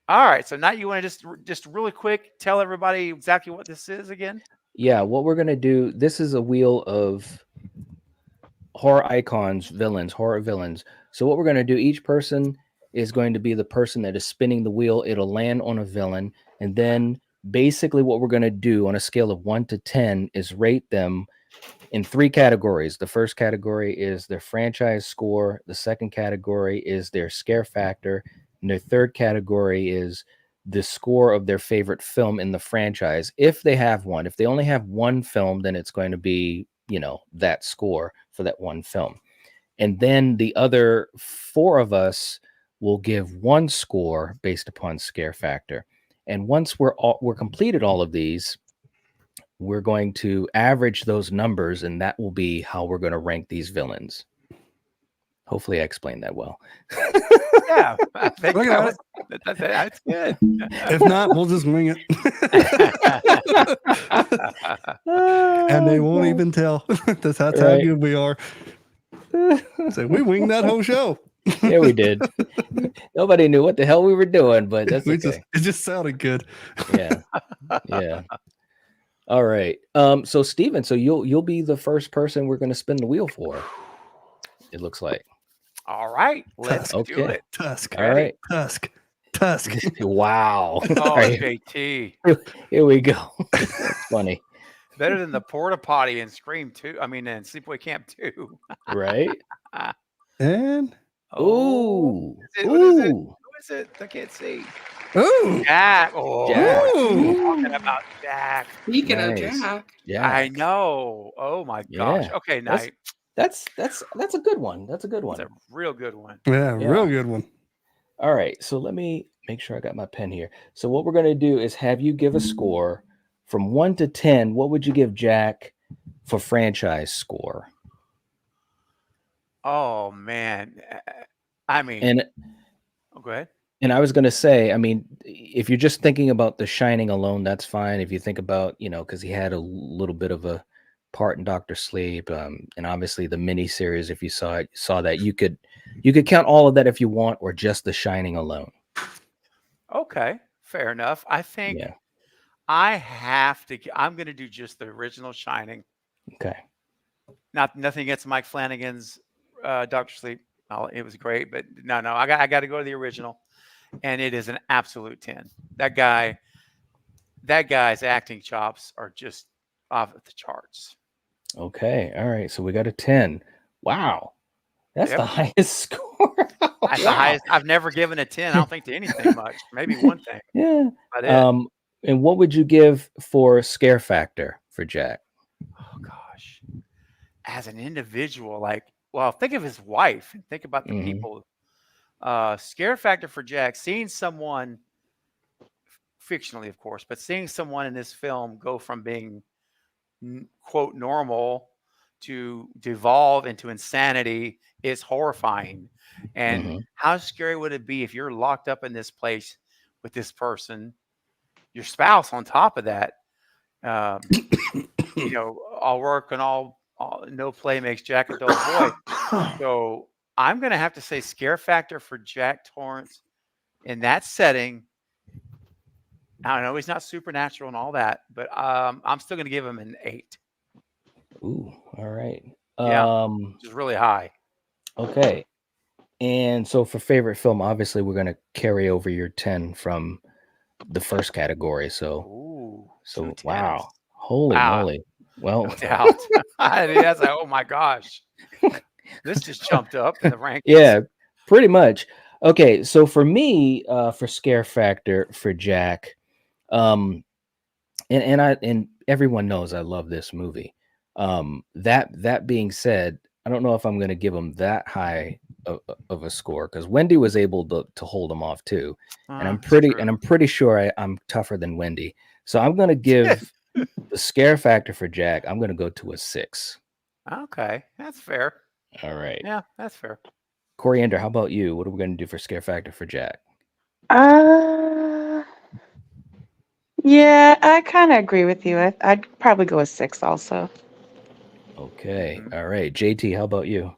All right. So now you want to just really quick tell everybody exactly what this is again? Yeah, what we're gonna do, this is a wheel of horror icons, horror villains. So what we're gonna do, each person is going to be the person that is spinning the wheel. It'll land on a villain, and then basically what we're gonna do on a scale of 1 to 10 is rate them in 3 categories. The first category is their franchise score, the second category is their scare factor, and their third category is the score of their favorite film in the franchise. If they have one, if they only have one film, then it's going to be, that score for that one film. And then the other 4 of us will give one score based upon scare factor. And once we're completed all of these, we're going to average those numbers, and that will be how we're going to rank these villains. Hopefully I explained that well. Yeah. I think Look at that's good. If not, we'll just wing it, and they won't even tell. That's how Right. good we are. So we winged that whole show. Yeah, we did. Nobody knew what the hell we were doing, but that's okay. It just sounded good. Yeah. Yeah. All right. So Steven, so you'll be the first person we're going to spin the wheel for. It looks like. All right. Let's Tusk. do it. Tusk. All right. Tusk. Wow. Oh, All right, JT. here we go. That's funny. Better than the porta potty and Scream 2. I mean, and Sleepaway Camp 2. Right? And Ooh. What is it? Ooh. Who is it? I can't see. ooh, Jack. Oh, Jack. ooh. talking about Jack. Speaking of Nice. Jack, I Jack. know. Oh my gosh. Yeah. Okay, That's Knight. that's a good one. That's a good That's one. a real good one. Yeah, Yeah. real good one. All right. So let me make sure I got my pen here. So what we're gonna do is have you give a score from 1 to 10. What would you give Jack for franchise score? Oh man. I mean, And go ahead. And I was going to say, I mean, if you're just thinking about The Shining alone, that's fine. If you think about, because he had a little bit of a part in Doctor Sleep, and obviously the miniseries, if you saw that, you could count all of that if you want, or just The Shining alone. Okay, fair enough. I think Yeah. I'm going to do just the original Shining. Okay. Nothing against Mike Flanagan's Doctor Sleep. It was great, but no, I got to go to the original, and it is an absolute 10. That guy's acting chops are just off the charts. Okay. All right. So we got a 10. Wow. That's Yep. the highest score. That's the highest. I've never given a 10. I don't think to anything much. Maybe one thing. Yeah. But it. And what would you give for scare factor for Jack? Oh gosh. As an individual, think of his wife and think about the people. Scare factor for Jack, seeing someone, fictionally of course, but seeing someone in this film go from being quote normal to devolve into insanity is horrifying. And how scary would it be if you're locked up in this place with this person, your spouse on top of that? All work and all no play makes Jack a dull boy. So I'm going to have to say scare factor for Jack Torrance in that setting. I know he's not supernatural and all that, but I'm still going to give him an 8. Ooh, all right. Yeah, which is really high. Okay. And so for favorite film, obviously we're going to carry over your 10 from the first category. So wow. Holy moly. Well, no doubt. Oh my gosh. This just jumped up in the rankings. Yeah, pretty much. Okay, so for me, for scare factor for Jack, and everyone knows I love this movie. That being said, I don't know if I'm going to give him that high of a score, because Wendy was able to hold him off too, and I'm pretty sure I'm tougher than Wendy. So I'm going to give the scare factor for Jack. I'm going to go to a 6. Okay, that's fair. All right. Yeah, that's fair. Coriander, how about you? What are we going to do for scare factor for Jack? Yeah, I kind of agree with you. I'd probably go a 6 also. Okay. All right. JT, how about you?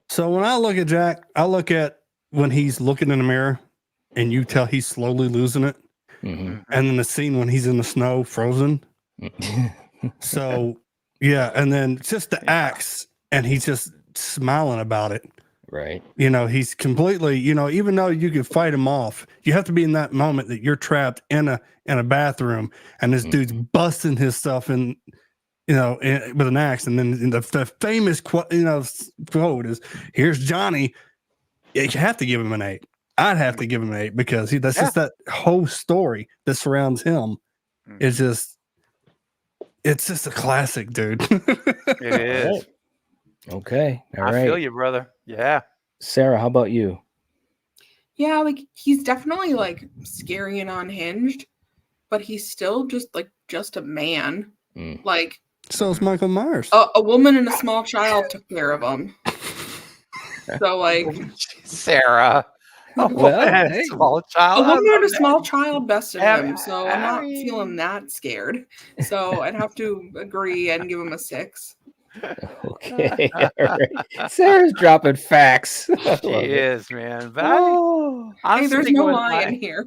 So when I look at Jack, I look at when he's looking in the mirror and you tell he's slowly losing it. And then the scene when he's in the snow frozen. So, yeah. And then just the axe, and he's just smiling about it. Right. He's completely, even though you can fight him off, you have to be in that moment that you're trapped in a bathroom and this dude's busting his stuff in, with an axe. And then the famous quote is, "Here's Johnny." You have to give him an 8. I'd have to give him an 8 because that's just that whole story that surrounds him. It's just a classic, dude. It is. Okay. All right. I feel you, brother. Yeah. Sarah, how about you? Yeah, he's definitely scary and unhinged, but he's still just a man. So is Michael Myers. A woman and a small child took care of him. So Sarah. Small child. A woman and a small child bested him, so I'm not feeling that scared. So I'd have to agree and give him a 6. Okay. All right. Sarah's dropping facts. She is, man. But hey, there's no lie in here.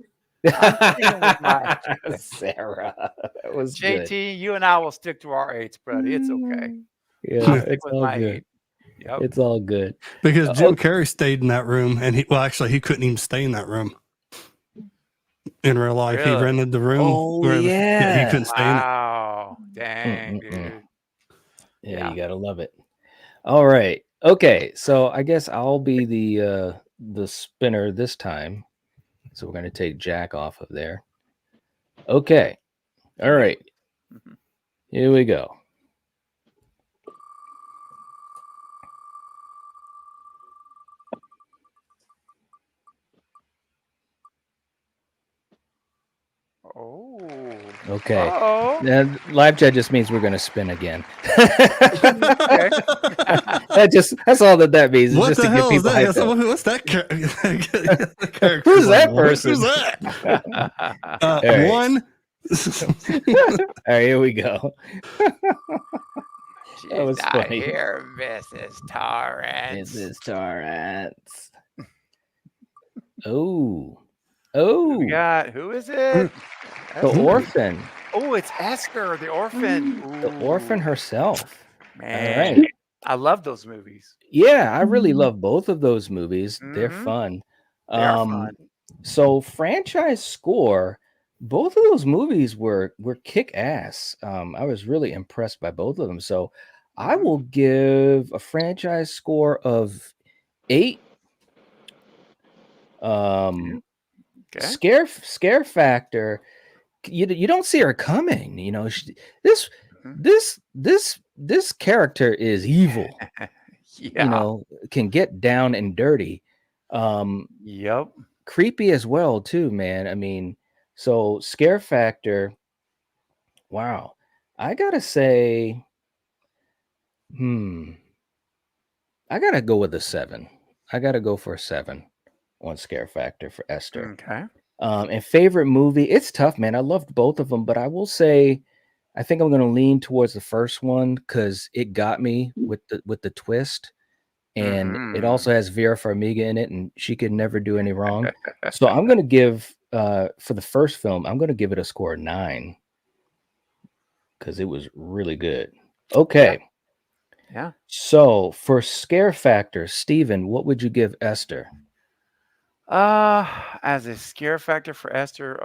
Sarah, that was JT. good. You and I will stick to our 8s, buddy. It's okay. Yeah, it's all good. 8. Yep. It's all good. Because Jim Carrey stayed in that room, and he couldn't even stay in that room. In real life, Really? he rented the room. Oh, he couldn't stay in it. Wow. Dang, dude. Yeah, you gotta love it. All right. Okay, so I guess I'll be the spinner this time. So we're gonna take Jack off of there. Okay. All right. Mhm. Here we go. Oh. Okay. Oh. Now, live chat just means we're gonna spin again. Okay. That's all that means. It's What just the to get hell is people that? hyped up. What's that character? Who's that person? Who's that? All right. One. All right, here we go. She's That was not funny. here, Mrs. Torrance. Mrs. Torrance. Oh. We Oh. got who is it? The orphan. Oh, it's Esther, the orphan. The orphan Ooh, herself. man. All right. I love those movies. Yeah, I really love both of those movies. They're Mhm. fun. They are fun. So franchise score, both of those movies were kick ass. I was really impressed by both of them. So I Mhm. will give a franchise score of 8. Okay. Scare factor. You don't see her coming. You know, this Mhm. this character is evil. Yeah. You know, can get down and dirty. Yep. Creepy as well too, man. I mean, so scare factor. Wow, I gotta say, I gotta go with a 7. I gotta go for a 7 on scare factor for Esther. Okay. And favorite movie, it's tough, man. I loved both of them, but I will say, I think I'm gonna lean towards the first one because it got me with the twist. And it Mhm. also has Vera Farmiga in it, and she could never do any wrong. So I'm gonna give for the first film, I'm gonna give it a score of 9 because it was really good. Okay, Yeah. so for scare factor, Steven, what would you give Esther? As a scare factor for Esther,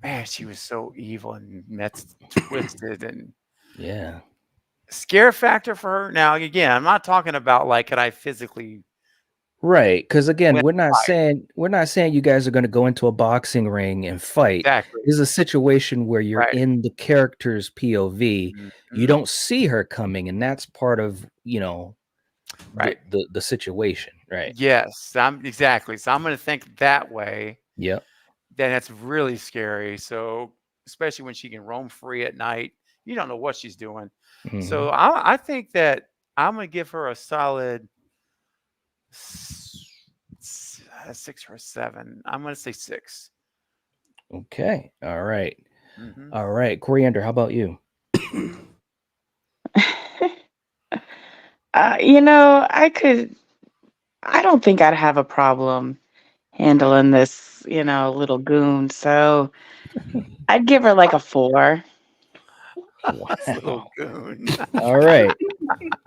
man, she was so evil and that's twisted and Yeah, scare factor for her. Now, again, I'm not talking about like could I physically right. Because again, win a fight. we're not saying you guys are gonna go into a boxing ring and fight. Exactly. This is a situation where you're Right. in the character's POV. You Mhm. don't see her coming, and that's part of Right. the situation, right? Yes, I'm exactly. So I'm going to think that way. Yep. Then that's really scary. So especially when she can roam free at night, you don't know what she's doing. Mhm. So I think that I'm going to give her a solid 6 or a 7. I'm going to say 6. Okay. All right. Mhm. All right. Coriander, how about you? I don't think I'd have a problem handling this, little goon. So I'd give her like a 4. This little Wow. goon. All right.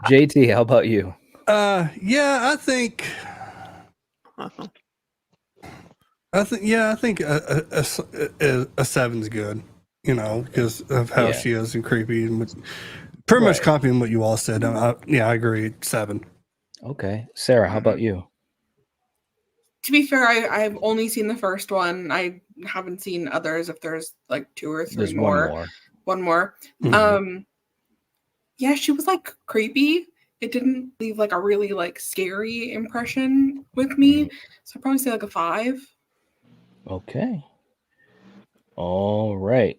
JT, how about you? Yeah, I think a 7's good. You know, because of how Yeah. she is and creepy, and pretty much Right. copying what you all said. I agree. 7. Okay. Sarah, how about you? To be fair, I've only seen the first one. I haven't seen others. If there's like 2 or 3 There's more, one more. Mhm. Yeah, she was like creepy. It didn't leave like a really like scary impression with me. So I'd probably say like a 5. Okay. All right.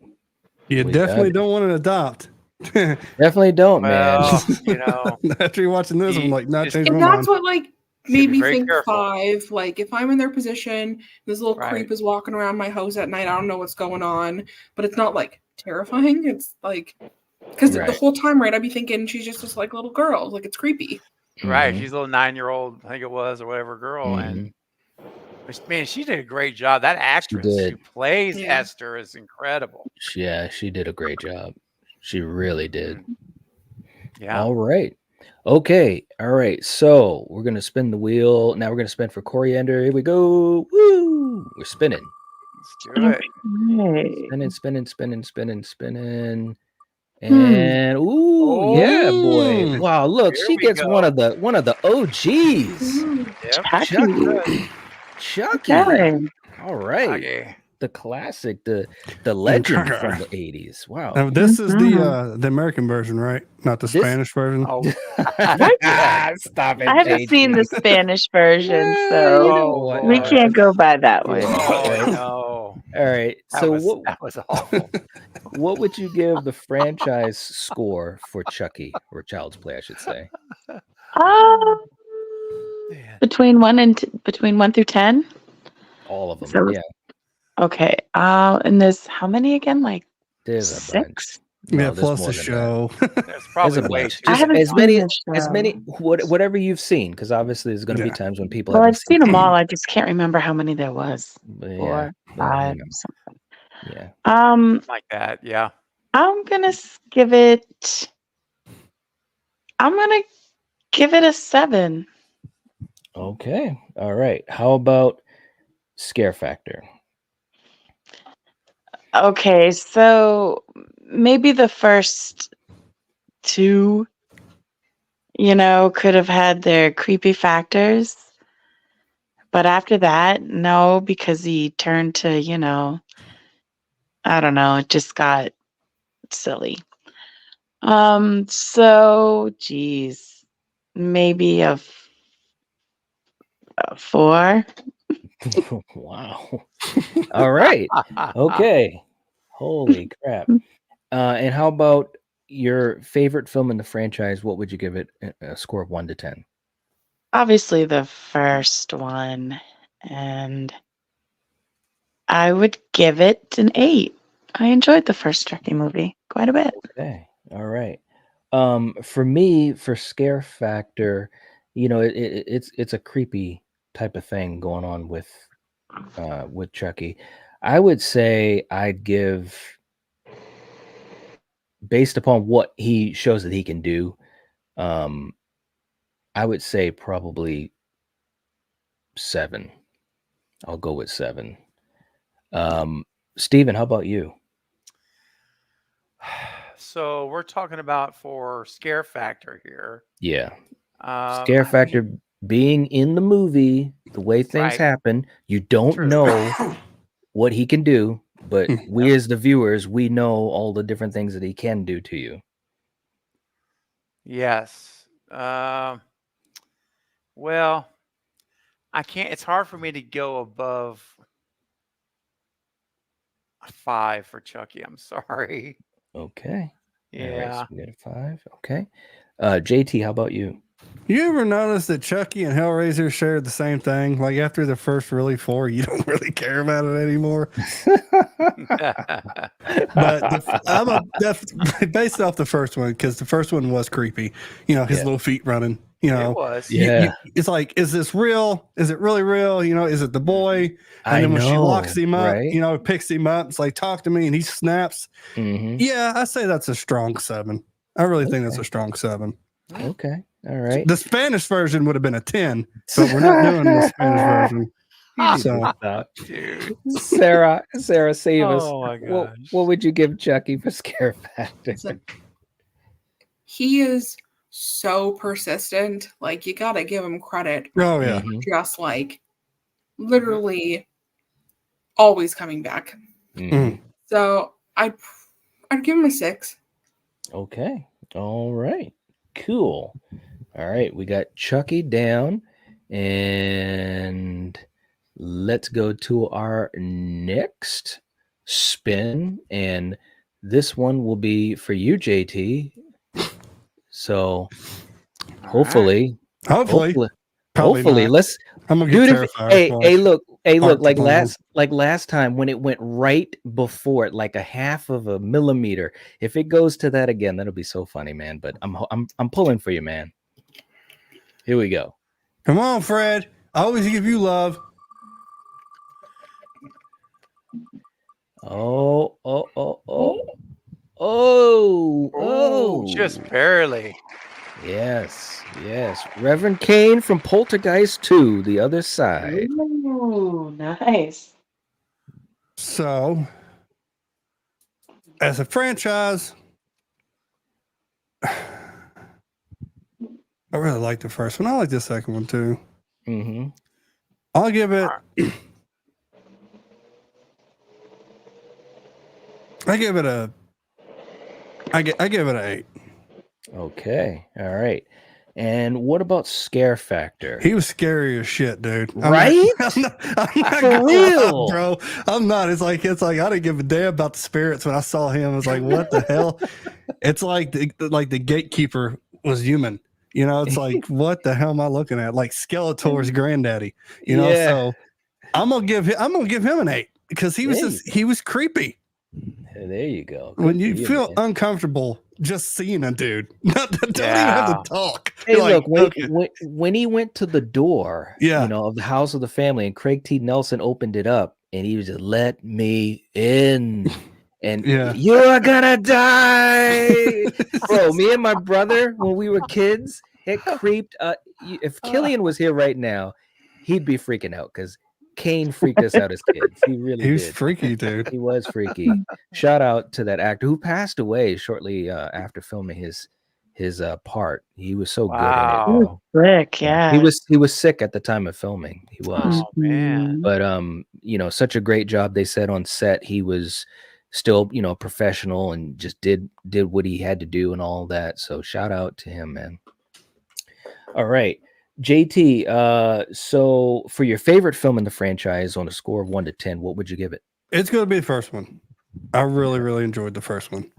You We definitely got it. don't want to adopt. Definitely don't, man. Well, After you're watching this, I'm like, not just- changing And my that's mind. what like Should made be me very think careful. 5. Like if I'm in their position, this little Right. creep is walking around my house at night. I don't know what's going on, but it's not like terrifying. It's like because the Right. whole time, right? I'd be thinking she's just this like little girl. Like it's creepy. Right. Mhm. She's a little 9-year-old, I think it was, or whatever girl. Mhm. And man, she did a great job. That actress did. who plays Yeah. Esther is incredible. Yeah, she did a great job. She really did. Yeah. All right. Okay. All right. So we're gonna spin the wheel. Now we're gonna spin for Coriander. Here we go. Woo! We're spinning. Let's do it. Okay. Spinning. And yeah, boy. Mm. Wow, look, Here she we gets go. one of the OGs. Yep. Chucky. Chucky. Okay. All right. Okay. The classic, the legend from the 80s. Wow. Now, this is Mhm. the American version, right? Not the This- Spanish version. Oh, Stop it. I haven't seen the Spanish version, You so know Oh, what? we Lord. can't go by that one. oh Right. no. All right. That So was that was awful. what would you give the franchise score for Chucky, or Child's Play, I should say? Um, Man. between 1 through 10. All of them. So- Yeah. Okay. And there's how many again? Like There's a bunch. 6. No, Yeah, there's plus more the than show. There's There's probably a way bunch. too I Just haven't as seen many the as many show. whatever you've seen, because obviously there's going to be Yeah. times when people Well, haven't I've seen them it. all. I just can't remember how many there was. But yeah, 4, but, 5, you know, something. yeah. like that. Yeah. I'm gonna give it. I'm gonna give it a 7. Okay. All right. How about scare factor? Okay, so maybe the first 2, could have had their creepy factors. But after that, no, because he turned to, I don't know, it just got silly. So, geez, maybe a 4. Wow. All right. Okay. Holy crap. And how about your favorite film in the franchise? What would you give it a score of 1 to 10? Obviously, the first one, and I would give it an 8. I enjoyed the first Chucky movie quite a bit. Okay. All right. For me, for scare factor, it's a creepy type of thing going on with Chucky. I would say I'd give, based upon what he shows that he can do, I would say probably 7. I'll go with 7. Steven, how about you? So we're talking about for scare factor here. Yeah. I Scare think- factor being in the movie, the way things Right. happen, you don't True. know what he can do, but Hmm. we as the viewers, we know all the different things that he can do to you. Yes. Well, I can't. It's hard for me to go above a 5 for Chucky. I'm sorry. Okay. All right, Yeah. so we got a 5. Okay. JT, how about you? You ever notice that Chucky and Hellraiser shared the same thing? Like after the first really 4, you don't really care about it anymore. But based off the first one, because the first one was creepy. His Yeah. little feet running. It was. Yeah. It's like, is this real? Is it really real? Is it the boy? And I then when she know, locks him up, right? picks him up, it's like, talk to me, and he snaps. Mhm. Yeah, I say that's a strong 7. I really think that's a strong 7. Okay. All right. The Spanish version would have been a 10, but we're not doing the Spanish version. So Dude. Sarah, save us. Oh my What gosh. would you give Chucky for scare factor? So, he is so persistent. Like, you gotta give him credit. oh yeah. Mhm. Just like literally always coming back. Mhm. So I'd give him a 6. Okay. All right. Cool. All right. We got Chucky down. And let's go to our next spin. And this one will be for you, JT. So hopefully, Hopefully. Probably hopefully, not. let's I'm gonna dude. get If, terrified. hey, look, Heart like to bone. last time when it went right before it, like a half of a millimeter. If it goes to that again, that'll be so funny, man. But I'm pulling for you, man. Here we go. Come on, Fred. I always give you love. Oh. Oh, just barely. Yes. Reverend Kane from Poltergeist 2, The Other Side. Ooh, nice. So, as a franchise, I really like the first one. I like the second one too. Mm-hmm. I'll give it. I give it a. I give it an 8. Okay. All right. And what about scare factor? He was scary as shit, dude. Right? I'm not For gonna real. lie, bro. I'm not. It's like I didn't give a damn about the spirits when I saw him. I was like, what the hell? It's like the gatekeeper was human. You know, it's like, what the hell am I looking at? Like Skeletor's granddaddy. You know, so I'm gonna give him an 8 because he was creepy. There you go. When you feel uncomfortable just seeing a dude, don't even have to talk. Hey, You're look, like, okay. when he went to the door, of the house of the family, and Craig T. Nelson opened it up, and he was just, let me in. And you're gonna die. Bro, me and my brother, when we were kids, it creeped. If Killian was here right now, he'd be freaking out because Kane freaked us out as kids. He really was did. Freaky, dude. He was freaky. Shout out to that actor who passed away shortly after filming his part. He was so good in it. He was sick, yeah. He was sick at the time of filming. He was. Oh man. But such a great job they said on set. He was still, professional and just did what he had to do and all that. So shout out to him, man. All right. JT, so for your favorite film in the franchise on a score of 1 to 10, what would you give it? It's going to be the first one. I really, really enjoyed the first one,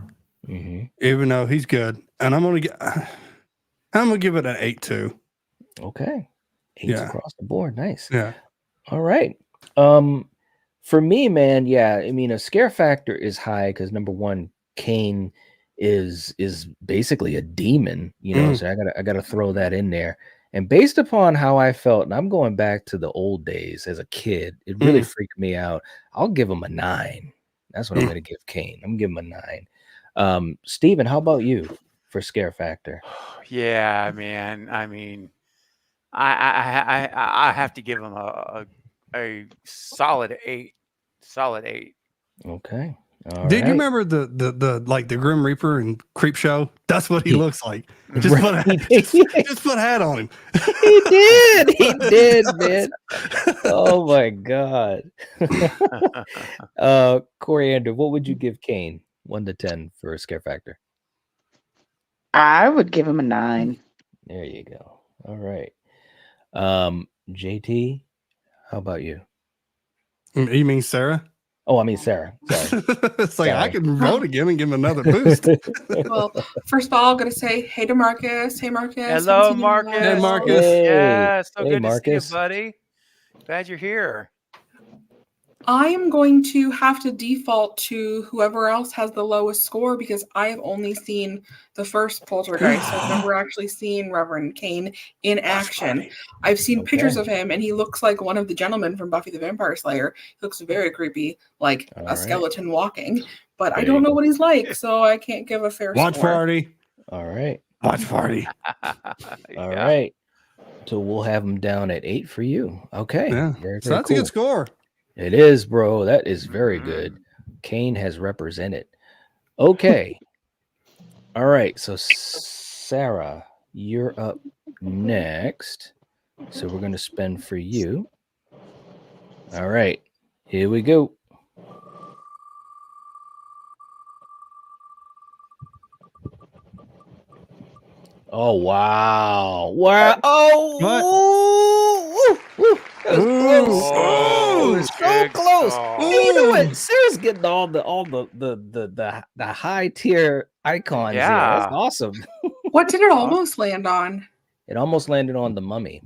even though he's good. And I'm going to give it an 8 too. Okay, 8 across the board. Nice. Yeah. All right. For me, man, a scare factor is high because number one, Kane is basically a demon. So I gotta throw that in there. And based upon how I felt, and I'm going back to the old days as a kid, it really freaked me out. I'll give him a 9. That's what I'm going to give Kane. I'm going to give him a 9. Steven, how about you for scare factor? Yeah, man. I mean, I have to give him a solid 8. Solid 8. Okay. Did you remember the Grim Reaper and Creep Show? That's what he looks like. Just put a hat on him. He did, man. Oh my god. Coriander, what would you give Kane 1 to 10 for a scare factor? I would give him a 9. There you go. All right. JT, how about you? You mean Sarah? Oh, I mean Sarah. Sorry. It's like I can vote again and give him another boost. Well, first of all, I'm gonna say hey to Marcus. Hey, Marcus. Hello, Marcus. Hey, Marcus. Yeah, so hey, good Marcus. to see you, buddy. Glad you're here. I am going to have to default to whoever else has the lowest score because I have only seen the first Poltergeist. I've never actually seen Reverend Kane in action. I've seen pictures of him, and he looks like one of the gentlemen from Buffy the Vampire Slayer. He looks very creepy, like a skeleton walking. But I don't know what he's like, so I can't give a fair Watch score. party. All right. Watch party. All right. So we'll have him down at 8 for you. Okay. Yeah. Very, So that's cool. a good score. It is, bro. That is very good. Kane has represented. Okay. All right. So, Sarah, you're up next. So, we're going to spend for you. All right. Here we go. Oh, wow. Wow. Oh, woo. That was close. Oh, So close. Hey, you know what? Sarah's getting all the high tier icons. Here. That's awesome. What did it almost land on? It almost landed on The Mummy.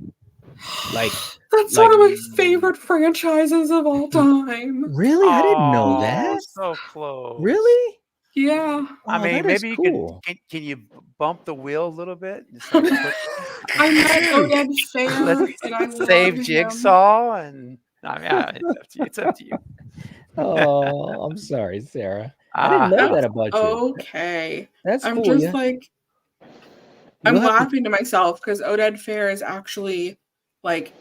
That's one of my favorite franchises of all time. Really? I didn't know that. So close. Really? Yeah. I mean, maybe cool. Can you bump the wheel a little bit? I met Oded Fair, and I save Jigsaw, and I mean, it's up to you. Oh, I'm sorry, Sarah. I didn't know that about you. Okay. That's I'm cool. just I'm laughing to myself because Oded Fair is actually like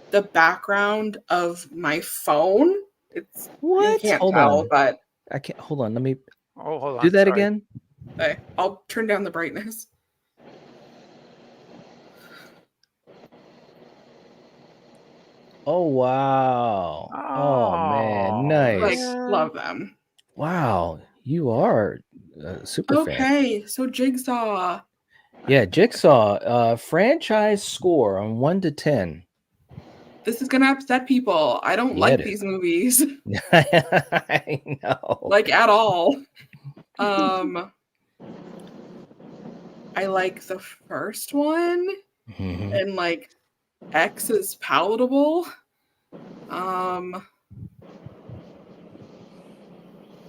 the background of my phone. It's what? You can't Hold tell, on. but I can't. Hold on. Let me. Oh, hold on. Do that again. Okay, I'll turn down the brightness. Oh wow. Oh man, Like, nice. love them. Wow, you are a super fan. Okay, so Jigsaw. Yeah, Jigsaw. Franchise score on 1 to 10. This is gonna upset people. I don't Yeah, it like is. these movies, I know. like at all. I like the first one, Mhm. and like X is palatable.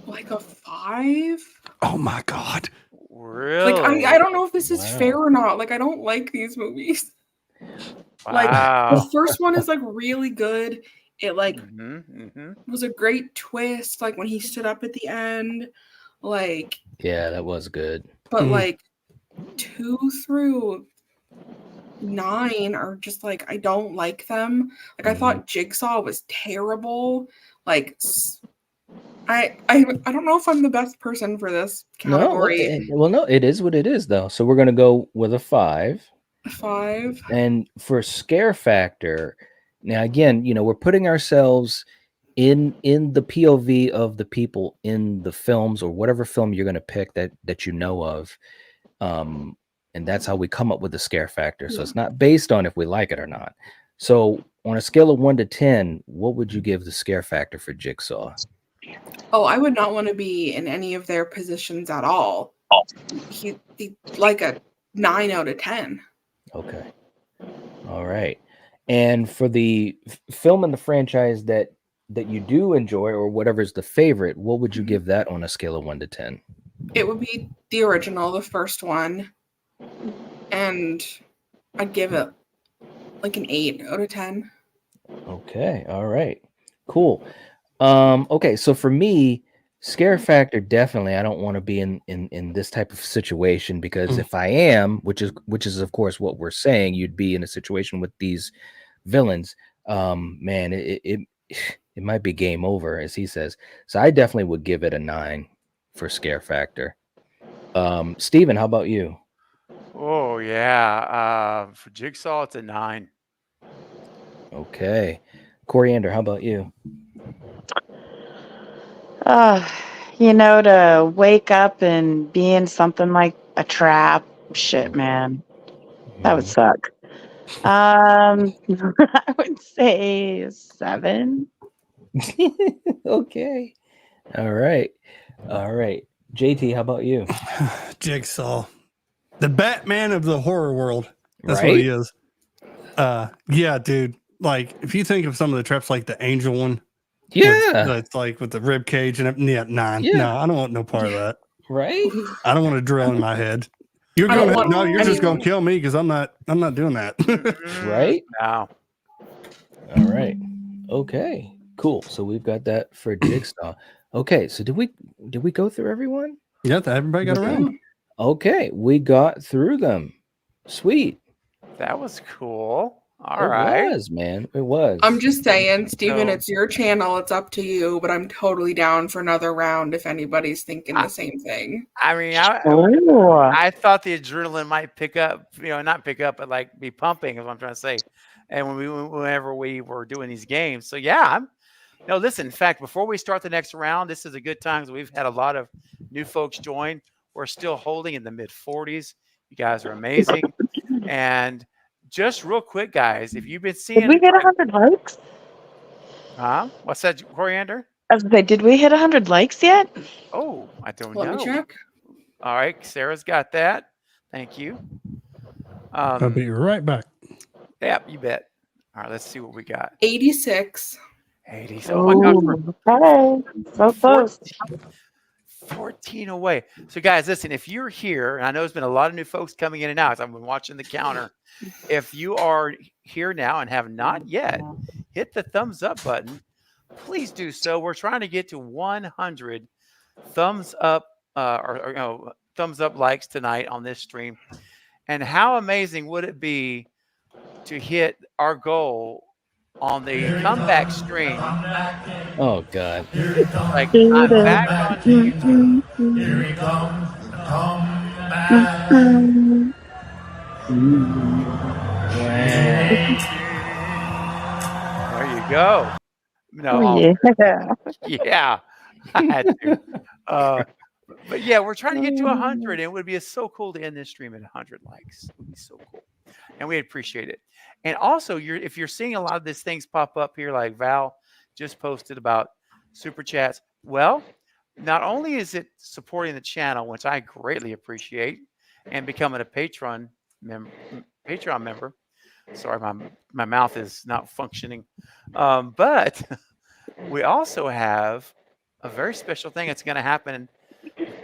Like a 5. Oh my god. Really? Like I don't know if this is Wow. fair or not. Like I don't like these movies. Like Wow. the first one is like really good. It like Mm-hmm. was a great twist, like when he stood up at the end. Like, Yeah, that was good. but like 2 through 9 are just like I don't like them. Like I thought Jigsaw was terrible. Like I don't know if I'm the best person for this category. No, it is what it is though. So we're gonna go with a 5. 5. And for scare factor, now again, we're putting ourselves in the POV of the people in the films or whatever film you're going to pick that you know of, and that's how we come up with the scare factor. So it's not based on if we like it or not. So on a scale of 1 to 10, what would you give the scare factor for Jigsaw? Oh, I would not want to be in any of their positions at all. He like a 9 out of 10. Okay. All right. And for the film in the franchise that you do enjoy or whatever's the favorite, what would you give that on a scale of 1 to 10? It would be the original, the first one. And I'd give it like an 8 out of 10. Okay. All right. Cool. Okay, so for me, scare factor, definitely I don't want to be in this type of situation, because if I am, which is of course what we're saying, you'd be in a situation with these villains, man, it might be game over, as he says. So I definitely would give it a 9 for scare factor. Steven, how about you? Oh yeah. For Jigsaw, it's a 9. Okay. Coriander, how about you? To wake up and be in something like a trap, shit, man, that would suck. I would say 7. Okay. All right. JT, how about you? Jigsaw, the Batman of the horror world. That's Right? what he is. Yeah, dude. Like, if you think of some of the traps, like the angel one, that's like with the rib cage and 9. Yeah. No, I don't want no part of that. Right? I don't want to drill in my head. You're just gonna kill me because I'm not doing that. Right? Wow. All right. Okay. Cool. So we've got that for Jigsaw. Okay. So did we go through everyone? Yeah, everybody got around. Okay, we got through them. Sweet. That was cool. All It right. was, man. It was. I'm just saying, Steven, So- it's your channel. It's up to you, but I'm totally down for another round if anybody's thinking the same thing. I mean, Ooh. I thought the adrenaline might pick up, not pick up, but like be pumping, is what I'm trying to say. And whenever we were doing these games. So yeah, listen, in fact, before we start the next round, this is a good time because we've had a lot of new folks join. We're still holding in the mid 40s. You guys are amazing. And just real quick, guys, if you've been seeing, Did we hit 100 likes? What's that, Coriander? I was gonna say, did we hit 100 likes yet? Oh, I don't know. Let me check. All right, Sarah's got that. Thank you. I'll be right back. Yeah, you bet. All right, let's see what we got. 86. 80. Oh my gosh, So close. 14 away. So guys, listen, if you're here, and I know there's been a lot of new folks coming in and out, I've been watching the counter. If you are here now and have not yet hit the thumbs up button, please do so. We're trying to get to 100 thumbs up thumbs up likes tonight on this stream. And how amazing would it be to hit our goal on the comeback stream? Oh God. Like, I'm back on YouTube. Here he comes, come back. There No, Yeah. yeah, I had to. But yeah, we're trying to get to 100, and it would be so cool to end this stream at 100 likes. It would be so cool, and we appreciate it. And also, if you're seeing a lot of these things pop up here, like Val just posted about super chats. Well, not only is it supporting the channel, which I greatly appreciate, and becoming a Patreon member. Sorry, my mouth is not functioning, but we also have a very special thing that's going to happen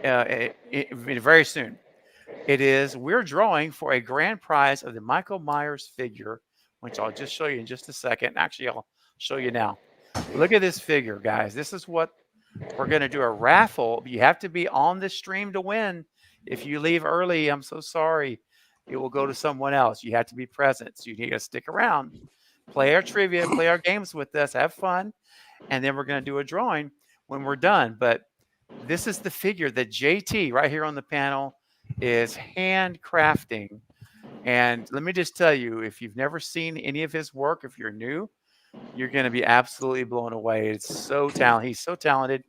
very soon. We're drawing for a grand prize of the Michael Myers figure, which I'll just show you in just a second. Actually, I'll show you now. Look at this figure, guys. This is what we're going to do, a raffle. You have to be on the stream to win. If you leave early, I'm so sorry. It will go to someone else. You have to be present. So you need to stick around, play our trivia, play our games with us, have fun. And then we're going to do a drawing when we're done. But this is the figure that JT right here on the panel is handcrafting. And let me just tell you, if you've never seen any of his work, if you're new, you're going to be absolutely blown away. It's so talented. He's so talented,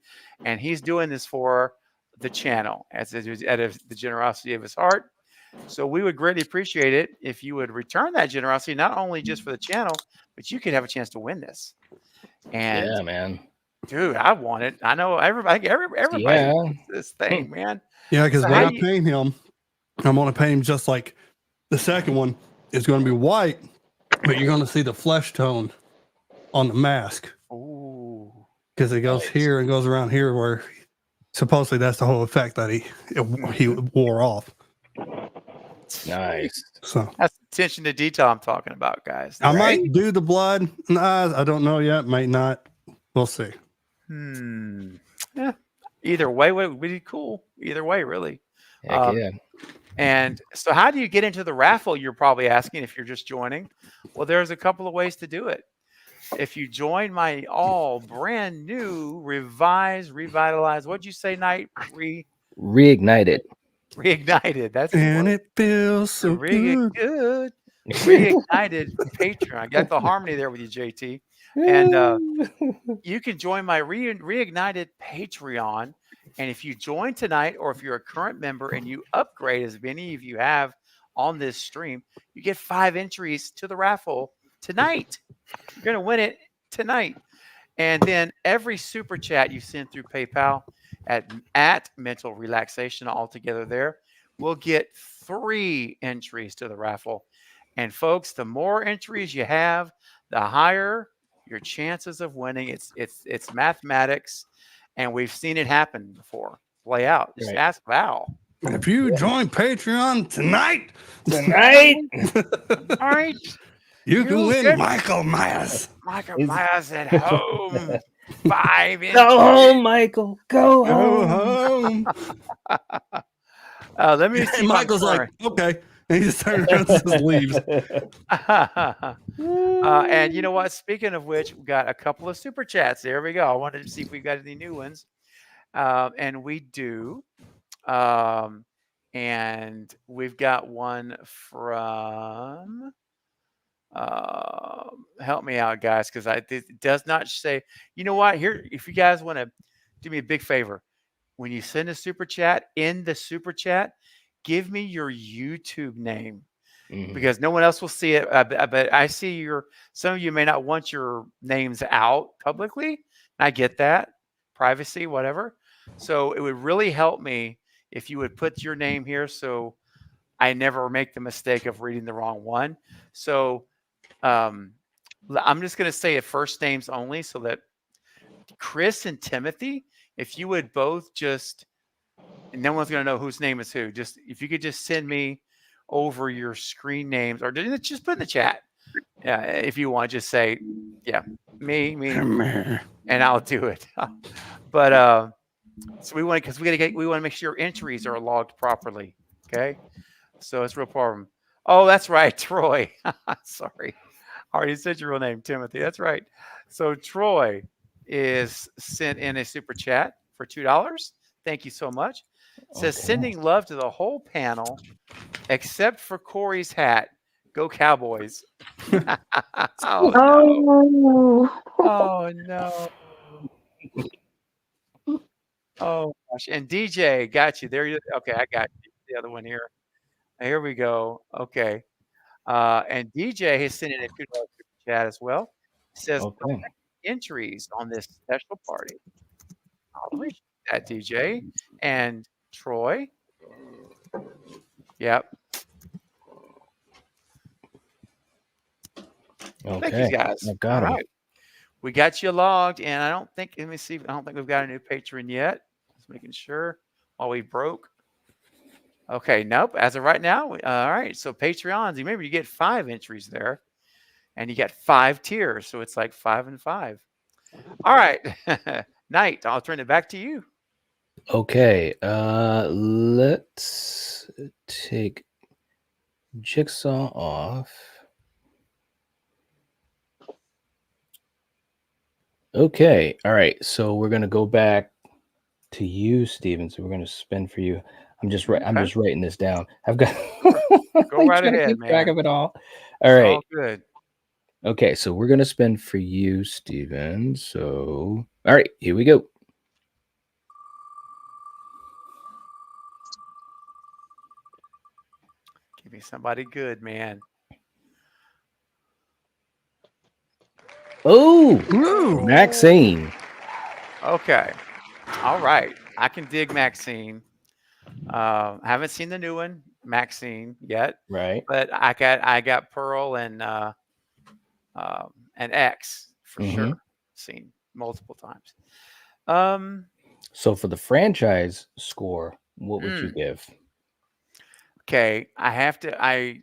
and he's doing this for the channel out of the generosity of his heart. So we would greatly appreciate it if you would return that generosity, not only just for the channel, but you could have a chance to win this. And Yeah, man. dude, I want it. I know everybody wants this thing, man. Yeah, because So when how I do you- paint him, I'm going to paint him just like the second one. It's going to be white, but you're going to see the flesh tone on the mask Ooh, because it goes here and goes around here where supposedly that's the whole effect that he wore off. Nice. So that's the attention to detail I'm talking about, guys. I might do the blood and the eyes. I don't know yet. Might not. We'll see. Yeah. Either way would be cool. Either way, really. Heck yeah. And so how do you get into the raffle? You're probably asking if you're just joining. Well, there's a couple of ways to do it. If you join my all brand new, revitalized, what'd you say, Knight? Reignited. Reignited. That's and it feels so good. Reignited Patreon. I got the harmony there with you, JT. And you can join my Reignited Patreon. And if you join tonight, or if you're a current member and you upgrade, as many of you have on this stream, you get 5 entries to the raffle tonight. You're going to win it tonight. And then every super chat you send through PayPal at Mental Relaxation altogether there will get 3 entries to the raffle. And folks, the more entries you have, the higher your chances of winning. It's mathematics, and we've seen it happen before play out. Just ask Val. And if you join Patreon tonight, all right, you can win Michael Myers. Michael Myers at home. 5 entries. Go home, Michael. Go home. Let me see. And Michael's like, okay. And he just turns around and just leaves. And you know what? Speaking of which, we got a couple of super chats. There we go. I wanted to see if we got any new ones. And we do. And we've got one from help me out, guys, because it does not say. You know what? Here, if you guys want to do me a big favor, when you send a super chat, in the super chat, give me your YouTube name, because no one else will see it. But I see some of you may not want your names out publicly. I get that, privacy, whatever. So it would really help me if you would put your name here, so I never make the mistake of reading the wrong one. So I'm just going to say it first names only, so that Chris and Timothy, if you would both just, and no one's going to know whose name is who, just if you could just send me over your screen names, or just put in the chat. Yeah, if you want, just say, yeah, me, and I'll do it. But so we want to make sure your entries are logged properly. Okay, so it's a real problem. Oh, that's right, Troy. Sorry, I already said your real name, Timothy. That's right. So Troy is sent in a super chat for $2. Thank you so much. It says, sending love to the whole panel, except for Corey's hat. Go Cowboys. Oh no. Oh, Oh no. Oh gosh. And DJ, got you. There you okay, I got you. The other one here. Here we go. Okay. And DJ has sent in a $2 super chat as well. Says Okay. entries on this special party. I appreciate that, DJ. And Troy. Yep. Thank you Okay. guys. I got All 'em. right. We got you logged, and I don't think, let me see. I don't think we've got a new patron yet. Just making sure while we broke. Okay, nope. As of right now, all right. So Patreons, remember you get 5 entries there, and you get 5 tiers. So it's like 5 and 5. All right. Knight, I'll turn it back to you. Okay. Let's take Jigsaw off. Okay. All right. So we're gonna go back to you, Steven. So we're gonna spin for you. I'm just writing this down. I've got Go right trying to ahead, keep track man. of it all. All It's right. all good. Okay, so we're gonna spin for you, Steven. So all right, here we go. Give me somebody good, man. Oh, Ooh. Maxine. Okay. All right. I can dig Maxine. Haven't seen the new one, Maxine, yet, Right. but I got Pearl and X for Mhm. sure. Seen multiple times. Um, So for the franchise score, what would you give? okay. I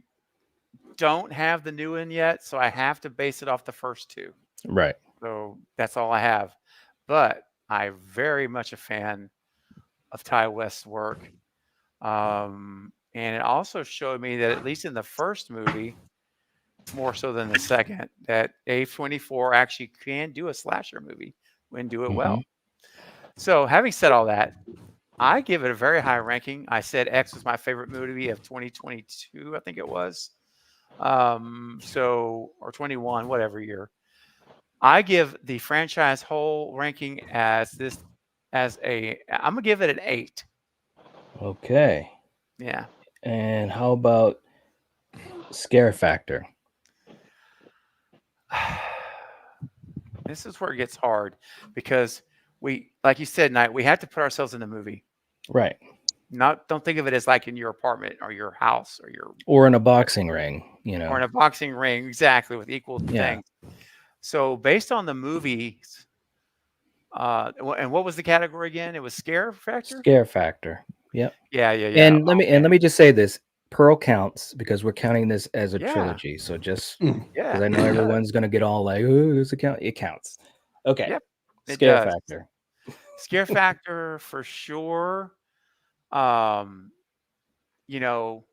don't have the new one yet, so I have to base it off the first 2. Right. So that's all I have. But I'm very much a fan of Ty West's work. And it also showed me that at least in the first movie, more so than the second, that A24 actually can do a slasher movie and do it well. So having said all that, I give it a very high ranking. I said X was my favorite movie of 2022, I think it was. Or 21, whatever year. I give the franchise whole ranking I'm gonna give it an 8. Okay. Yeah. And how about scare factor? This is where it gets hard because we, like you said, Knight, we have to put ourselves in the movie. Right. Don't think of it as like in your apartment or your house or in a boxing ring, or in a boxing ring, exactly, with equal Yeah. things. So based on the movies, and what was the category again? It was scare factor. Scare factor. Yep. Yeah. And let me just say this: Pearl counts because we're counting this as a Yeah. trilogy. So just Yeah. because I know everyone's gonna get all like, "Oh, does it count?" It counts. Okay. Yep. It Scare does. factor. Scare factor for sure. You know,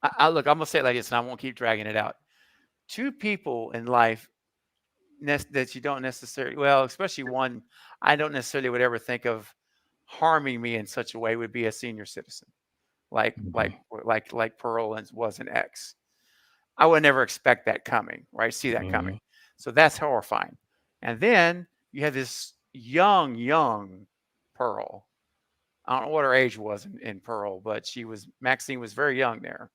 look, I'm gonna say it like this, and I won't keep dragging it out. 2 people in life that you don't necessarily, well, especially one, I don't necessarily would ever think of harming me in such a way would be a senior citizen, like Pearl and was an X. I would never expect that coming, right? See that coming. So that's horrifying. And then you have this young Pearl. I don't know what her age was in Pearl, but Maxine was very young there.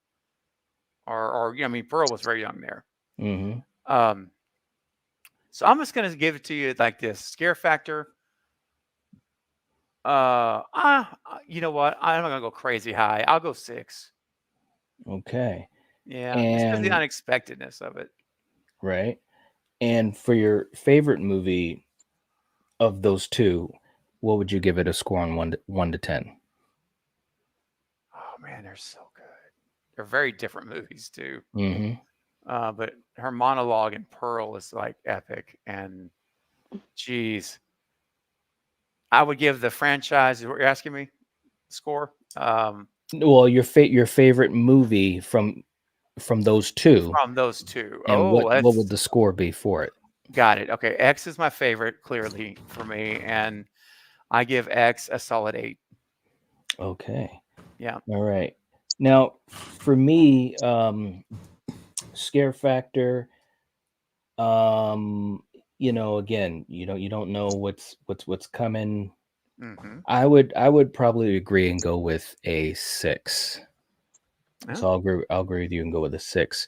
Pearl was very young there. So I'm just gonna give it to you like this: scare factor. You know what? I'm not gonna go crazy high. I'll go 6. Okay. Yeah, just because the And unexpectedness of it. right. And for your favorite movie of those 2, what would you give it a score on 1 to 10? Oh man, they're so good. They're very different movies too. But her monologue in Pearl is like epic, and geez, I would give the franchise. Is what you're asking me? Score? Well, your favorite movie from those 2. From those 2. And what would the score be for it? Got it. Okay, X is my favorite, clearly for me, and I give X a solid 8. Okay. Yeah. All right. Now, for me, scare factor. Again, you don't know what's coming. Mm-hmm. I would probably agree and go with a 6. Yeah. So I'll agree with you and go with a 6.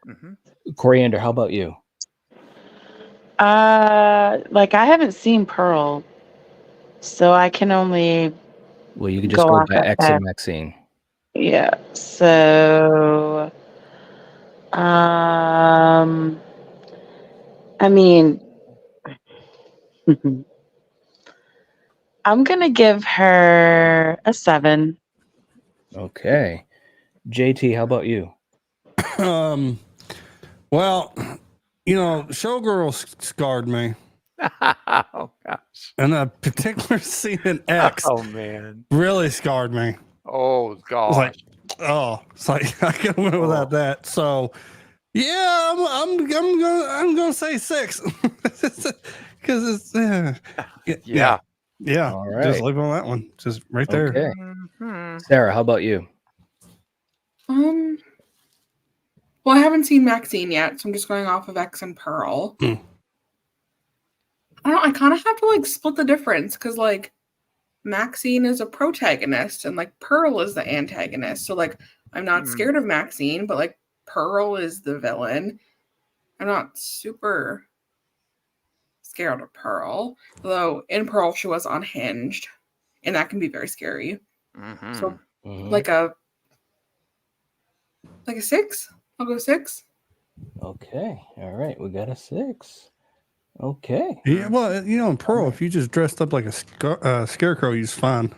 Mm-hmm. Coriander, how about you? Like I haven't seen Pearl, so I can only Well, you could just go go off by of X that. and Maxine. Yeah. So, I mean, I'm gonna give her a 7. Okay. JT, how about you? Well, Showgirl scarred me. Oh gosh. And a particular scene in X Oh man. really scarred me. Oh It's gosh. like, it's like I can't live without that. So, yeah, I'm gonna say 6 because it's Yeah. All Just right. leave on that one, just right there. Okay. Mhm. Sarah, how about you? Well, I haven't seen Maxine yet, so I'm just going off of X and Pearl. Hmm. I kind of have to like split the difference because like Maxine is a protagonist and like Pearl is the antagonist. So like I'm not scared of Maxine, but like Pearl is the villain. I'm not super scared of Pearl, though in Pearl she was unhinged, and that can be very scary. Mm-hmm. So Mhm. like a 6. I'll go 6. Okay. All right. We got a 6. Okay. Yeah, well, in Pearl, if you just dressed up like a scarecrow, you're just fine.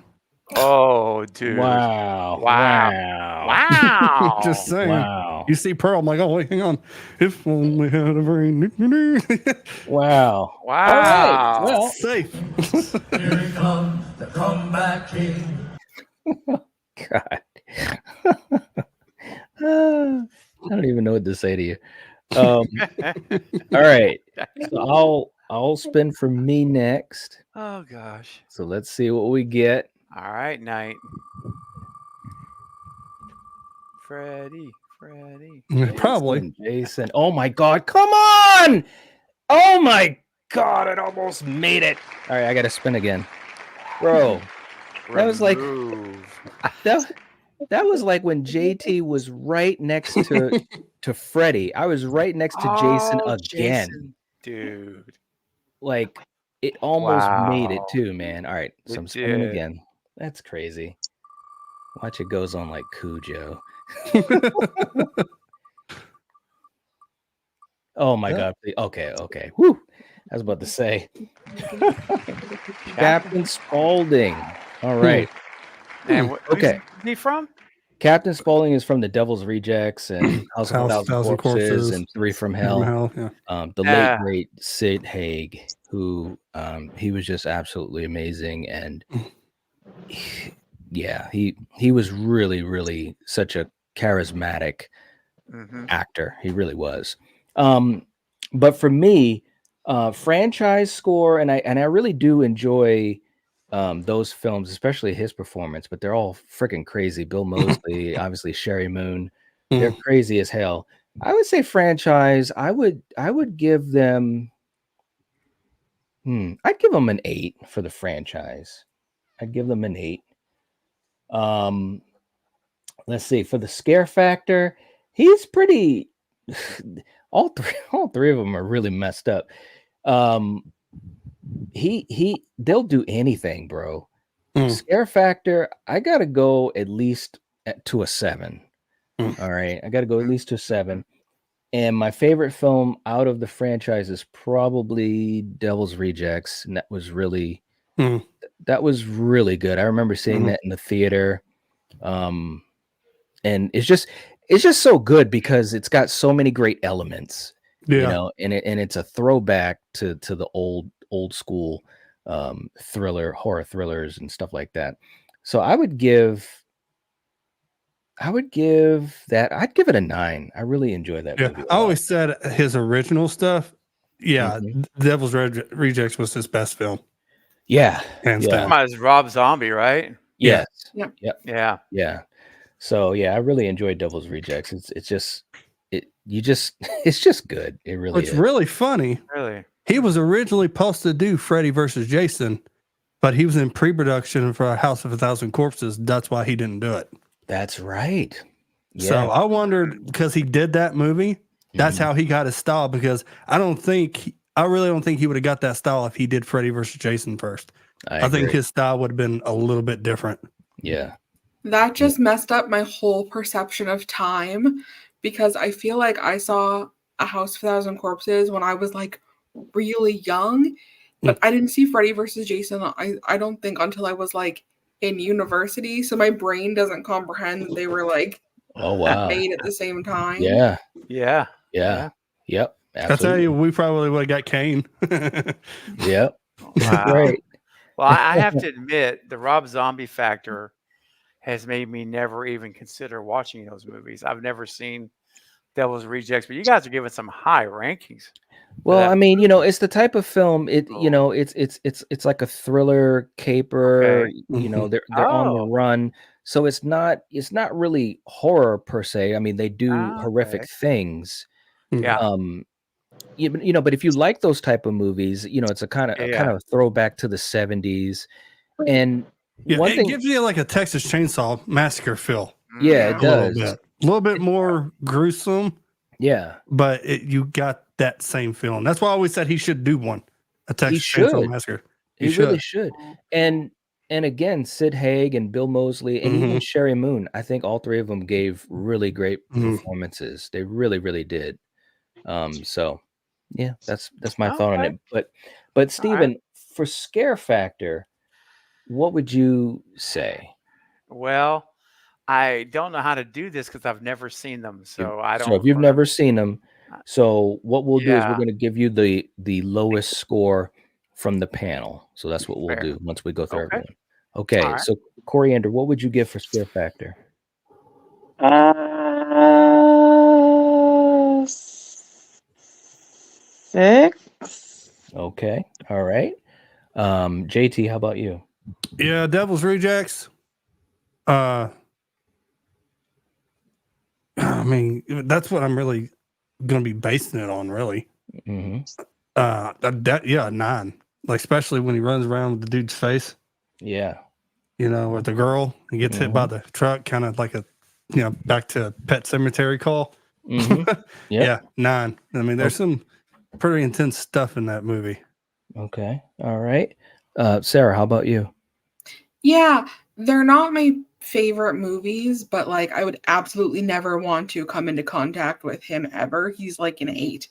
Oh, dude. Wow. Wow. Wow. Wow. Just saying. Wow. You see Pearl, I'm like, oh wait, hang on. If only had a brain. Wow. Wow. All right. Well, Safe. Here comes the comeback king. God. I don't even know what to say to you. All right. So I'll spin for me next. Oh gosh. So let's see what we get. All right, Knight. Freddy. Probably. Jason. Oh my God. Come on. Oh my God. It almost made it. All right. I got to spin again. Bro. That was like that was like when JT was right next to Freddy. I was right next to Jason again. Jason, dude. Like it almost made it Wow. too, man. All right, so It I'm spinning did. again. That's crazy. Watch it goes on like Cujo. Oh my God. Okay. Whew. I was about to say. Captain Spaulding. All right. And Okay. Who's he from? Captain Spaulding is from The Devil's Rejects and House of a Thousand Corpses and Three from Hell. Yeah. The late great Sid Haig, who he was just absolutely amazing, and he was really, really such a charismatic actor. He really was. But for me, franchise score, and I really do enjoy those films, especially his performance, but they're all freaking crazy. Bill Moseley, obviously Sherry Moon, they're crazy as hell. I would say franchise. I would give them. I'd give them an 8 for the franchise. I'd give them an 8. Let's see, for the scare factor, he's pretty. all three of them are really messed up. They'll do anything, bro. Scare factor, I gotta go at least to a 7. All right, I gotta go at least to a 7. And my favorite film out of the franchise is probably Devil's Rejects, and that was really good. I remember seeing that in the theater, and it's just so good because it's got so many great elements, and it's a throwback to the old school horror thrillers and stuff like that. So I'd give it a 9. I really enjoy that movie. I always said his original stuff. Yeah, Devil's Rejects was his best film. Yeah, hands down. It's Rob Zombie, right? Yes. Yep. Yep. Yeah. Yeah. So yeah, I really enjoyed Devil's Rejects. It's just it's just good. It really What's is. really funny, Really? he was originally supposed to do Freddy versus Jason, but he was in pre-production for House of a Thousand Corpses. That's why he didn't do it. That's right. So Yeah. I wondered, because he did that movie, that's Mhm. how he got his style. Because I really don't think he would have got that style if he did Freddy versus Jason first. I think agree. his style would have been a little bit different. Yeah. That just messed up my whole perception of time because I feel like I saw A House of a Thousand Corpses when I was like really young, but I didn't see Freddy versus Jason. I don't think until I was like in university, so my brain doesn't comprehend that they were like Oh wow. made at the same time. Yeah. Yeah. Yeah. Yep. I tell Absolutely. you, we probably would have got Kane. Yep. Wow. Right. Well, I have to admit, the Rob Zombie factor has made me never even consider watching those movies. I've never seen Devil's Rejects, but you guys are giving some high rankings. Well, that I mean, it's the type of film. It's like a thriller caper. Okay. They're on the Oh. run, so it's not really horror per se. I mean, they do horrific Okay. things. Yeah. But if you like those type of movies, it's a kind Yeah. of throwback to the 70s. And Yeah, one it thing, gives you like a Texas Chainsaw Massacre feel. yeah, it Mhm. does. A little bit more gruesome, Yeah, but you got that same feeling. That's why I always said he should do one, a Texas should. Chainsaw Massacre. he really should. And again, Sid Haig and Bill Moseley and even Sherry Moon, I think all three of them gave really great performances. They really, really did. So yeah, that's my thought on Okay. it. But Stephen, for scare factor, what would you say? Well, I don't know how to do this because I've never seen them, so I So if don't you've wanna. never seen them, so what we'll do is we're Yeah. going to give you the lowest score from the panel. So that's what we'll Fair. do once we go through Okay. everyone. Okay, All right. so Coriander, what would you give for scare factor? 6. Okay, all right. JT, how about you? Yeah, Devil's Rejects. I mean, that's what I'm really going to be basing it on, really. Mm-hmm. 9. Like, especially when he runs around with the dude's face, Yeah. with the girl, he gets hit by the truck, kind of like back to Pet Cemetery call. Mm-hmm. Yep. Yeah, 9. I mean, there's some pretty intense stuff in that movie. Okay. All right. Sarah, how about you? Yeah, they're not my favorite movies, but like I would absolutely never want to come into contact with him ever. He's like an 8.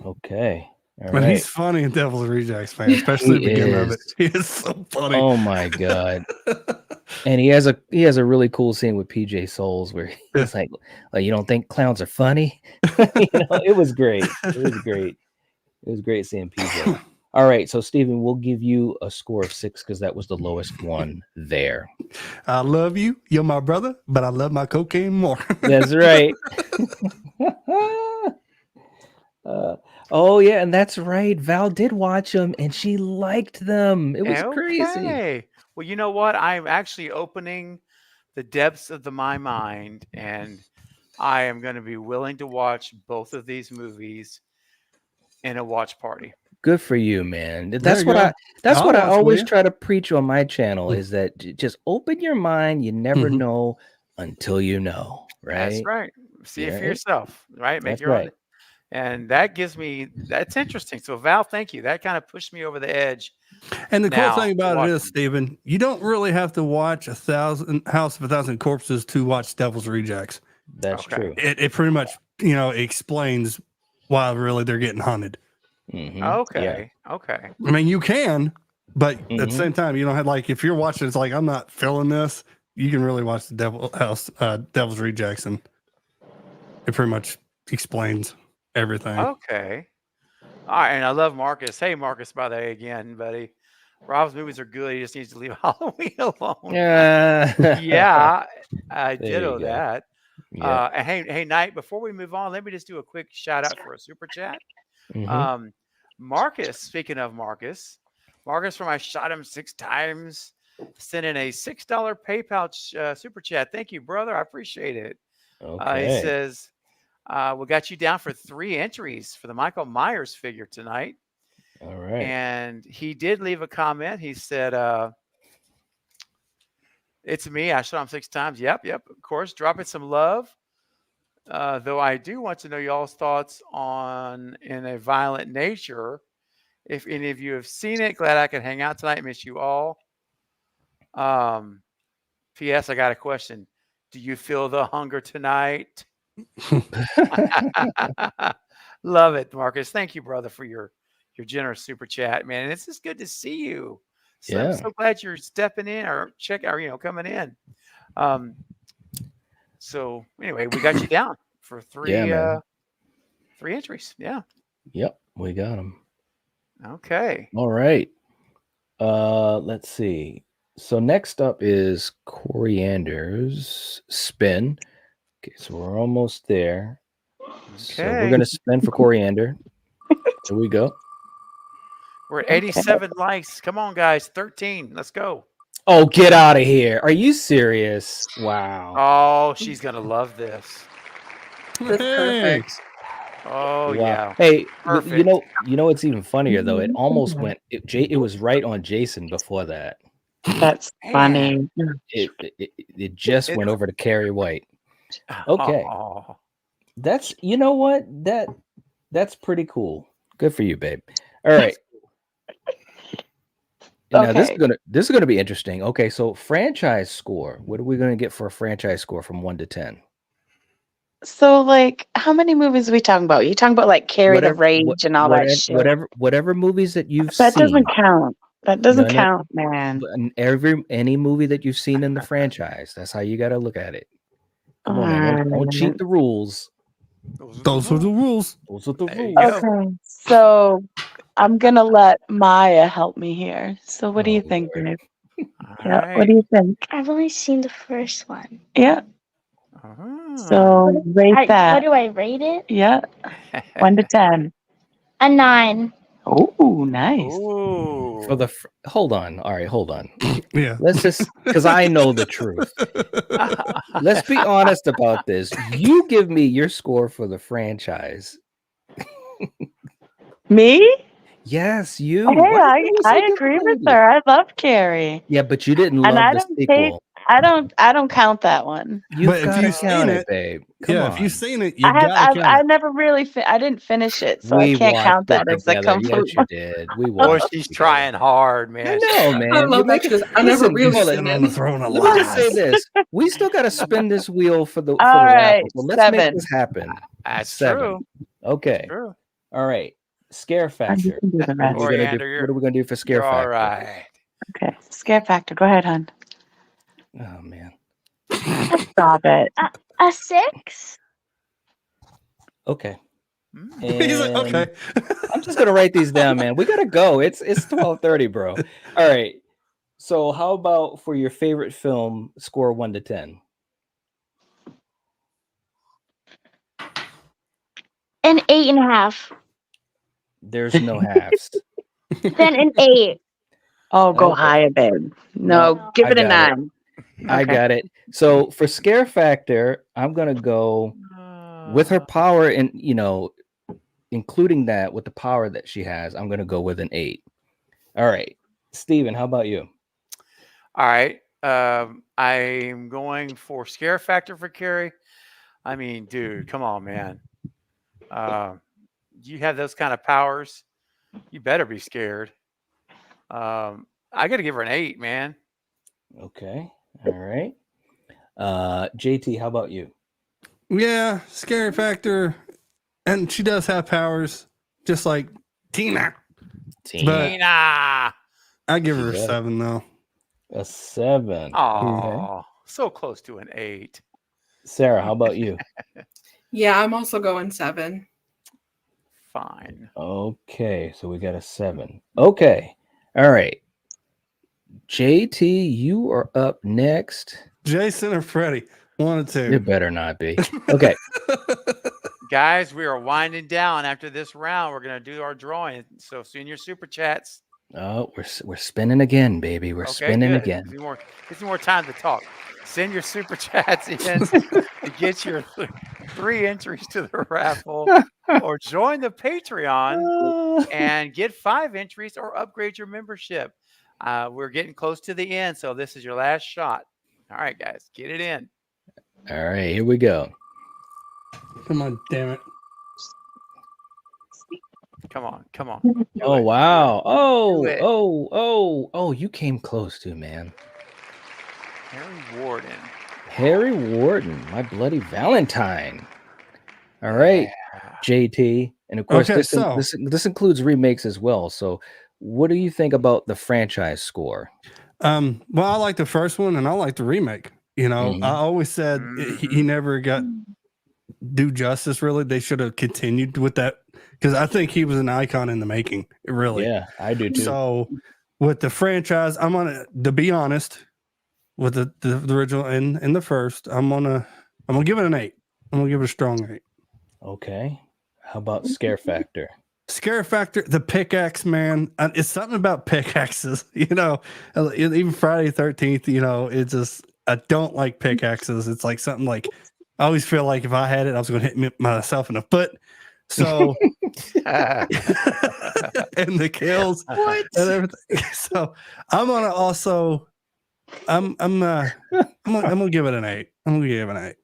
Okay. All But right. he's funny in Devil's Rejects, man, especially the beginning of it. He is so funny. Oh my god! And he has a really cool scene with PJ Souls where he's like, "You don't think clowns are funny?" It was great. It was great. It was great seeing PJ. All right, so Stephen, we'll give you a score of 6 because that was the lowest one there. I love you. You're my brother, but I love my cocaine more. That's right. Oh yeah, and that's right. Val did watch them, and she liked them. It was crazy. Okay. Well, you know what? I'm actually opening the depths of my mind, and I am going to be willing to watch both of these movies in a watch party. Good for you, man. There That's you what go. that's I'll what I watch with always you. try to preach on my channel is that just open your mind. You never know until you know, right? That's right. See it for Right. yourself, right? Make That's your own. right. And that gives me, that's interesting. So Val, thank you. That kind of pushed me over the edge. And the cool Now, thing about watch it is, them. Stephen, you don't really have to watch House of a Thousand Corpses to watch Devil's Rejects. That's Okay. true. It pretty much, explains why really they're getting hunted. Mhm. Okay. Okay. I mean, you can, but at the Mhm. same time, you don't have if you're watching, it's like I'm not feeling this. You can really watch the Devil's Rejects, and it pretty much explains everything. Okay. All right. And I love Marcus. Hey, Marcus, by the way, again, buddy. Rob's movies are good. He just needs to leave Halloween alone. Yeah, I There ditto you go. that. Yeah. And hey, Knight, before we move on, let me just do a quick shout out for a super chat. Mhm. Marcus, speaking of Marcus from I Shot Him 6 Times, sent in a $6 PayPal super chat. Thank you, brother. I appreciate it. He Okay. says, We got you down for 3 entries for the Michael Myers figure tonight. All right. And he did leave a comment. He said, it's me. I saw him 6 times. Yep. Of course. Dropping some love. Though I do want to know y'all's thoughts on In a Violent Nature. If any of you have seen it, glad I could hang out tonight. Miss you all. P.S. I got a question. Do you feel the hunger tonight? Love it, Marcus. Thank you, brother, for your generous super chat, man. And it's just good to see you. So I'm so glad you're stepping in or coming in. So anyway, we got you down for 3 entries. Yeah. Yep, we got them. Okay. All right. Let's see. So next up is Coriander's spin. Okay, so we're almost there. Okay. So we're gonna spin for Coriander. Here we go. We're at 87 likes. Come on, guys. 13. Let's go. Oh, get out of here. Are you serious? Wow. Oh, she's gonna love this. That's perfect. Oh, wow. yeah. Hey, perfect. you know what's even funnier though? It almost went. It was right on Jason before that. That's funny. It just went over to Carrie White. Okay. Oh. That's what? That's pretty cool. Good for you, babe. All right. Now this is gonna be interesting. Okay, so franchise score. What are we gonna get for a franchise score from 1 to 10? So, like, how many movies are we talking about? You talking about like Carry the Rage and all that shit? Whatever movies that you've That seen. doesn't count. That doesn't count, man. Any movie that you've seen in the franchise. That's how you got to look at it. Come on, man. Don't cheat the rules. Those are the rules. Those are the rules. Okay, so I'm gonna let Maya help me here. So, what do you think, babe? Yeah, what do you think? I've only seen the first one. Yeah. So rate that. What do I rate it? Yeah. 1 to 10. A 9. Oh, nice. Ooh. For the hold on. All right, hold on. Yeah. Let's just because I know the truth. Let's be honest about this. You give me your score for the franchise. Me? Yes, you. Hey, I agree with her. I love Carrie. Yeah, but you didn't love the sequel. I don't count that one. But if you've seen it, babe. Come on. If you've seen it, I never really I didn't finish it, so I can't count that as a complete. Yes, you did. We Boy, watched. she's trying hard, man. I know, man. I love that because I never really seen it on the throne of Let me just say lies. this: we still got to spin this wheel for the All right, raffle. So let's make this happen. That's 7. true. Okay. True. All right. Scare factor. What are we gonna do for scare factor? All right. Okay. Scare factor. Go ahead, hon. Oh man. Stop it. A 6. Okay. He's like, okay. I'm just gonna write these down, man. We gotta go. It's 12:30, bro. All right. So how about for your favorite film, score 1 to 10? An 8.5. There's no halves. Then an 8. Oh, go higher, babe. No, give it a 9. I got it. So for scare factor, I'm gonna go with her power and including that with the power that she has. I'm gonna go with an 8. All right, Steven, how about you? All right. I'm going for scare factor for Carrie. I mean, dude, come on, man. You have those kind of powers, you better be scared. I got to give her an 8, man. Okay. All right. JT, how about you? Yeah, scary factor. And she does have powers, just like Tina. Tina. I give her a 7, though. A 7. Oh, so close to an 8. Sarah, how about you? Yeah, I'm also going 7. Fine. Okay, so we got a 7. Okay. All right. JT, you are up next. Jason or Freddie? 1 or 2. It better not be. Okay. Guys, we are winding down after this round. We're going to do our drawing. So send your super chats. Oh, we're spinning again, baby. We're spinning good. again. Gives me more time to talk. Send your super chats in to get your 3 entries to the raffle, or join the Patreon and get 5 entries or upgrade your membership. We're getting close to the end, so this is your last shot. All right, guys, get it in. All right, here we go. Come on, damn it. Come on, come on. Oh, it. wow. Do it. Oh, you came close to, man. Harry Warden. Harry Warden, my bloody Valentine. All right, Yeah. JT. And of course, Okay, this includes remakes as well. So what do you think about the franchise score? Well, I like the first one and I like the remake. You know, Mhm. I always said he never got do justice, really. They should have continued with that because I think he was an icon in the making, really. Yeah, I do too. So with the franchise, I'm gonna, to be honest, with the original and the first, I'm gonna give it an 8. I'm gonna give it a strong 8. Okay. How about scare factor? Scare factor, the pickaxe, man. It's something about pickaxes, you know. Even Friday 13th, you know, it's just, I don't like pickaxes. It's like something like, I always feel like if I had it, I was going to hit myself in the foot. So, and the kills and everything. So, I'm gonna also, I'm gonna give it an 8. I'm gonna give it an 8.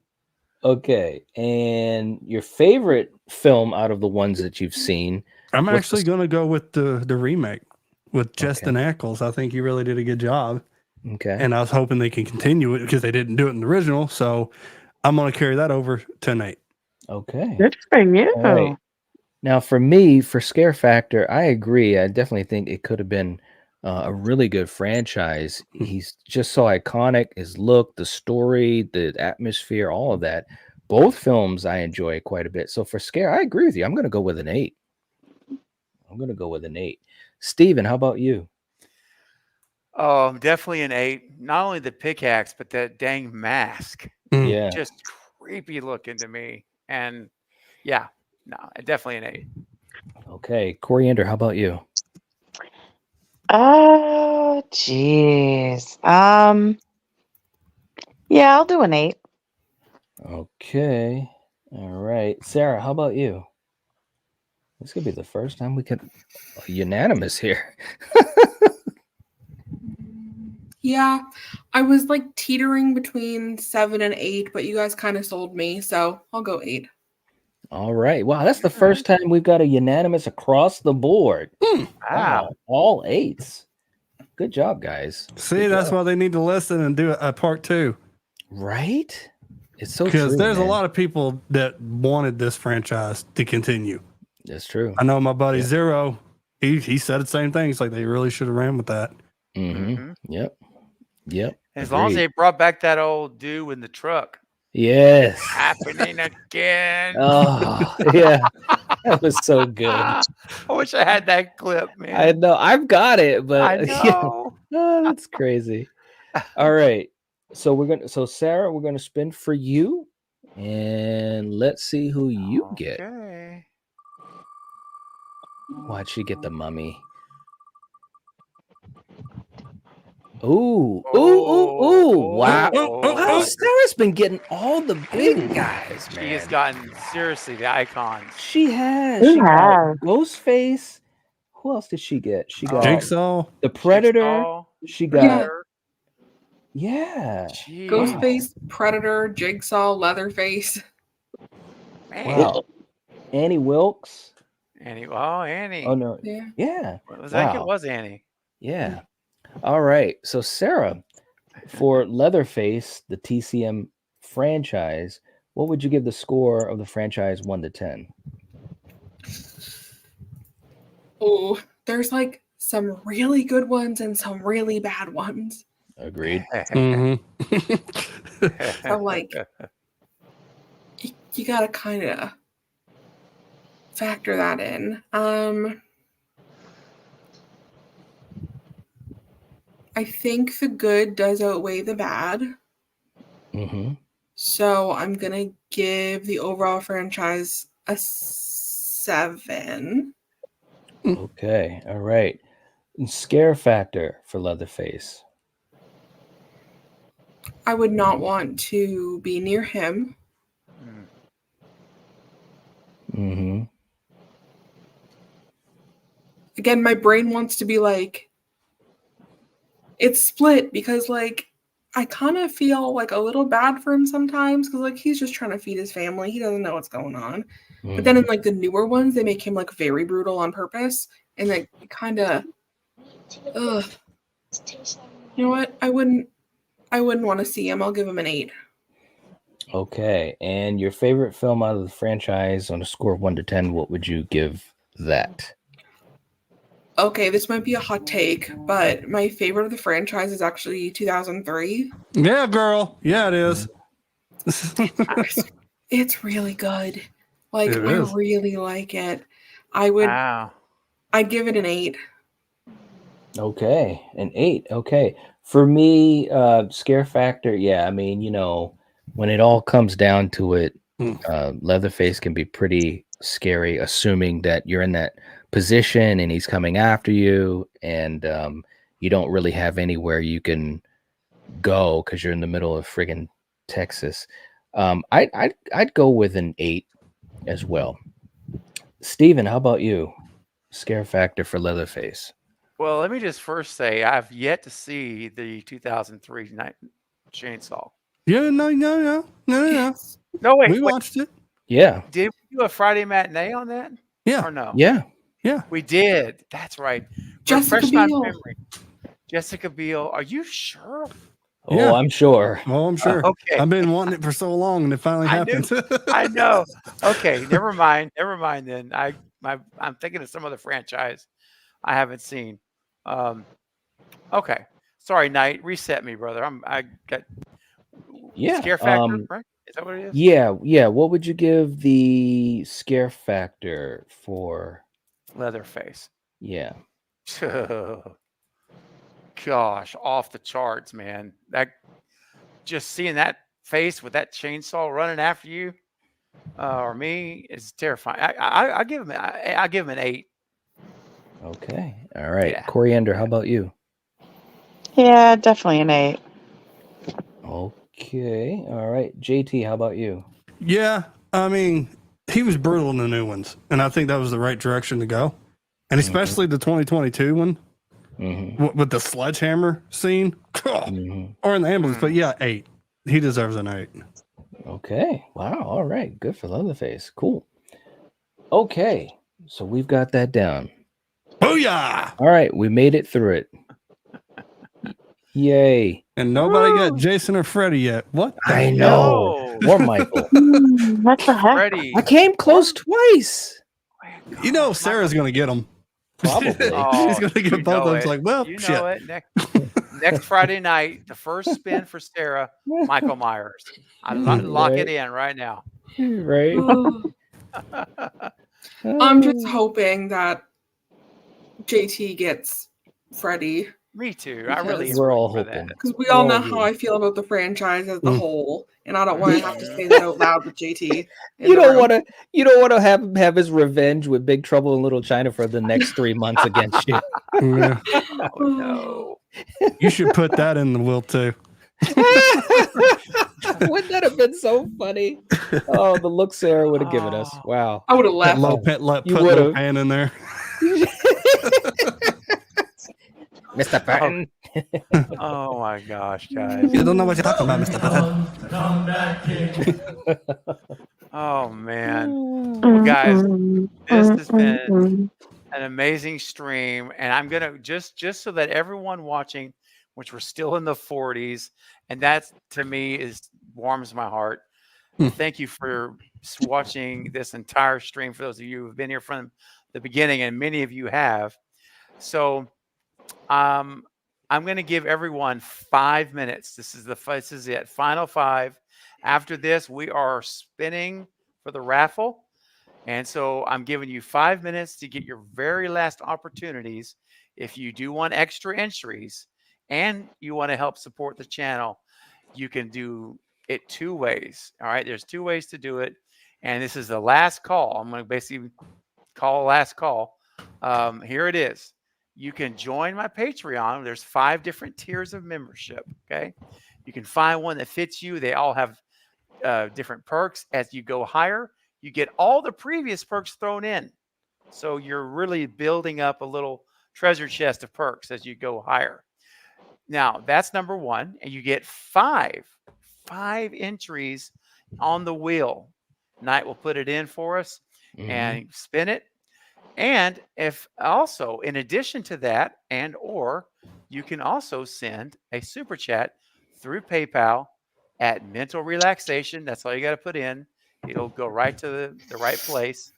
Okay. And your favorite film out of the ones that you've seen? I'm What's actually going to go with the remake with Justin Ackles. I think he really did a good job. Okay. And I was hoping they can continue it because they didn't do it in the original. So I'm going to carry that over to Nate. Okay. Good for you. All right. Now, for me, for scare factor, I agree. I definitely think it could have been a really good franchise. He's just so iconic. His look, the story, the atmosphere, all of that. Both films I enjoy quite a bit. So for scare, I agree with you. I'm going to go with an 8. Steven, how about you? Oh, definitely an 8. Not only the pickaxe, but that dang mask. Yeah. Just creepy looking to me. And yeah, no, definitely an 8. Okay. Coriander, how about you? Oh, jeez. Yeah, I'll do an 8. Okay. All right. Sarah, how about you? This could be the first time we get unanimous here. Yeah, I was like teetering between 7 and 8, but you guys kind of sold me, so I'll go 8. All right. Wow, that's the first time we've got a unanimous across the board. Wow, all 8s. Good job, guys. See, that's why they need to listen and do a part 2. Right? It's so true. Because there's man. a lot of people that wanted this franchise to continue. That's true. I know my buddy Zero, he said the same thing. It's like they really should have ran with that. Mm-hmm. Yep. As long as they brought back that old dude in the truck. Yes. Happening again. Oh, yeah. That was so good. I wish I had that clip, man. I know. I've got it, but I know. Oh, that's crazy. All right. So Sarah, we're gonna spin for you, and let's see who you get. Okay. Why'd she get the mummy? Ooh. Wow. Wow, Sarah's been getting all the big guys, man. She has gotten, seriously, the icons. She has. She got Ghostface. Who else did she get? She got Jigsaw. The Predator. Jigsaw. She got... Yeah. Ghostface, Predator, Jigsaw, Leatherface. Man. Wow. Annie Wilkes. Annie. Oh, no. Yeah. Was that? It was Annie. Yeah. All right. So, Sarah, for Leatherface, the TCM franchise, what would you give the score of the franchise 1 to 10? Oh, there's like some really good ones and some really bad ones. Agreed. So like, you gotta kind of factor that in. I think the good does outweigh the bad. Mm-hmm. So I'm gonna give the overall franchise a 7. Okay. All right. And scare factor for Leatherface. I would not want to be near him. Mm-hmm. Again, my brain wants to be like, it's split because like I kind of feel like a little bad for him sometimes because like he's just trying to feed his family. He doesn't know what's going on. But then in like the newer ones, they make him like very brutal on purpose, and like kind of, ugh. You know what? I wouldn't want to see him. I'll give him an 8. Okay. And your favorite film out of the franchise on a score of 1 to 10, what would you give that? Okay, this might be a hot take, but my favorite of the franchise is actually 2003. Yeah, girl. Yeah, it is. It's really good. Like It I is. really like it. I'd give it an 8. Okay, an 8. Okay. For me, scare factor, yeah, I mean, when it all comes down to it, Leatherface can be pretty scary, assuming that you're in that position and he's coming after you, and you don't really have anywhere you can go because you're in the middle of friggin' Texas. I'd go with an 8 as well. Steven, how about you? Scare factor for Leatherface. Well, let me just first say I've yet to see the 2003 Chainsaw. Yeah, no. No, wait. We watched it. Yeah. Did we do a Friday matinee on that? Yeah. Or no? Yeah. We did. That's right. Jessica Refresh my Biel. memory. Jessica Biel. Are you sure? Oh, Yeah. I'm sure. Oh, I'm sure. Okay. I've been wanting it for so long, and it finally happened. I know. Okay, never mind. Never mind then. I'm thinking of some other franchise I haven't seen. Okay. Sorry, Knight. Reset me, brother. I got scare factor, right? Is that what it is? Yeah. What would you give the scare factor for Leatherface? Yeah. Gosh, off the charts, man. That just seeing that face with that chainsaw running after you, or me, is terrifying. I give him. I give him an 8. Okay. All right. Yeah. Coriander, how about you? Yeah, definitely an 8. Okay. All right. JT, how about you? Yeah, I mean, he was brutal in the new ones, and I think that was the right direction to go. And especially the 2022 one with the sledgehammer scene, or in the ambulance. But yeah, 8. He deserves an 8. Okay. Wow. All right. Good for Leatherface. Cool. Okay. So we've got that down. Booyah! All right. We made it through it. Yay. And nobody got Jason or Freddy yet. What? I know. Or Michael. What the heck? Freddy. I came close twice. You know Sarah's going to get them. Probably. She's going to get both of them. It's like, well, you shit. know it. Next Friday night, the first spin for Sarah, Michael Myers. I lock it in right now. Right. I'm just hoping that JT gets Freddy. Me too. I really am We're all rooting for hoping. that. Because we all know how I feel about the franchise as a whole, and I don't want to have to say that out loud with JT. You don't want to have his revenge with Big Trouble in Little China for the next 3 months against you. Yeah. Oh no. You should put that in the will too. Wouldn't that have been so funny? Oh, the look Sarah would have given us. Wow. I would have That left. put You Low would've. Pan in there. Mr. Patton. Oh my gosh, guys. You don't know what you're talking about, Mr. Patton. Oh man. Well, guys, this has been an amazing stream, and I'm gonna just so that everyone watching, which we're still in the 40s, and that to me warms my heart. Thank you for watching this entire stream. For those of you who've been here from the beginning, and many of you have. So, I'm going to give everyone 5 minutes. This is it. Final 5. After this, we are spinning for the raffle. And so I'm giving you 5 minutes to get your very last opportunities. If you do want extra entries and you want to help support the channel, you can do it 2 ways. All right. There's 2 ways to do it. And this is the last call. I'm going to basically call last call. Here it is. You can join my Patreon. There's 5 different tiers of membership. Okay. You can find one that fits you. They all have different perks. As you go higher, you get all the previous perks thrown in. So you're really building up a little treasure chest of perks as you go higher. Now, that's number one. And you get five entries on the wheel. Knight will put it in for us and spin it. And if also, in addition to that, or you can also send a super chat through PayPal at mental relaxation. That's all you got to put in. It'll go right to the right place.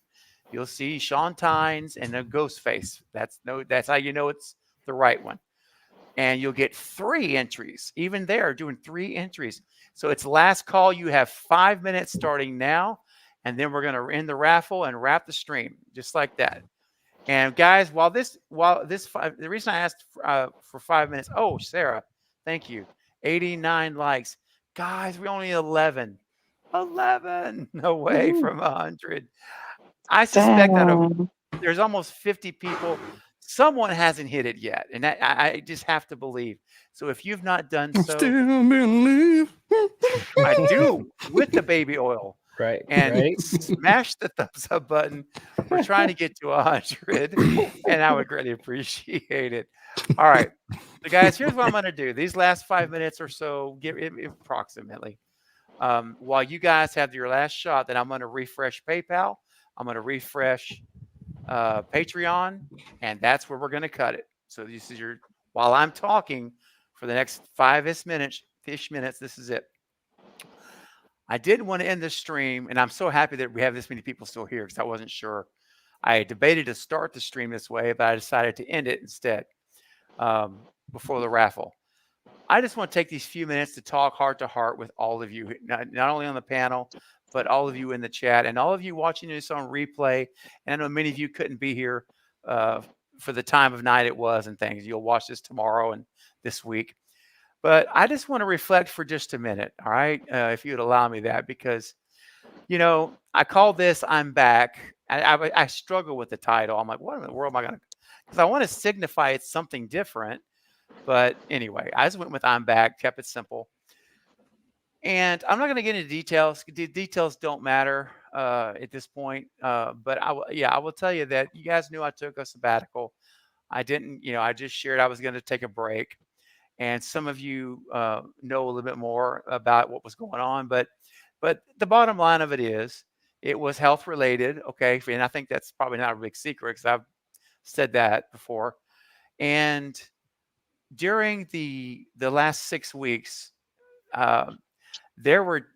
You'll see Sean Tynes and a Ghostface. That's how you know it's the right one. And you'll get 3 entries. Even there, doing 3 entries. So it's last call. You have 5 minutes starting now, and then we're going to end the raffle and wrap the stream just like that. And guys, the reason I asked for 5 minutes. Oh, Sarah, thank you. 89 likes, guys. We only 11 away from 100. I suspect there's almost 50 people. Someone hasn't hit it yet, and I just have to believe. So if you've not done so, Still believe. I do, with the baby oil. Right. And right. smash the thumbs up button. We're trying to get to 100, and I would greatly appreciate it. All right. So guys, here's what I'm going to do. These last 5 minutes or so, give it approximately, while you guys have your last shot, then I'm going to refresh PayPal. I'm going to refresh Patreon, and that's where we're going to cut it. So this is while I'm talking for the next 5-ish minutes, this is it. I did want to end the stream, and I'm so happy that we have this many people still here because I wasn't sure. I debated to start the stream this way, but I decided to end it instead before the raffle. I just want to take these few minutes to talk heart to heart with all of you, not only on the panel, but all of you in the chat and all of you watching this on replay. And I know many of you couldn't be here for the time of night it was and things. You'll watch this tomorrow and this week. But I just want to reflect for just a minute, all right, if you'd allow me that, because, I call this I'm Back. I struggle with the title. I'm like, what in the world am I going to – because I want to signify it's something different. But anyway, I just went with I'm Back, kept it simple. And I'm not going to get into details. The details don't matter at this point. But I will tell you that you guys knew I took a sabbatical. I didn't, I just shared I was going to take a break. And some of you know a little bit more about what was going on. But the bottom line of it is it was health related. Okay. And I think that's probably not a big secret because I've said that before. And during the last 6 weeks, there were,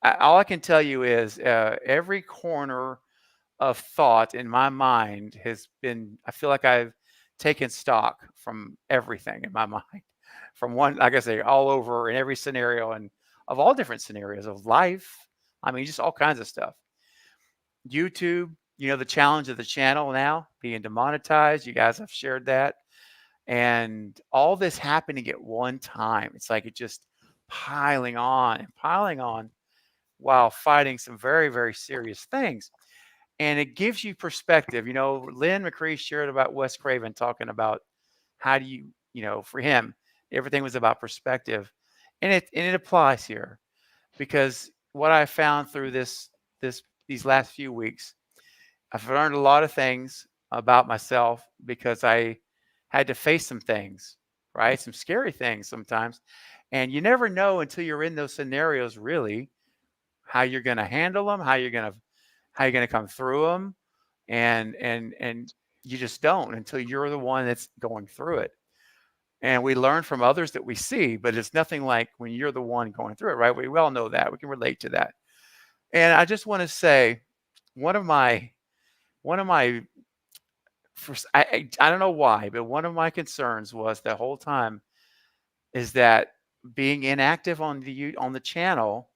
all I can tell you is every corner of thought in my mind has been, I feel like I've taken stock from everything in my mind. From one, like I say, all over in every scenario and of all different scenarios of life. I mean, just all kinds of stuff. YouTube, the challenge of the channel now being demonetized. You guys have shared that. And all this happening at one time. It's like it just piling on while fighting some very, very serious things. And it gives you perspective. Lynn McCree shared about Wes Craven talking about how do you, for him, everything was about perspective. And it applies here because what I found through these last few weeks, I've learned a lot of things about myself because I had to face some things, right? Some scary things sometimes. And you never know until you're in those scenarios, really, how you're going to handle them, how you're going to come through them. And you just don't until you're the one that's going through it. And we learn from others that we see, but it's nothing like when you're the one going through it, right? We all know that. We can relate to that. And I just want to say, one of my I don't know why, but one of my concerns was the whole time is that being inactive on the channel,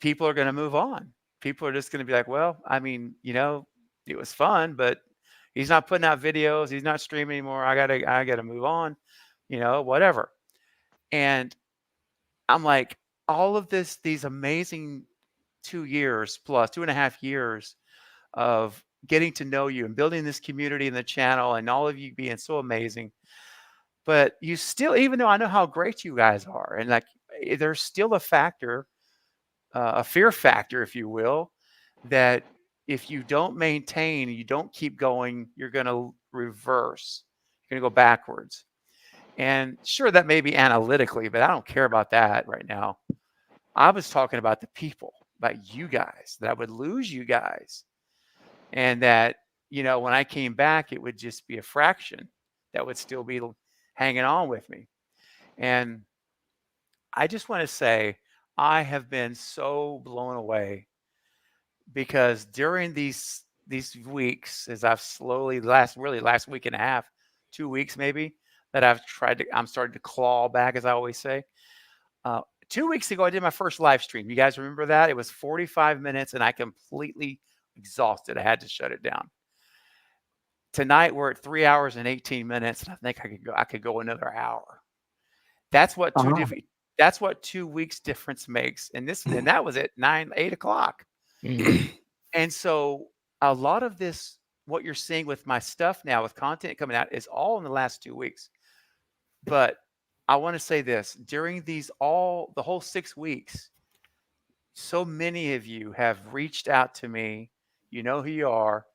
people are going to move on. People are just going to be like, well, I mean, it was fun, but he's not putting out videos. He's not streaming anymore. I gotta move on, whatever. And I'm like, all of these amazing 2.5 years of getting to know you and building this community in the channel and all of you being so amazing. But you still, even though I know how great you guys are, and like there's still a factor, a fear factor, if you will, that if you don't maintain, you don't keep going, you're going to reverse. You're going to go backwards. And sure, that may be analytically, but I don't care about that right now. I was talking about the people, about you guys, that I would lose you guys. And that, when I came back, it would just be a fraction that would still be hanging on with me. And I just want to say, I have been so blown away because during these weeks, as I've slowly last week and a half, 2 weeks maybe, that I'm starting to claw back, as I always say. 2 weeks ago, I did my first live stream. You guys remember that? It was 45 minutes and I completely exhausted. I had to shut it down. Tonight we're at 3 hours and 18 minutes, and I think I could go another hour. That's what that's what 2 weeks difference makes. And that was at 8 o'clock. And so a lot of this, what you're seeing with my stuff now, with content coming out, is all in the last 2 weeks. But I want to say this, during the whole 6 weeks, so many of you have reached out to me. You know who you are,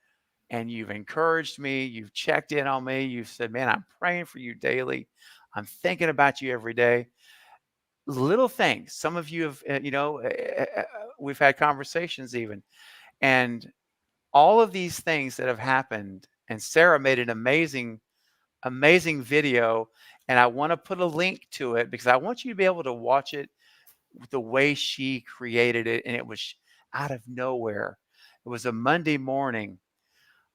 and you've encouraged me. You've checked in on me. You've said, man, I'm praying for you daily. I'm thinking about you every day. Little things. Some of you have, we've had conversations even. And all of these things that have happened, and Sarah made an amazing video, and I want to put a link to it because I want you to be able to watch it the way she created it, and it was out of nowhere. It was a Monday morning,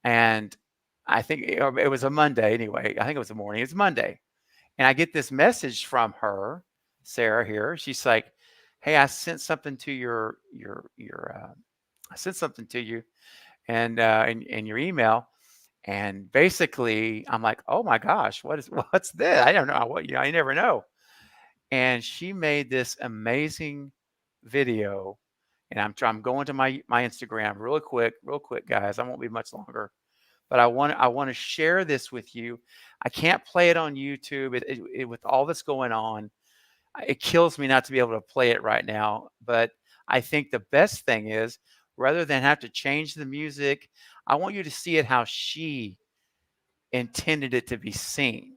and I think it was a Monday anyway. I think it was a morning. It's Monday, and I get this message from her, Sarah here. She's like, "Hey, I sent something to I sent something to you, and in your email." And basically, I'm like, "Oh my gosh, what's this? I don't know what I never know." And she made this amazing video, and I'm going to my Instagram real quick, guys. I won't be much longer, but I want to share this with you. I can't play it on YouTube with all that's going on. It kills me not to be able to play it right now. But I think the best thing is, rather than have to change the music, I want you to see it how she intended it to be seen.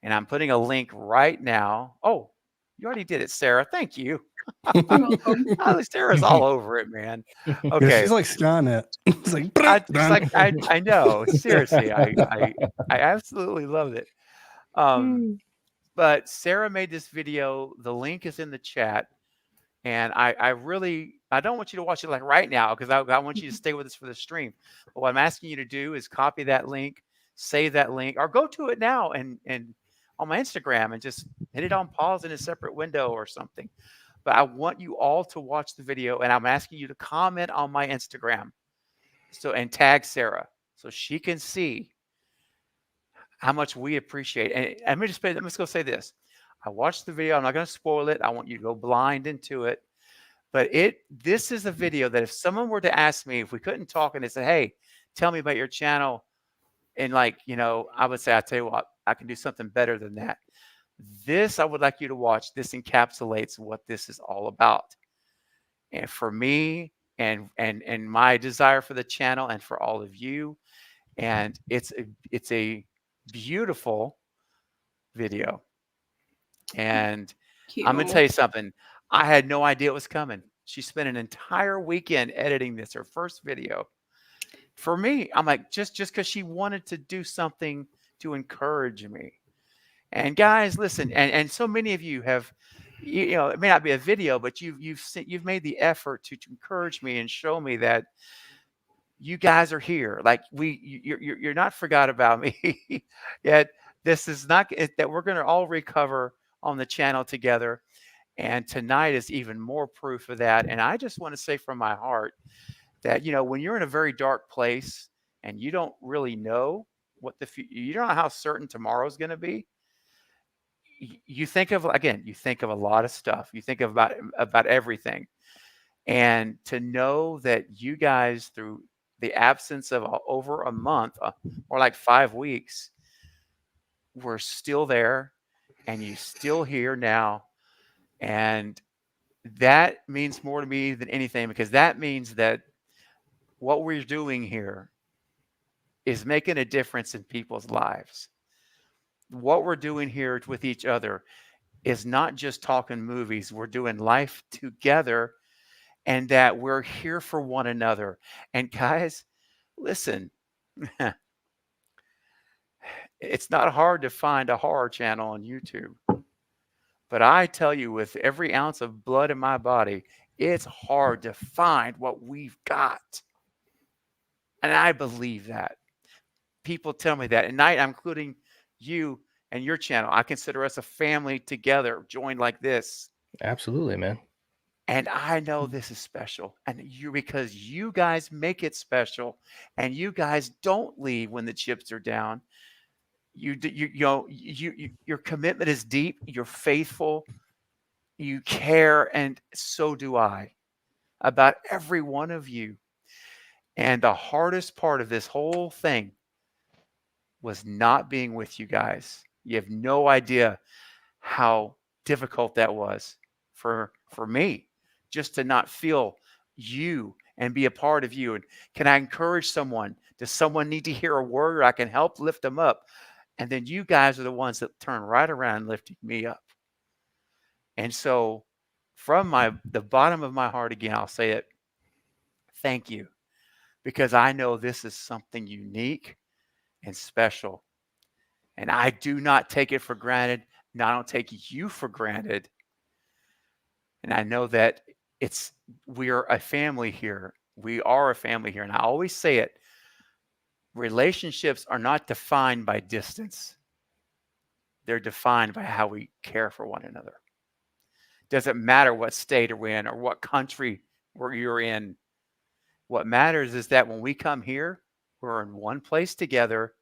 And I'm putting a link right now. Oh, you already did it, Sarah. Thank you. Oh, Sarah's all over it, man. Yeah, Okay. she's like Skynet. It's like, I know. Seriously, I absolutely love it. But Sarah made this video. The link is in the chat. And I don't want you to watch it like right now because I want you to stay with us for the stream. But what I'm asking you to do is copy that link, save that link, or go to it now and on my Instagram and just hit it on pause in a separate window or something. But I want you all to watch the video, and I'm asking you to comment on my Instagram and tag Sarah so she can see how much we appreciate. And let me go say this. I watched the video. I'm not going to spoil it. I want you to go blind into it. But this is a video that if someone were to ask me, if we couldn't talk and they said, "Hey, tell me about your channel," and I would say, "I'll tell you what, I can do something better than that." This, I would like you to watch. This encapsulates what this is all about. And for me and my desire for the channel and for all of you. And it's a beautiful video. And I'm going to tell you something. I had no idea it was coming. She spent an entire weekend editing this, her first video. For me, I'm like, just because she wanted to do something to encourage me. And guys, listen, and so many of you have, it may not be a video, but you've made the effort to encourage me and show me that you guys are here. Like you're not forgot about me. Yet this is not that we're going to all recover on the channel together. And tonight is even more proof of that. And I just want to say from my heart that, when you're in a very dark place and you don't really know you don't know how certain tomorrow's going to be, you think of a lot of stuff. You think about everything. And to know that you guys, through the absence of over a month, or like 5 weeks, were still there and you still here now. And that means more to me than anything, because that means that what we're doing here is making a difference in people's lives. What we're doing here with each other is not just talking movies. We're doing life together, and that we're here for one another. And guys, listen, it's not hard to find a horror channel on YouTube. But I tell you, with every ounce of blood in my body, it's hard to find what we've got. And I believe that. People tell me that. And night, I'm including you and your channel. I consider us a family together, joined like this. Absolutely, man. And I know this is special. And because you guys make it special, and you guys don't leave when the chips are down. Your commitment is deep. You're faithful. You care, and so do I, about every one of you. And the hardest part of this whole thing was not being with you guys. You have no idea how difficult that was for me, just to not feel you and be a part of you. And can I encourage someone? Does someone need to hear a word, or I can help lift them up? And then you guys are the ones that turn right around and lifting me up. And so from the bottom of my heart, again, I'll say it. Thank you. Because I know this is something unique and special. And I do not take it for granted. And I don't take you for granted. And I know that we're a family here. We are a family here. And I always say it. Relationships are not defined by distance. They're defined by how we care for one another. Doesn't matter what state we're in or what country you're in. What matters is that when we come here, we're in one place together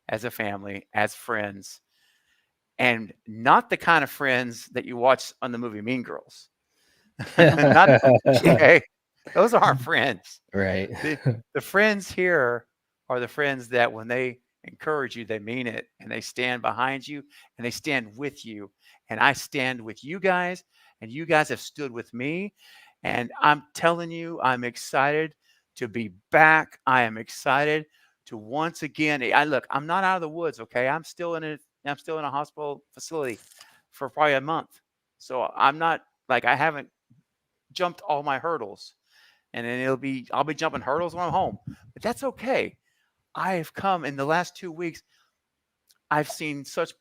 as a family, as friends, and not the kind of friends that you watch on the movie Mean Girls. Okay? Those aren't friends. Right. The friends here are the friends that when they encourage you, they mean it, and they stand behind you, and they stand with you. And I stand with you guys, and you guys have stood with me. And I'm telling you, I'm excited to be back. I am excited to once again. Look, I'm not out of the woods, okay? I'm still in a hospital facility for probably a month. So I'm not I haven't jumped all my hurdles. And then I'll be jumping hurdles when I'm home. But that's okay. I have come in the last 2 weeks. I've seen such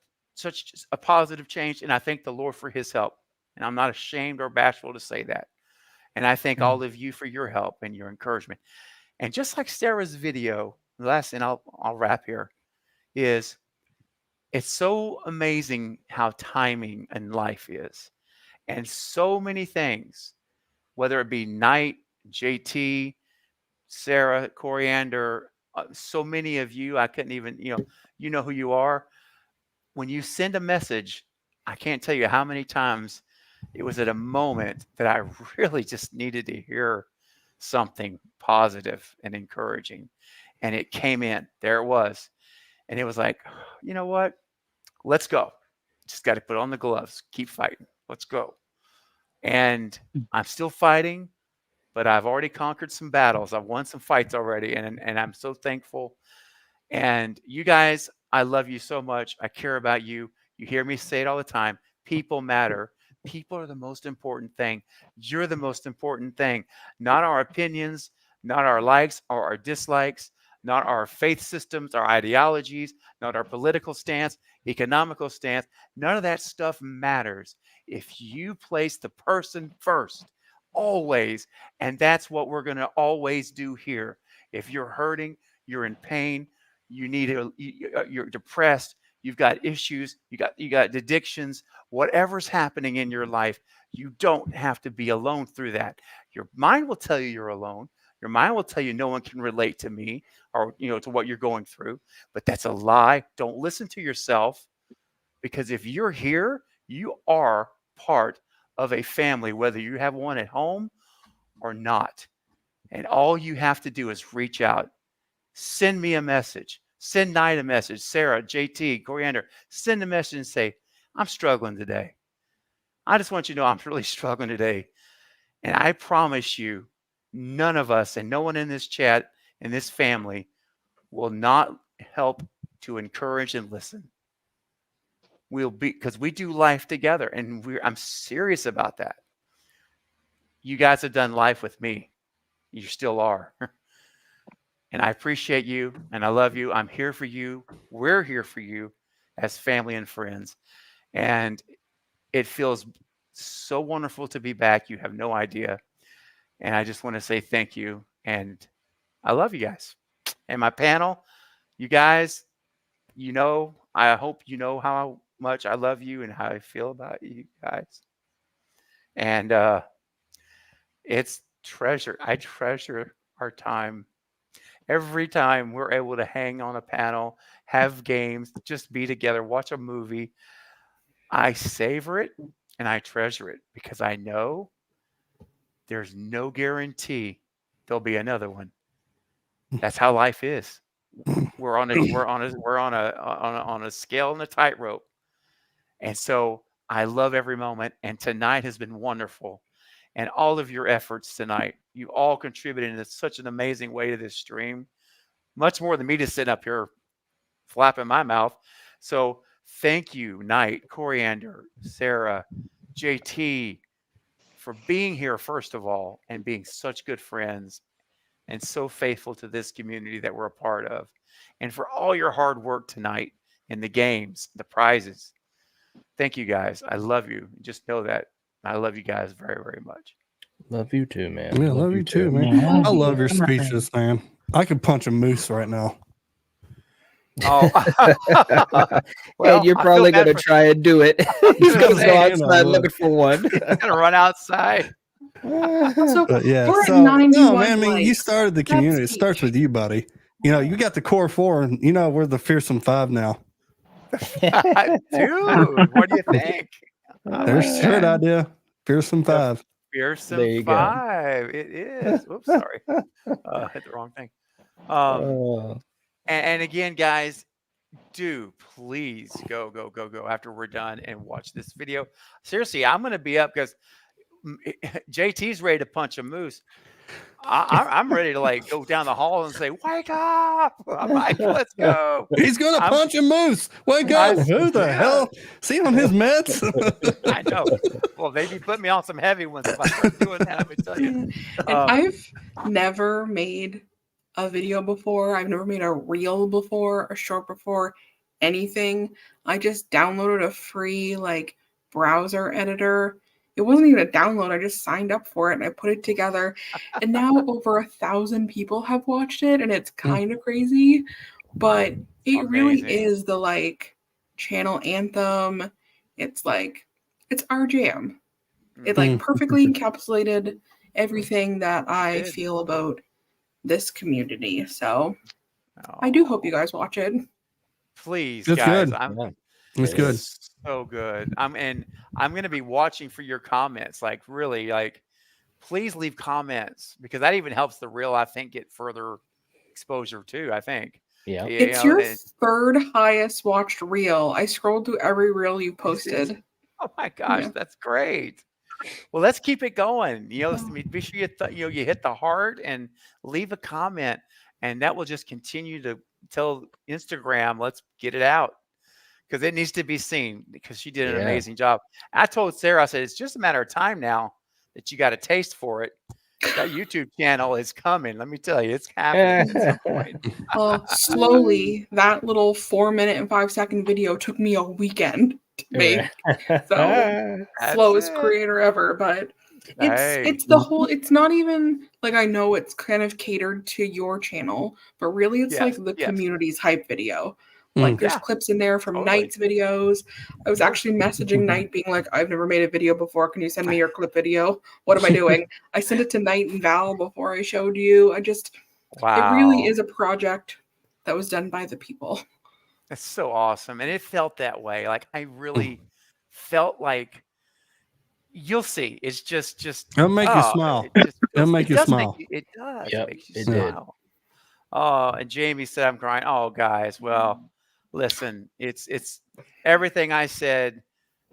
a positive change, and I thank the Lord for his help. And I'm not ashamed or bashful to say that. And I thank all of you for your help and your encouragement. And just like Sarah's video, the last thing I'll wrap here is, it's so amazing how timing in life is. And so many things, whether it be Knight, JT, Sarah, Coriander, so many of you, I couldn't even, you know who you are. When you send a message, I can't tell you how many times it was at a moment that I really just needed to hear something positive and encouraging. And it came in. There it was. And it was like, you know what? Let's go. Just got to put on the gloves. Keep fighting. Let's go. And I'm still fighting, but I've already conquered some battles. I've won some fights already. And I'm so thankful. And you guys, I love you so much. I care about you. You hear me say it all the time. People matter. People are the most important thing. You're the most important thing. Not our opinions, not our likes or our dislikes, not our faith systems, our ideologies, not our political stance, economical stance. None of that stuff matters if you place the person first, always. And that's what we're going to always do here. If you're hurting, you're in pain, you're depressed, you've got issues, you got addictions, whatever's happening in your life, you don't have to be alone through that. Your mind will tell you you're alone. Your mind will tell you no one can relate to me or to what you're going through, but that's a lie. Don't listen to yourself, because if you're here, you are part of a family, whether you have one at home or not. And all you have to do is reach out. Send me a message. Send Knight a message. Sarah, JT, Coriander, send a message and say, I'm struggling today. I just want you to know I'm really struggling today. And I promise you, none of us and no one in this chat, in this family, will not help to encourage and listen. We'll be, because we do life together, and I'm serious about that. You guys have done life with me. You still are. And I appreciate you, and I love you. I'm here for you. We're here for you as family and friends. And it feels so wonderful to be back. You have no idea. And I just want to say thank you. And I love you guys. And my panel, you guys, I hope you know how much I love you and how I feel about you guys. And it's treasure. I treasure our time. Every time we're able to hang on a panel, have games, just be together, watch a movie, I savor it and I treasure it because I know there's no guarantee there'll be another one. That's how life is. We're on a scale and a tightrope. And so I love every moment. And tonight has been wonderful. And all of your efforts tonight, you all contributed in such an amazing way to this stream. Much more than me just sitting up here flapping my mouth. So thank you, Knight, Coriander, Sarah, JT, for being here, first of all, and being such good friends and so faithful to this community that we're a part of. And for all your hard work tonight in the games, the prizes. Thank you, guys. I love you. Just know that I love you guys very, very much. Love you too, man. Yeah, love you too, man. Yeah. I love your speeches, man. I could punch a moose right now. Oh, Well, and you're I feel probably bad going to try and do it. He's going to go saying, outside looking for one. I'm gonna run outside. So But yeah, we're at so 91 no, man. I mean, you likes. started the That's community. It huge. starts with you, buddy. You know, you got the core four, and you know we're the fearsome five now. Dude, what do you think? There's a shirt idea. Fearsome five. Fearsome There you go. five. It is. Oops, sorry. Hit the wrong thing. And again, guys, do please go after we're done and watch this video. Seriously, I'm going to be up because JT's ready to punch a moose. I'm ready to like go down the hall and say, "Wake up, Mike! Let's go." He's gonna punch a moose. Wake up! Who the hell? See on his meds? I know. Well, they be putting me on some heavy ones if I start doing that. Let me tell you. And I've never made a video before. I've never made a reel before, a short before, anything. I just downloaded a free like browser editor. It wasn't even a download. I just signed up for it and I put it together. And now over 1,000 people have watched it, and it's kind of crazy. But it really is the like channel anthem. It's like it's our jam. It like perfectly encapsulated everything that I feel about this community. So I do hope you guys watch it. Please, It's guys. good. It's good. So good. I'm going to be watching for your comments. Like really, like please leave comments because that even helps the reel, I think, get further exposure too. I think. Yeah. It's your third highest watched reel. I scrolled through every reel you posted. Oh my gosh, that's great. Well, let's keep it going. You know, be sure you hit the heart and leave a comment, and that will just continue to tell Instagram, let's get it out because it needs to be seen because she did an amazing job. I told Sarah, I said, it's just a matter of time now that you got a taste for it. That YouTube channel is coming. Let me tell you, it's happening at some point. Well, slowly, that little 4-minute and 5-second video took me a weekend to make. So slowest creator ever, but it's the whole. It's not even like I know it's kind of catered to your channel, but really it's like the community's hype video. Like there's clips in there from Knight's videos. I was actually messaging Knight being like, I've never made a video before. Can you send me your clip video? What am I doing? I sent it to Knight and Val before I showed you. It really is a project that was done by the people. That's so awesome. And it felt that way. Like I really felt like you'll see. It's just It'll make you smile. It'll make you smile. It does. Yep, It makes you it smile. Oh, and Jamie said I'm crying. Oh, guys, well, listen, it's everything I said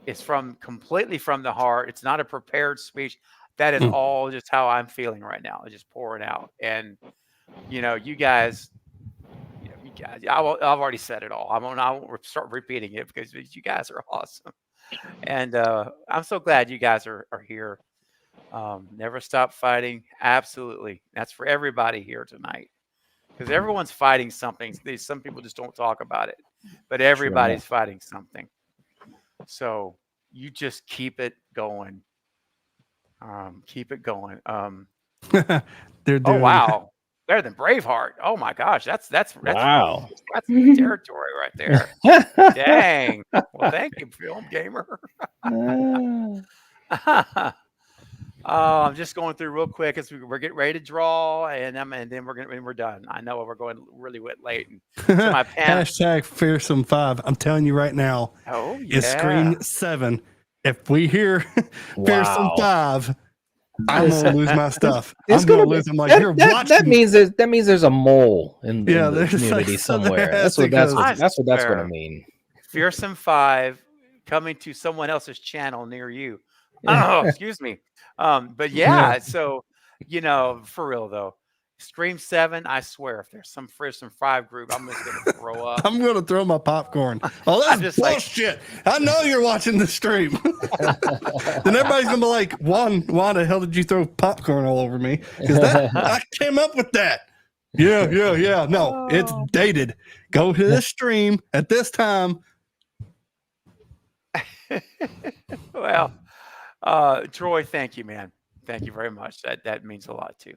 is completely from the heart. It's not a prepared speech. That is all just how I'm feeling right now. It's just pouring out. And you guys, I've already said it all. I won't start repeating it because you guys are awesome. And I'm so glad you guys are here. Never stop fighting. Absolutely. That's for everybody here tonight. Because everyone's fighting something. Some people just don't talk about it. But everybody's fighting something. So you just keep it going. Keep it going. They're doing wow. Better than Braveheart. Oh my gosh. That's Wow. That's the territory right there. Dang. Well, thank you, Film Gamer. I'm just going through real quick as we're getting ready to draw, and then we're done. I know we're going really late. And so my hashtag fearsome 5. I'm telling you right now. Oh yeah. It's Scream 7. If we hear fearsome 5, I'm gonna lose my stuff. I'm gonna lose. I'm like, you're watching. That means there's a mole in the community like, somewhere. That's what that's gonna mean. Fearsome 5 coming to someone else's channel near you. Oh, excuse me. But yeah, so for real though, Scream 7, I swear, if there's some Fearsome 5 group, I'm just gonna throw up. I'm gonna throw my popcorn. Oh, that's bullshit. I know you're watching the stream. Then everybody's gonna be like, why the hell did you throw popcorn all over me? Because I came up with that. Yeah. No, it's dated. Go to the stream at this time. Well, Troy, thank you, man. Thank you very much. That means a lot too.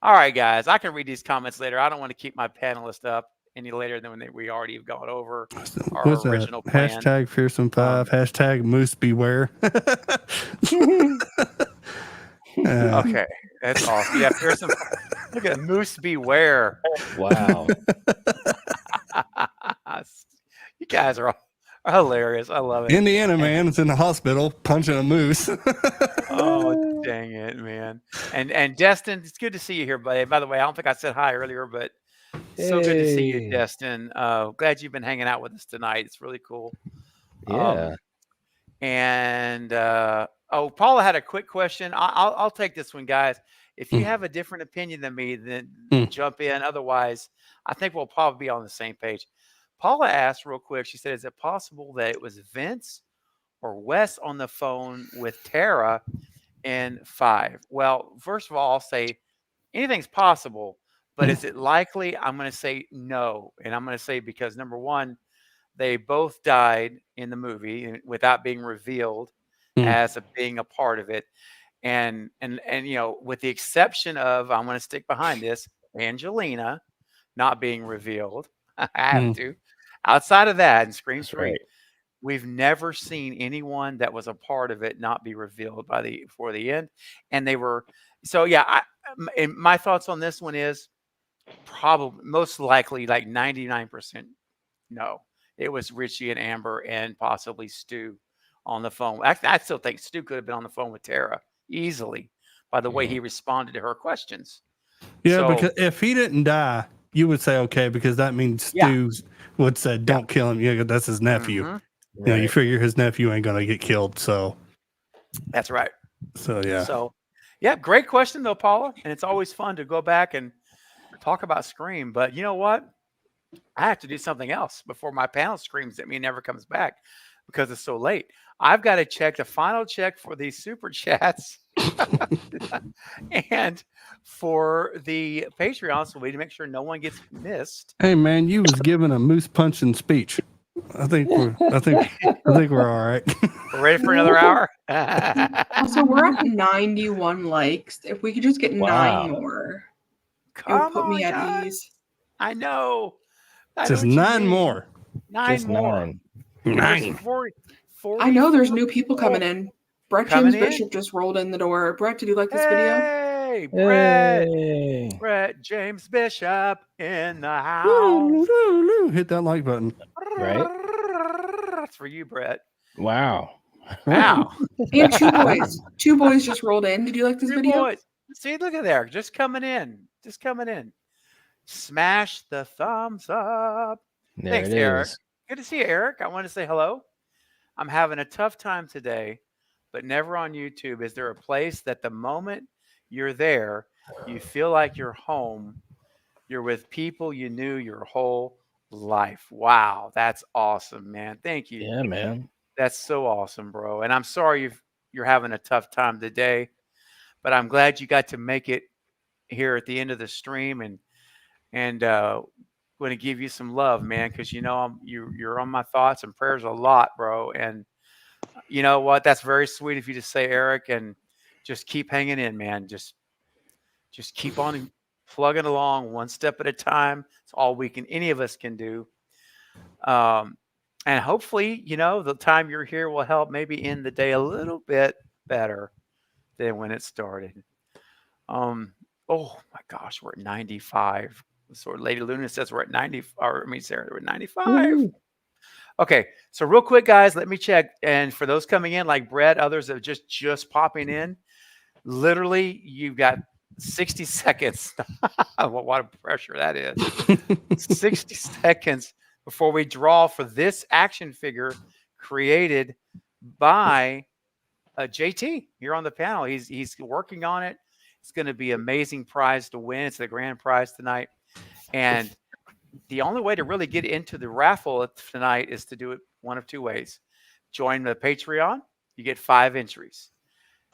All right, guys, I can read these comments later. I don't want to keep my panelists up any later than when we already have gone over our original plan. Hashtag fearsome 5. Hashtag moose beware. Okay, that's awesome. Yeah, fearsome. Look at moose beware. Wow. You guys are hilarious. I love it. Indiana man is in the hospital punching a moose. Oh, dang it, man. And Destin, it's good to see you here, buddy. By the way, I don't think I said hi earlier, but so good to see you, Destin. Glad you've been hanging out with us tonight. It's really cool. Yeah. Paula had a quick question. I'll take this one, guys. If you have a different opinion than me, then jump in. Otherwise, I think we'll probably be on the same page. Paula asked real quick, she said, is it possible that it was Vince or Wes on the phone with Tara in 5? Well, first of all, I'll say anything's possible, but is it likely? I'm going to say no. And I'm going to say because, number one, they both died in the movie without being revealed as being a part of it. And with the exception of, I'm going to stick behind this, Angelina not being revealed. I have to. Outside of that, in Scream 3, we've never seen anyone that was a part of it not be revealed before the end. And they were and my thoughts on this one is probably most likely like 99% no. It was Richie and Amber and possibly Stu on the phone. I still think Stu could have been on the phone with Tara easily by the way he responded to her questions. Yeah, because if he didn't die, you would say okay, because that means Stu would say, "Don't kill him." Yeah, that's his nephew. Mm-hmm. You figure his nephew ain't gonna get killed. So that's right. So yeah. So great question though, Paula, and it's always fun to go back and talk about Scream. But you know what? I have to do something else before my panel screams at me and never comes back because it's so late. I've got to check the final check for these super chats and for the Patreon, so we need to make sure no one gets missed. Hey man, you was giving a moose punching speech. I think we're all right. We're ready for another hour. So we're at 91 likes. If we could just get 9 more, it would put me at ease. I know. Just 9 more. 9 more. 9. 40, I know there's new people coming in. Brett James Bishop just rolled in the door. Brett, did you like this video? Hey, Brett. Brett James Bishop in the house. Hit that like button. Right? That's for you, Brett. Wow. Wow. And 2 boys. 2 boys just rolled in. Did you like this video? Boys. See, look at there. Just coming in. Smash the thumbs up. Thanks, Eric. Good to see you, Eric. I want to say hello. I'm having a tough time today, but never on YouTube. Is there a place that the moment you're there, you feel like you're home? You're with people you knew your whole life. Wow, that's awesome, man. Thank you. Yeah, man. That's so awesome, bro. And I'm sorry you're having a tough time today, but I'm glad you got to make it here at the end of the stream, and going to give you some love, man, because you're on my thoughts and prayers a lot, bro. And you know what? That's very sweet of you to say, Eric, and just keep hanging in, man. Just keep on plugging along one step at a time. It's all any of us can do. And hopefully, the time you're here will help maybe end the day a little bit better than when it started. Oh my gosh, we're at 95. So Lady Luna says we're at 90, or I mean, Sarah, we're at 95. Woo. Okay, so real quick, guys, let me check. And for those coming in, like Brett, others that are just popping in, literally, you've got 60 seconds. What a pressure that is. 60 seconds before we draw for this action figure created by JT here on the panel. He's working on it. It's going to be an amazing prize to win. It's the grand prize tonight. And the only way to really get into the raffle tonight is to do it one of two ways. Join the Patreon. You get 5 entries.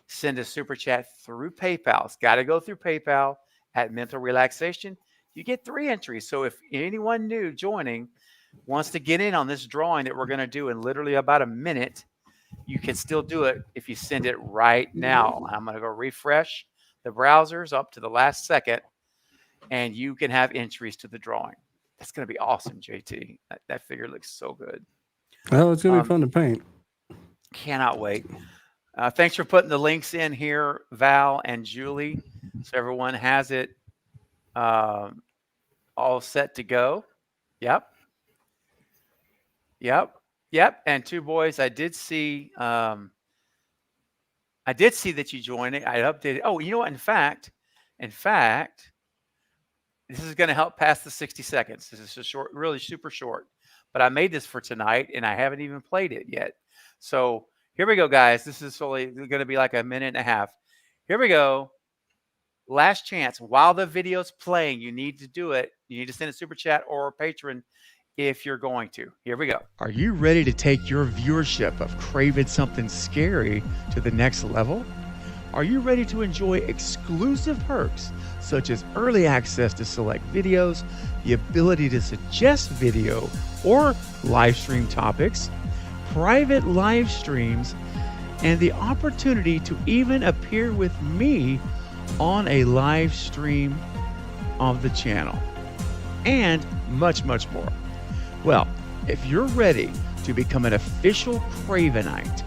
Send a super chat through PayPal. It's got to go through PayPal at Mental Relaxation. You get 3 entries. So if anyone new joining wants to get in on this drawing that we're going to do in literally about a minute, you can still do it if you send it right now. I'm going to go refresh the browsers up to the last second, and you can have entries to the drawing. That's going to be awesome, JT. That figure looks so good. Well, it's going to be fun to paint. Cannot wait. Thanks for putting the links in here, Val and Julie, so everyone has it all set to go. Yep. And 2 boys, I did see that you joined it. I updated. Oh, you know what? In fact, this is going to help pass the 60 seconds. This is a short, really super short. But I made this for tonight, and I haven't even played it yet. So here we go, guys. This is only going to be like a minute and a half. Here we go. Last chance. While the video's playing, you need to do it. You need to send a super chat or a patron if you're going to. Here we go. Are you ready to take your viewership of Craving Something Scary to the next level? Are you ready to enjoy exclusive perks such as early access to select videos, the ability to suggest video or live stream topics, private live streams, and the opportunity to even appear with me on a live stream of the channel, and much, much more? Well, if you're ready to become an official Cravenite,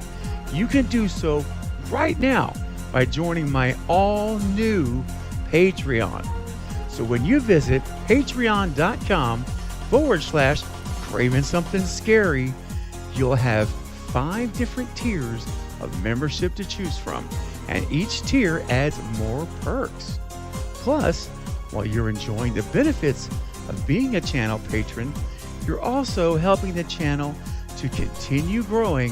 you can do so right now by joining my all-new Patreon. So when you visit patreon.com/Craving Something Scary, you'll have 5 different tiers of membership to choose from, and each tier adds more perks. Plus, while you're enjoying the benefits of being a channel patron, you're also helping the channel to continue growing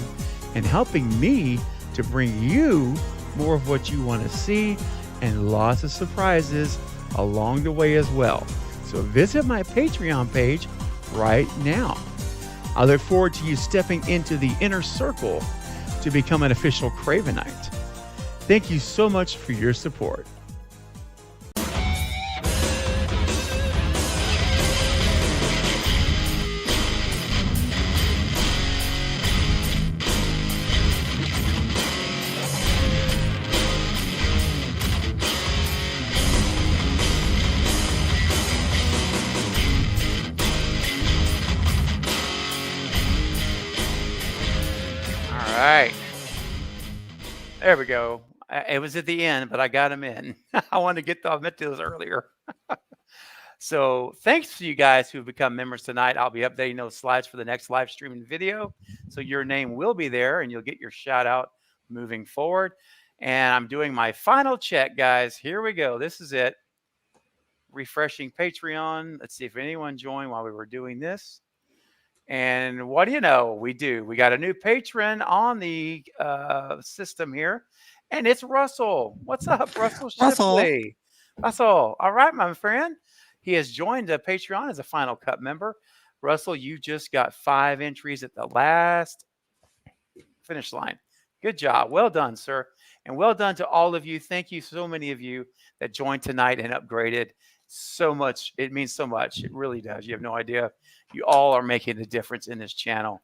and helping me to bring you more of what you want to see and lots of surprises along the way as well. So visit my Patreon page right now. I look forward to you stepping into the inner circle to become an official Cravenite. Thank you so much for your support. There we go. It was at the end, but I got him in. I wanted to I meant to do this earlier. So thanks to you guys who have become members tonight. I'll be updating those slides for the next live streaming video. So your name will be there and you'll get your shout out moving forward. And I'm doing my final check, guys. Here we go. This is it. Refreshing Patreon. Let's see if anyone joined while we were doing this. And what do you know? We do. We got a new patron on the system here, and it's Russell. What's up, Russell Russell. Shipley? Russell. All right, my friend. He has joined the Patreon as a Final Cut member. Russell, you just got 5 entries at the last finish line. Good job. Well done, sir. And well done to all of you. Thank you, so many of you that joined tonight and upgraded so much. It means so much. It really does. You have no idea. You all are making a difference in this channel.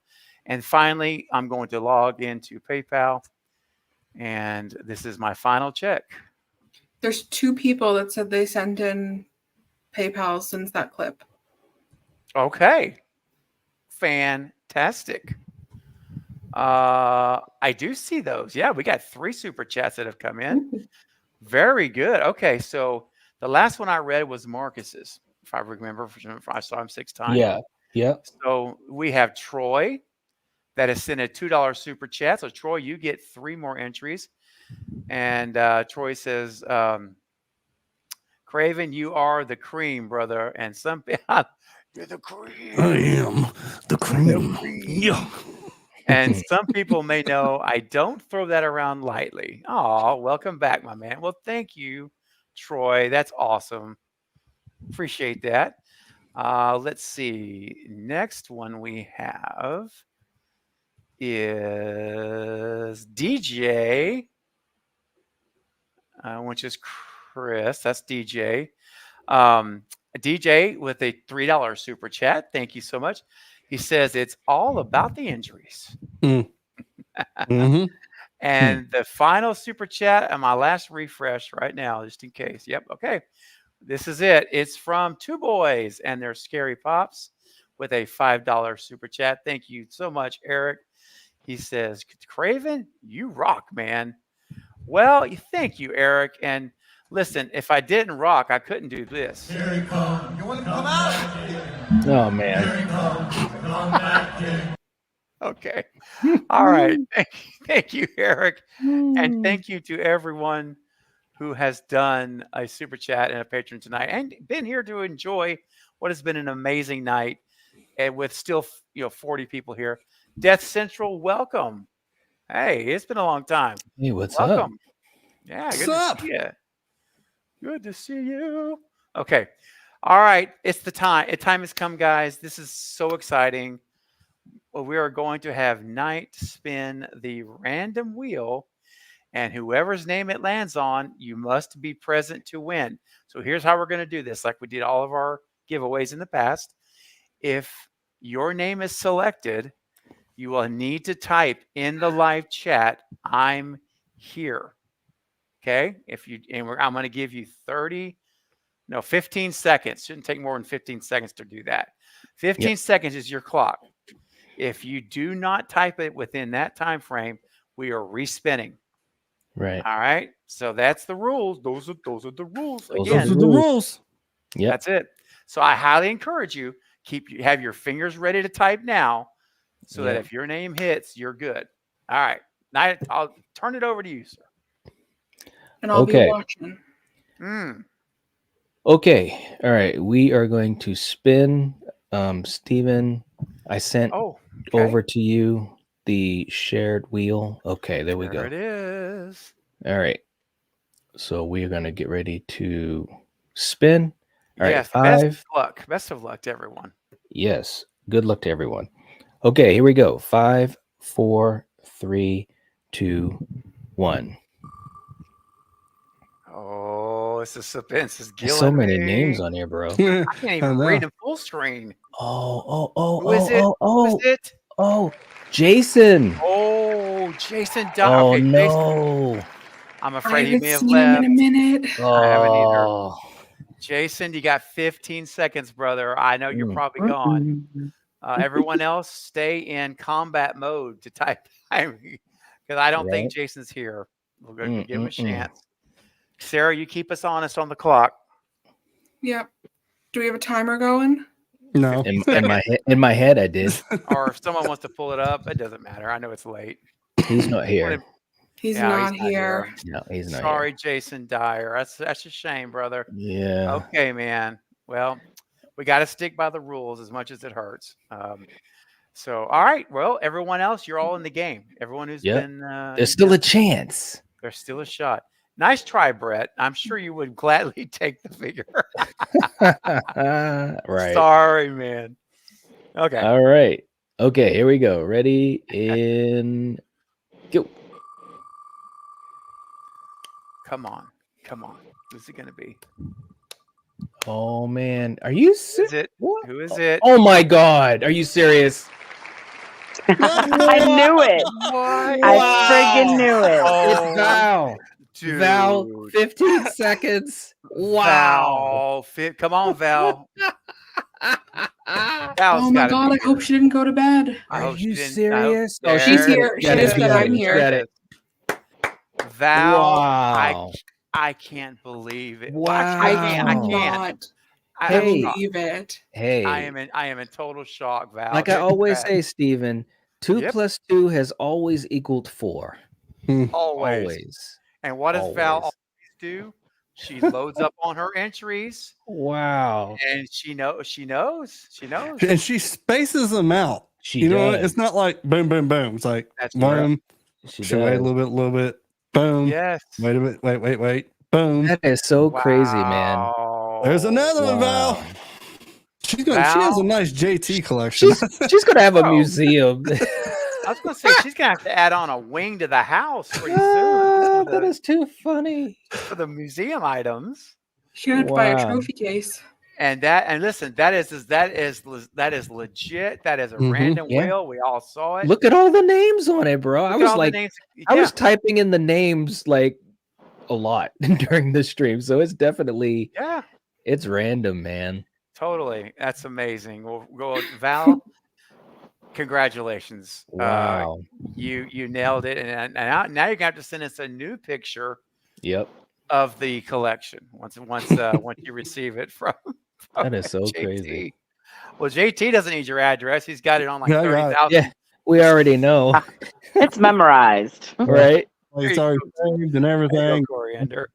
And finally, I'm going to log into PayPal. And this is my final check. There's 2 people that said they sent in PayPal since that clip. Okay. Fantastic. I do see those. Yeah, we got 3 super chats that have come in. Very good. Okay, so the last one I read was Marcus's, if I remember. I saw him 6 times. Yeah. Yep. So we have Troy that has sent a $2 super chat. So Troy, you get 3 more entries. And Troy says, Craven, you are the cream, brother. And some you're the cream. I am the cream. Yeah. And some people may know I don't throw that around lightly. Oh, welcome back, my man. Well, thank you, Troy. That's awesome. Appreciate that. Let's see. Next one we have is DJ, which is Chris. That's DJ. DJ with a $3 super chat. Thank you so much. He says it's all about the injuries. Mm-hmm. And the final super chat and my last refresh right now, just in case. Yep. Okay. This is it. It's from 2 boys and their scary pops with a $5 super chat. Thank you so much, Eric. He says, Craven, you rock, man. Well, thank you, Eric. And listen, if I didn't rock, I couldn't do this. Here he comes. You want him to come out? Oh man. Here he comes. Come back in. Okay. All right. Thank you, Eric. And thank you to everyone who has done a super chat and a patron tonight and been here to enjoy what has been an amazing night. And with still, 40 people here. Death Central, welcome. Hey, it's been a long time. Hey, what's up? Welcome. Yeah, good What's up? to see you. Good to see you. Okay. All right. It's the time. Time has come, guys. This is so exciting. Well, we are going to have Knight spin the random wheel, and whoever's name it lands on, you must be present to win. So here's how we're going to do this, like we did all of our giveaways in the past. If your name is selected, you will need to type in the live chat, I'm here. Okay? I'm going to give you 15 seconds. Shouldn't take more than 15 seconds to do that. 15 seconds is your clock. If you do not type it within that time frame, we are respinning. Right. All right. So that's the rules. Those are the rules. Those Again, Those are the rules. Yep. that's it. So I highly encourage you, have your fingers ready to type now so that Yep. if your name hits, you're good. All right. Now I'll turn it over to you, sir. And I'll Okay. be watching. Okay. All right. We are going to spin. Steven, I sent over to you the shared wheel. Okay, there we go. There it is. All right. So we are going to get ready to spin. All right. Yes. 5. Best of luck. Best of luck to everyone. Yes. Good luck to everyone. Okay, here we go. 5, 4, 3, 2, 1. Oh, it's a suspense. This is There's so many Gillen. names on here, bro. I can't even read them full screen. Who is it? Who is it? Oh, Jason. Oh, Jason. Oh, Okay, no. Jason. I'm I afraid he haven't may have seen him left. in a minute. I haven't either. Oh. Jason, you got 15 seconds, brother. I know you're probably gone. Everyone else, stay in combat mode to type time because I don't think Jason's here. We're going to give him a chance. Sarah, you keep us honest on the clock. Yep. Do we have a timer going? No. In my head, I did. Or if someone wants to pull it up, it doesn't matter. I know it's late. He's not here. He's not here. No, he's not Sorry, here. Jason Dyer. That's a shame, brother. Yeah. Okay, man. Well, we got to stick by the rules as much as it hurts. So, all right. Well, everyone else, you're all in the game. Everyone who's Yep. been There's still a chance. there's still a shot. Nice try, Brett. I'm sure you would gladly take the figure. Right. Sorry, man. Okay. All right. Okay, here we go. Ready in go. Come on. Come on. Who's it going to be? Oh man, are you Who is serious? it? What? Who is it? Oh my God, are you serious? I knew it. What? I friggin' knew it. It's Val. Dude. Val, 15 seconds. Wow. Val. Come on, Val. Oh my god, I hope she didn't go to bed. Are you serious? Oh, She's here. She just said I'm She got here. it. Val, Wow. I can't believe it. Wow. I can't. I Hey. believe it. Hey. I am in total shock, Val. Like I always say, Steven, 2 Yep. plus 2 has always equaled 4. Always. And what does Val always do? She loads up on her entries. Wow. And she knows. And she spaces them out. She you know, does. it's not like boom, boom, boom. It's like That's boom. She She wait a does. little bit, boom. Yes. Wait a minute, wait, boom. That is so crazy, man. There's another one, Val. Wow. She has a nice JT collection. She's gonna have a museum. I was gonna say she's gonna have to add on a wing to the house pretty soon. That is too funny. For the museum items. She had to buy a Wow. trophy case. And listen, that is legit. That is a random Yeah. wheel. We all saw it. Look at all the names on it, bro. Look I at was all the like, names. I was Yeah. typing in the names like a lot during the stream, so it's definitely it's random, man. Totally. That's amazing. We'll go, Val. Congratulations. Wow. You nailed it. And now you're gonna have to send us a new picture. Yep. Of the collection once you receive it from That is so JT. crazy. Well, JT doesn't need your address. He's got it on like Yeah, I got it. 30,000. Yeah, we already know. It's memorized. Right? It's already saved and everything. Coriander.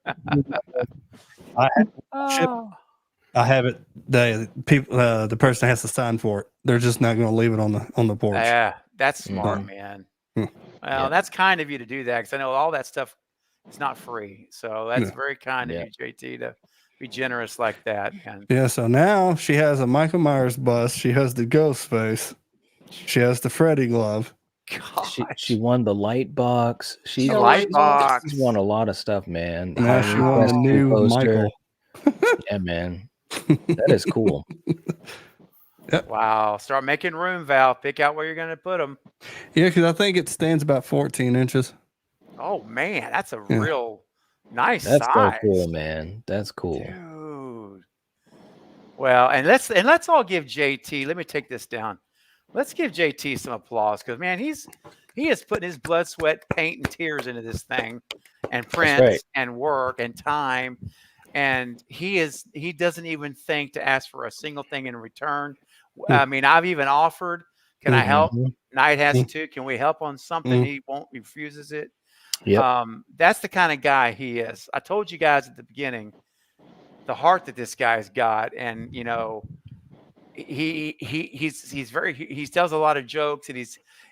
I have it. The person has to sign for it. They're just not going to leave it on the porch. Yeah, that's smart, man. Well, that's kind of you to do that because I know all that stuff is not free. So that's very kind of you, JT, to be generous like that, man. Yeah. So now she has a Michael Myers bust. She has the Ghostface. She has the Freddy glove. She won the light box. She's light box. She's won a lot of stuff, man. Now she won the new Michael. Yeah, man. That is cool. Yep. Wow. Start making room, Val. Pick out where you're going to put them. Yeah, because I think it stands about 14 inches. Oh, man. That's a real nice That's size. so cool, man. That's cool. Dude. Well, and let's all give JT. Let me take this down. Let's give JT some applause because man, he is putting his blood, sweat, paint, and tears into this thing, and prints and work and time, and he doesn't even think to ask for a single thing in return. I mean, I've even offered, can I help? Knight has to. Can we help on something? He won't, refuses it. Yep. That's the kind of guy he is. I told you guys at the beginning, the heart that this guy's got, and you know, he tells a lot of jokes, and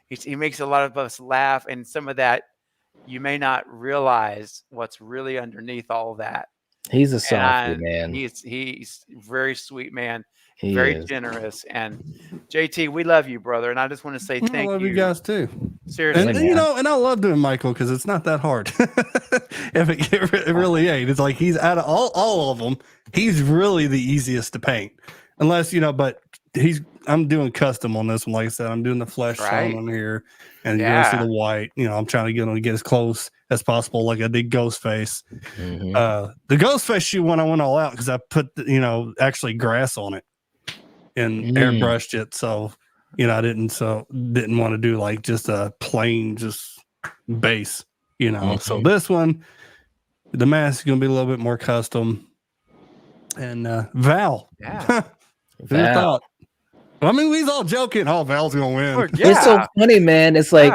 he makes a lot of us laugh, and some of that you may not realize what's really underneath all of that. He's a softy, man. He's very sweet man. He Very is. generous. And JT, we love you, brother. And I just want to say thank you. I love you guys too. Seriously. And you know, and I love doing Michael because it's not that hard. It really ain't. It's like he's out of all of them, he's really the easiest to paint. Unless, you know, but I'm doing custom on this one. Like I said, I'm doing the flesh tone on here. And you're gonna see the white. You know, I'm trying to get him to get as close as possible, like I did Ghostface. The Ghostface shoe one, I went all out because I put actually grass on it and airbrushed it. So, you know, I didn't want to do like just a plain base, you know. So this one, the mask is gonna be a little bit more custom. And Val. Yeah. Who thought? I mean, we's all joking. Oh, Val's gonna win. It's so funny, man. It's like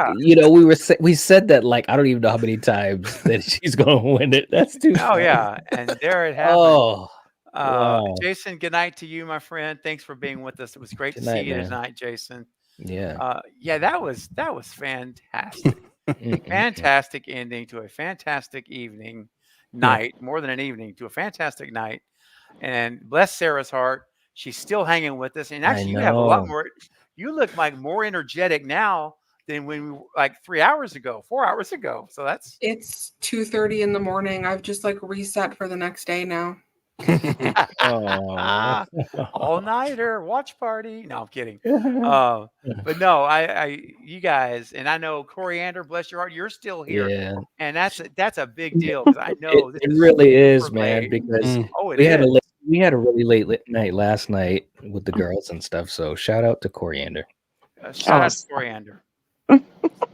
we said that like I don't even know how many times that she's gonna win it. That's too. Oh funny. yeah, and there it happened. Oh, wow. Jason, good night to you, my friend. Thanks for being with us. It was great to see you tonight, Jason. Yeah. Yeah, that was fantastic. Fantastic ending to a fantastic evening, Yeah. night, more than an evening, to a fantastic night. And bless Sarah's heart, she's still hanging with us. And I actually, you have a lot know. more. You look like more energetic now than when we like 3 hours ago, 4 hours ago. So that's It's 2:30 in the morning. I've just like reset for the next day now. Oh. all nighter watch party. No, I'm kidding. But no, you guys, and I know Coriander, bless your heart, you're still here, Yeah. and that's a big deal because I know this It is really is, super man, late. because Mm. Oh, it we had a is. we had a really late night last night with the girls and stuff. So shout out to Coriander. Shout out to Oh, Coriander.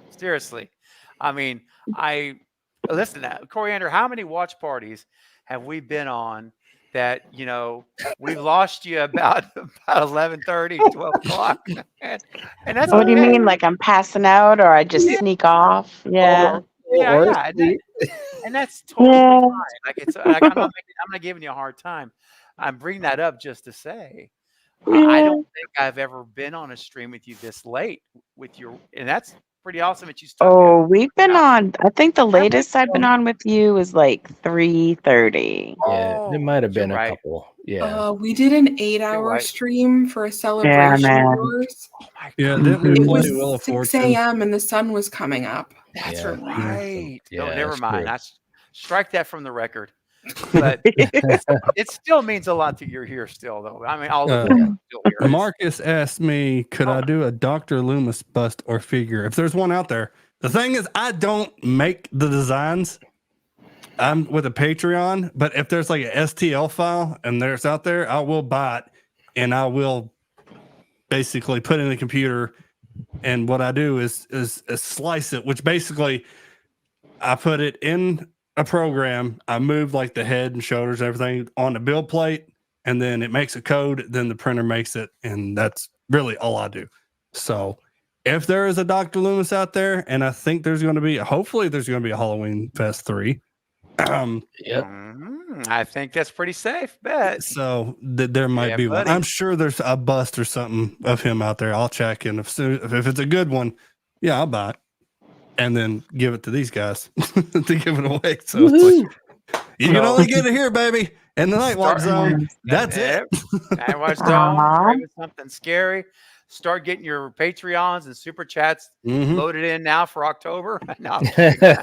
Seriously, I mean, I listen. Coriander, how many watch parties have we been on that we've lost you about 11:30, 12 o'clock, and that's what do you okay. mean? Like I'm passing out, or I just Yeah, sneak off? Yeah. Or yeah, sleep. and that's totally Yeah. fine. Like it's like I'm not giving you a hard time. I'm bringing that up just to say I Yeah. don't think I've ever been on a stream with you this late with your, and that's pretty awesome that you stuck it Oh, we've been out. on. I think the Have we? latest I've been on with you is like 3:30. Yeah, there Oh, might have you're been a right. couple. Yeah. We did an You're 8-hour right. stream for a Yeah, celebration of man. yours. Oh my Yeah, God, didn't we It Mhm. play was Wheel of 6 Fortune? a.m. and the sun was coming up. that's Yeah. right. Oh, Yeah, never that's mind. true. Strike that from the record. But it still means a lot that you're here still, though. I mean, all of Uh, you are still here. Marcus asked me, could I do a Dr. Loomis bust or figure? If there's one out there. The thing is, I don't make the designs. I'm with a Patreon, but if there's like a STL file and there's out there, I will buy it and I will basically put it in the computer. And what I do is slice it, which basically I put it in a program. I move like the head and shoulders, everything on the build plate, and then it makes a code. Then the printer makes it, and that's really all I do. So, if there is a Dr. Loomis out there, and I think there's going to be, hopefully, there's going to be a Halloween Fest 3. Yep. I think that's pretty safe. Bet. So there might Yeah, be one. buddy. I'm sure there's a bust or something of him out there. I'll check, and if it's a good one, yeah, I'll buy it and then give it to these guys to give it away. So it's like, you can only get it here, baby, in the Nightwalk Zone. That's it. Nightwatch Zone. Aw. Pray with something scary. Start getting your Patreons and super chats loaded in now for October. No, I'm kidding.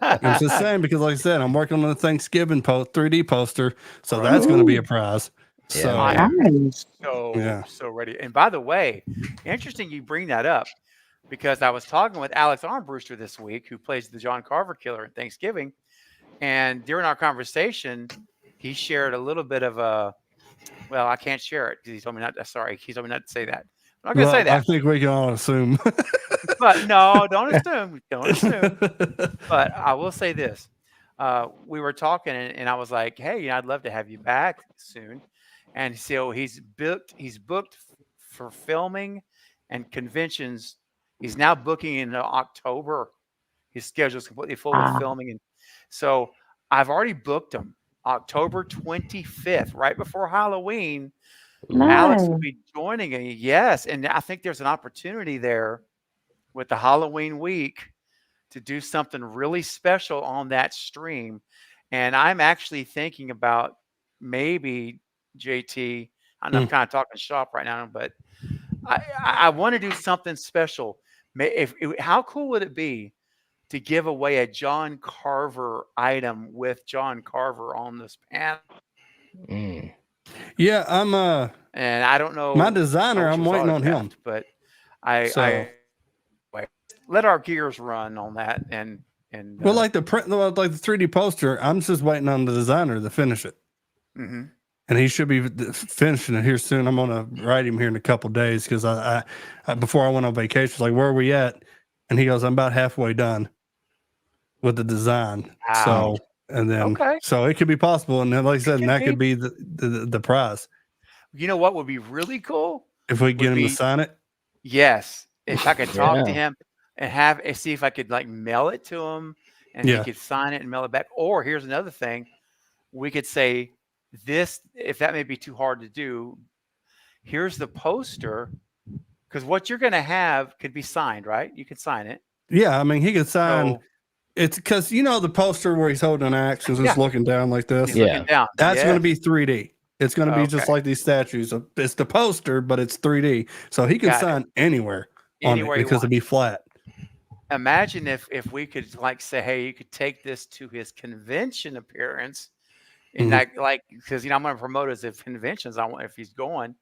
I'm just saying because, like I said, I'm working on a Thanksgiving 3D poster, so that's going to be a prize. Yeah, So I am Nice. so ready. And by the way, interesting you bring that up because I was talking with Alex Armbruster this week, who plays the John Carver killer in Thanksgiving, and during our conversation, he shared a little bit of a. Well, I can't share it because he told me not. Sorry, he told me not to say that. I'm not going to say I that. think we can all assume. But no, don't assume. Don't assume. But I will say this: we were talking, and I was like, "Hey, I'd love to have you back soon." And so he's booked. He's booked for filming and conventions. He's now booking in October. His schedule is completely full with Wow. filming, and so I've already booked him October 25th, right before Halloween. Alex Nice. will be joining me. Yes, and I think there's an opportunity there with the Halloween week to do something really special on that stream. And I'm actually thinking about maybe JT. I know I'm kind of talking shop right now, but I want to do something special. How cool would it be to give away a John Carver item with John Carver on this panel? Mm. Yeah, I'm And I don't know my designer. I wish I'm it was waiting on him. autographed, but I let our gears run on that and Well, like the print, like the 3D poster, I'm just waiting on the designer to finish it, mhm. and he should be finishing it here soon. I'm gonna write him here in a couple days because I before I went on vacation, like, where are we at? And he goes, I'm about halfway done with the design. Wow. So, and then Okay. so it could be possible, and then, like I said, and that could be the prize You know what would be really cool? if we get him to sign it. Yes, if I could talk to Yeah. him and see if I could like mail it to him and Yeah. he could sign it and mail it back. Or here's another thing. We could say this, if that may be too hard to do, here's the poster Because what you're going to have could be signed, right? You could sign it. Yeah, I mean, he could sign. So, It's because the poster where he's holding an axe and yeah, just looking down like this. he's looking down. That's going to Yes. be 3D. It's going to be just Okay. like these statues. It's the poster, but it's 3D. So he can Got it. sign anywhere on Anywhere it he because it'd be wants. flat. Imagine if we could like say, hey, you could take this to his convention appearance, and like because I'm going to promote his conventions. I want if he's going,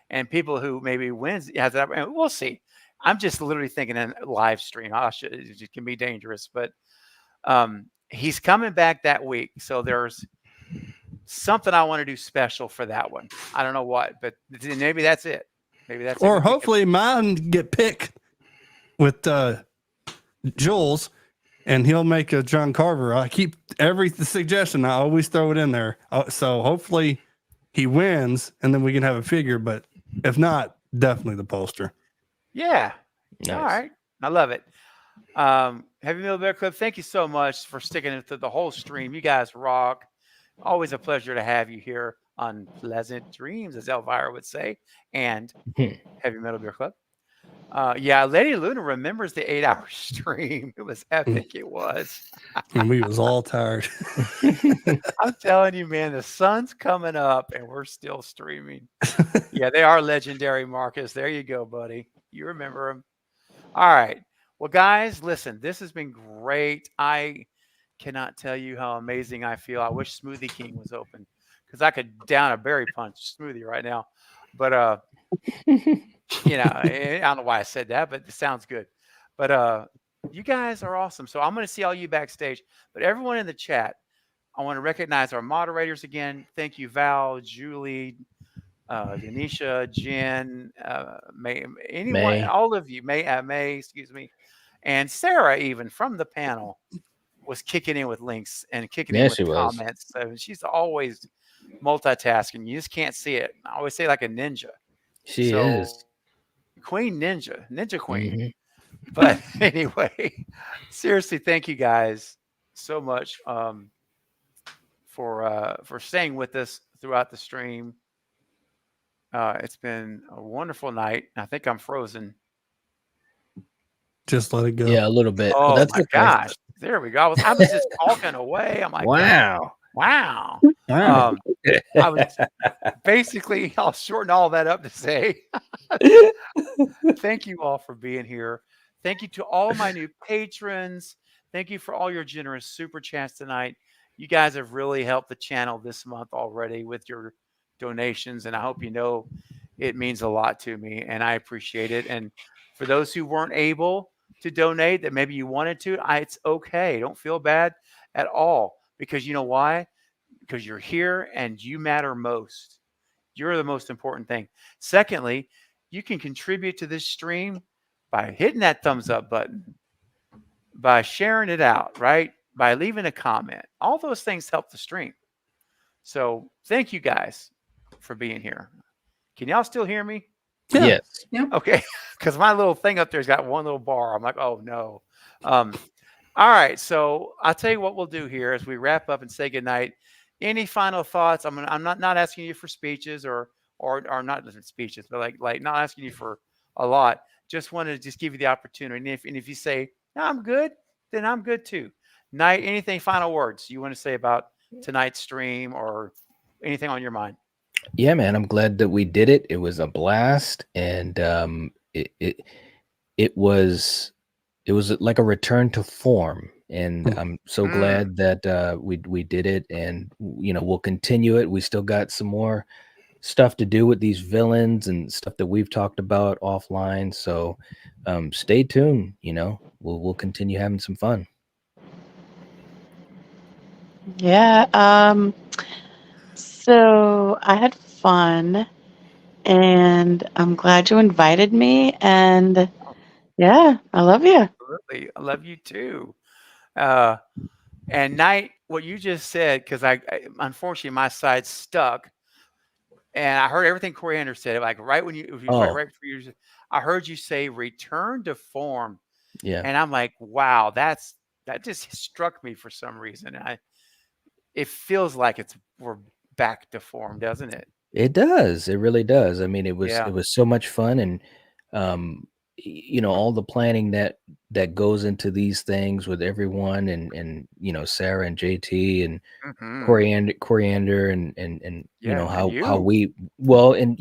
and people who maybe wins has that. And we'll see. I'm just literally thinking in live stream. It can be dangerous, but he's coming back that week, so there's something I want to do special for that one. I don't know what, but maybe that's it. Maybe that's Or it. hopefully mine get picked with Jules, and he'll make a John Carver. I keep every suggestion. I always throw it in there. So hopefully he wins, and then we can have a figure. But if not, definitely the poster. Yeah. Nice. All right. I love it. Heavy Metal Bear Club, thank you so much for sticking it through the whole stream. You guys rock. Always a pleasure to have you here on Pleasant Dreams, as Elvira would say, and Heavy Metal Beer Club. Yeah, Lady Luna remembers the 8-hour stream. It was epic. It was. And we was all tired. I'm telling you, man, the sun's coming up and we're still streaming. Yeah, they are legendary, Marcus. There you go, buddy. You remember them. All right. Well, guys, listen, this has been great. I cannot tell you how amazing I feel. I wish Smoothie King was open because I could down a berry punch smoothie right now. But I don't know why I said that, but it sounds good. But you guys are awesome. So I'm going to see all you backstage. But everyone in the chat, I want to recognize our moderators again. Thank you, Val, Julie, Denisha, Jen, May, anyone, May. all of you, May, excuse me, and Sarah, even from the panel, was kicking in with links and kicking in with comments. So she's always multitasking. You just can't see it. I always say like a ninja. She is Queen Ninja Queen. But anyway, seriously, thank you guys so much for staying with us throughout the stream. It's been a wonderful night. I think I'm frozen. Just let it go. Yeah, a little bit. Oh that's my okay. gosh! There we go. I was just talking away. I'm like, Wow. wow. Wow. I was basically, I'll shorten all that up to say, thank you all for being here. Thank you to all my new patrons. Thank you for all your generous super chats tonight. You guys have really helped the channel this month already with your donations, and I hope you know it means a lot to me, and I appreciate it. And for those who weren't able to donate, that maybe you wanted to, it's okay. Don't feel bad at all, because you know why? Because you're here and you matter most. You're the most important thing. Secondly, you can contribute to this stream by hitting that thumbs up button, by sharing it out, right? By leaving a comment. All those things help the stream. So thank you guys for being here. Can y'all still hear me? Yeah. Yes. Yep. Okay. Because my little thing up there's got one little bar. I'm like, oh no. All right. So I'll tell you what we'll do here as we wrap up and say goodnight. Any final thoughts? I'm not asking you for speeches or not speeches, but like not asking you for a lot. Just wanted to just give you the opportunity. And if you say, no, I'm good, then I'm good too. Night, anything final words you want to say about tonight's stream or anything on your mind? Yeah, man, I'm glad that we did it. It was a blast, and it was like a return to form. And I'm so glad that we did it, and we'll continue it. We still got some more stuff to do with these villains and stuff that we've talked about offline. So stay tuned. We'll continue having some fun. Yeah. So I had fun, and I'm glad you invited me. And yeah, I love you. Absolutely. I love you too. And Night, what you just said, because I unfortunately my side stuck, and I heard everything Coriander said. Like right when you right before you, I heard you say return to form. Yeah. And I'm like, wow, that just struck me for some reason. It feels like we're back to form, doesn't it? It does. It really does. I mean, it was so much fun, and all the planning that goes into these things with everyone, and Sarah and JT and Coriander and Yeah, how and you. we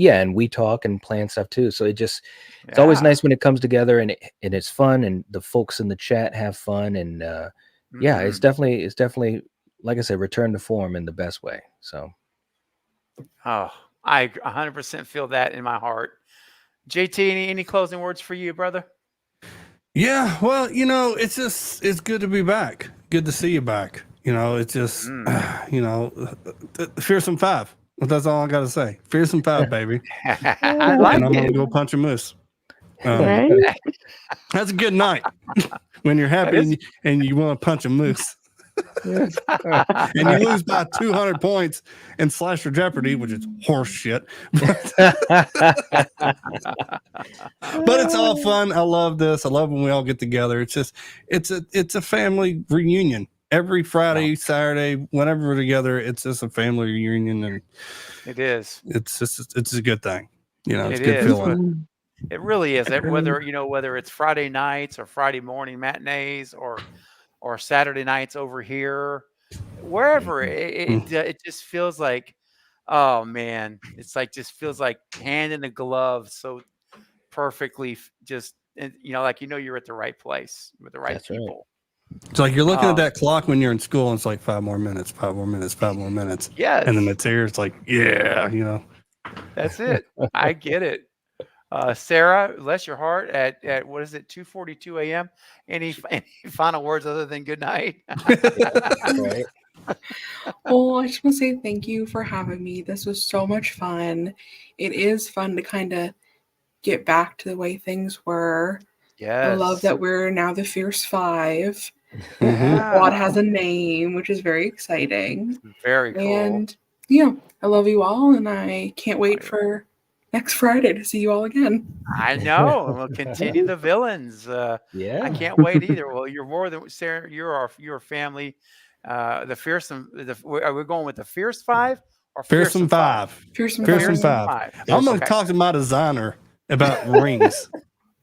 and we talk and plan stuff too. So it's always nice when it comes together, and it's fun, and the folks in the chat have fun, and it's definitely like I said, return to form in the best way. So Oh, I 100% feel that in my heart. JT, any closing words for you, brother? Yeah, well, it's good to be back. Good to see you back. It's just, Fearsome 5. That's all I got to say. Fearsome 5, baby. I like And I'm going it. to go punch a moose. Right? That's a good night when you're happy and you want to punch a moose. And you lose by 200 points in Slasher Jeopardy, which is horse shit. But it's all fun. I love this. I love when we all get together. It's just, it's a family reunion. Every Friday, Saturday, whenever we're together, it's just a family reunion, and it is. It's a good thing. It's It a good is. feeling. It really is. Whether it's Friday nights or Friday morning matinees or Saturday nights over here, wherever it just feels like, oh man, it's like just feels like hand in a glove, so perfectly like you're at the right place with the right That's right. people. It's like you're looking at that clock when you're in school, and it's like 5 more minutes, 5 more minutes, 5 more minutes. Yes. And then it's here. It's like, yeah, That's it. I get it. Sarah, bless your heart, at what is it, 2:42 a.m. Any final words other than good night? Right. Well, I just want to say thank you for having me. This was so much fun. It is fun to kind of get back to the way things were. Yes. I love that we're now the Fierce Five. Yeah. God has a name, which is very exciting. Very cool. And I love you all, and I can't wait for next Friday to see you all again. I know, and we'll continue the villains. I can't wait either. Well, you're more than Sarah. You're family. The fearsome. Are we going with the Fierce Five or Fearsome 5? Fearsome Fearsome 5. 5. I'm going to talk to my designer about rings.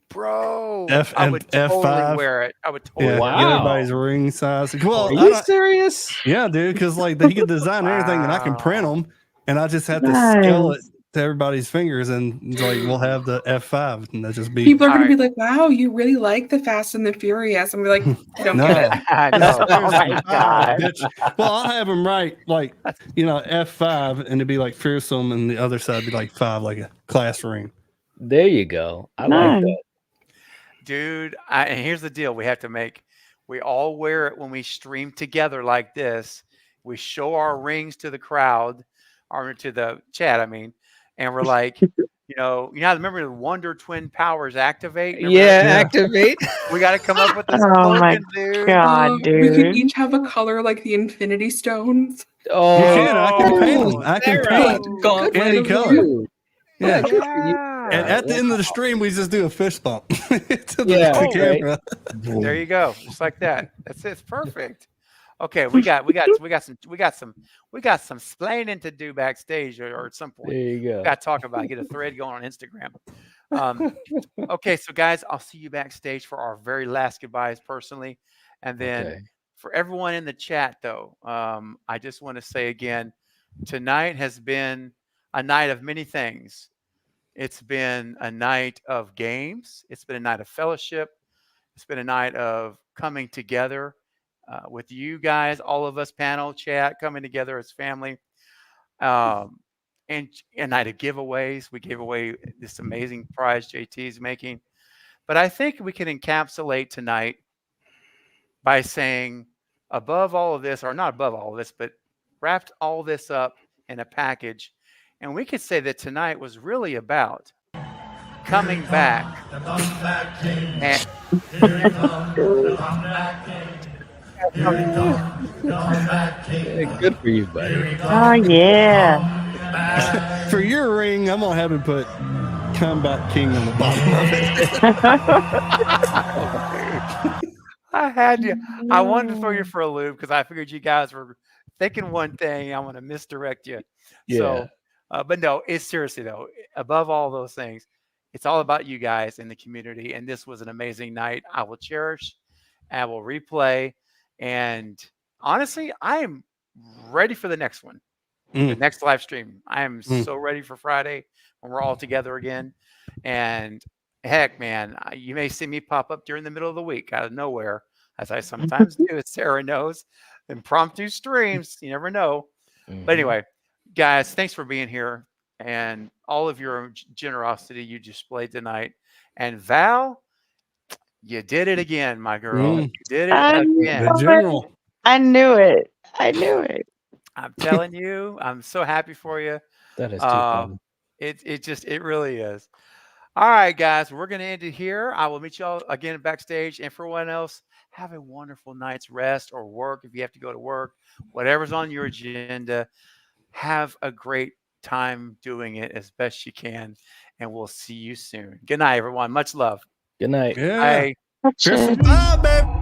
Bro, F I would totally F5. wear it. I would totally Get everybody's ring size. Well, Are you serious? Yeah, dude, because like he can design everything, and I can print them, and I just have to scale it to everybody's fingers, and like we'll have the F5, and that just be. People are going to be like, "Wow, you really like the Fast and the Furious," and we're like, "I don't get it." Oh my God. Bitch. Well, I'll have them right, like F5, and it'd be like fearsome, and the other side would be like 5, like a class ring. There you go. I like that. Dude, and here's the deal we have to make. We all wear it when we stream together like this. We show our rings to the crowd, or to the chat, I mean, and we're like, remember the Wonder Twin powers activate? Remember that? Activate. We got to come up with a Oh my slogan, dude. God, We could dude. each have a color like the Infinity Stones. Oh, You can. I can paint them. I can Sarah. paint any of color. you. Yeah. Yeah. And at the end of the stream, we just do a fist bump to the camera. There you go, just like that. That's it. It's perfect. Okay, we got some splaining to do backstage or at some point. There you go. We got to talk about it, get a thread going on Instagram. Okay, so guys, I'll see you backstage for our very last goodbyes personally, and then for everyone in the chat though, I just want to say again, tonight has been a night of many things. It's been a night of games. It's been a night of fellowship. It's been a night of coming together with you guys, all of us, panel, chat, coming together as family. And a night of giveaways. We gave away this amazing prize JT's making. But I think we can encapsulate tonight by saying above all of this, or not above all of this, but wrapped all this up in a package. And we could say that tonight was really about coming back. And Good for you, buddy. Oh yeah. For your ring, I'm gonna have him put Combat King on the bottom of it. I had you. I wanted to throw you for a loop because I figured you guys were thinking one thing. I want to misdirect you. Yeah. So, but no, it's seriously though. Above all those things, It's all about you guys in the community. And this was an amazing night. I will cherish, I will replay. And honestly, I am ready for the next one, the next live stream. I am so ready for Friday when we're all together again. And heck, man, you may see me pop up during the middle of the week out of nowhere, as I sometimes do, as Sarah knows. Impromptu streams, you never know. But anyway, guys, thanks for being here and all of your generosity you displayed tonight. And Val, you did it again, my girl. You did it again. The general. I knew it. I knew it. I'm telling you, I'm so happy for you. That is too fun. It really is. All right, guys, we're going to end it here. I will meet y'all again backstage. And for everyone else, have a wonderful night's rest or work if you have to go to work. Whatever's on your agenda, have a great time doing it as best you can. And we'll see you soon. Good night, everyone. Much love. Good night. Yeah. Bye. Christmas time, baby.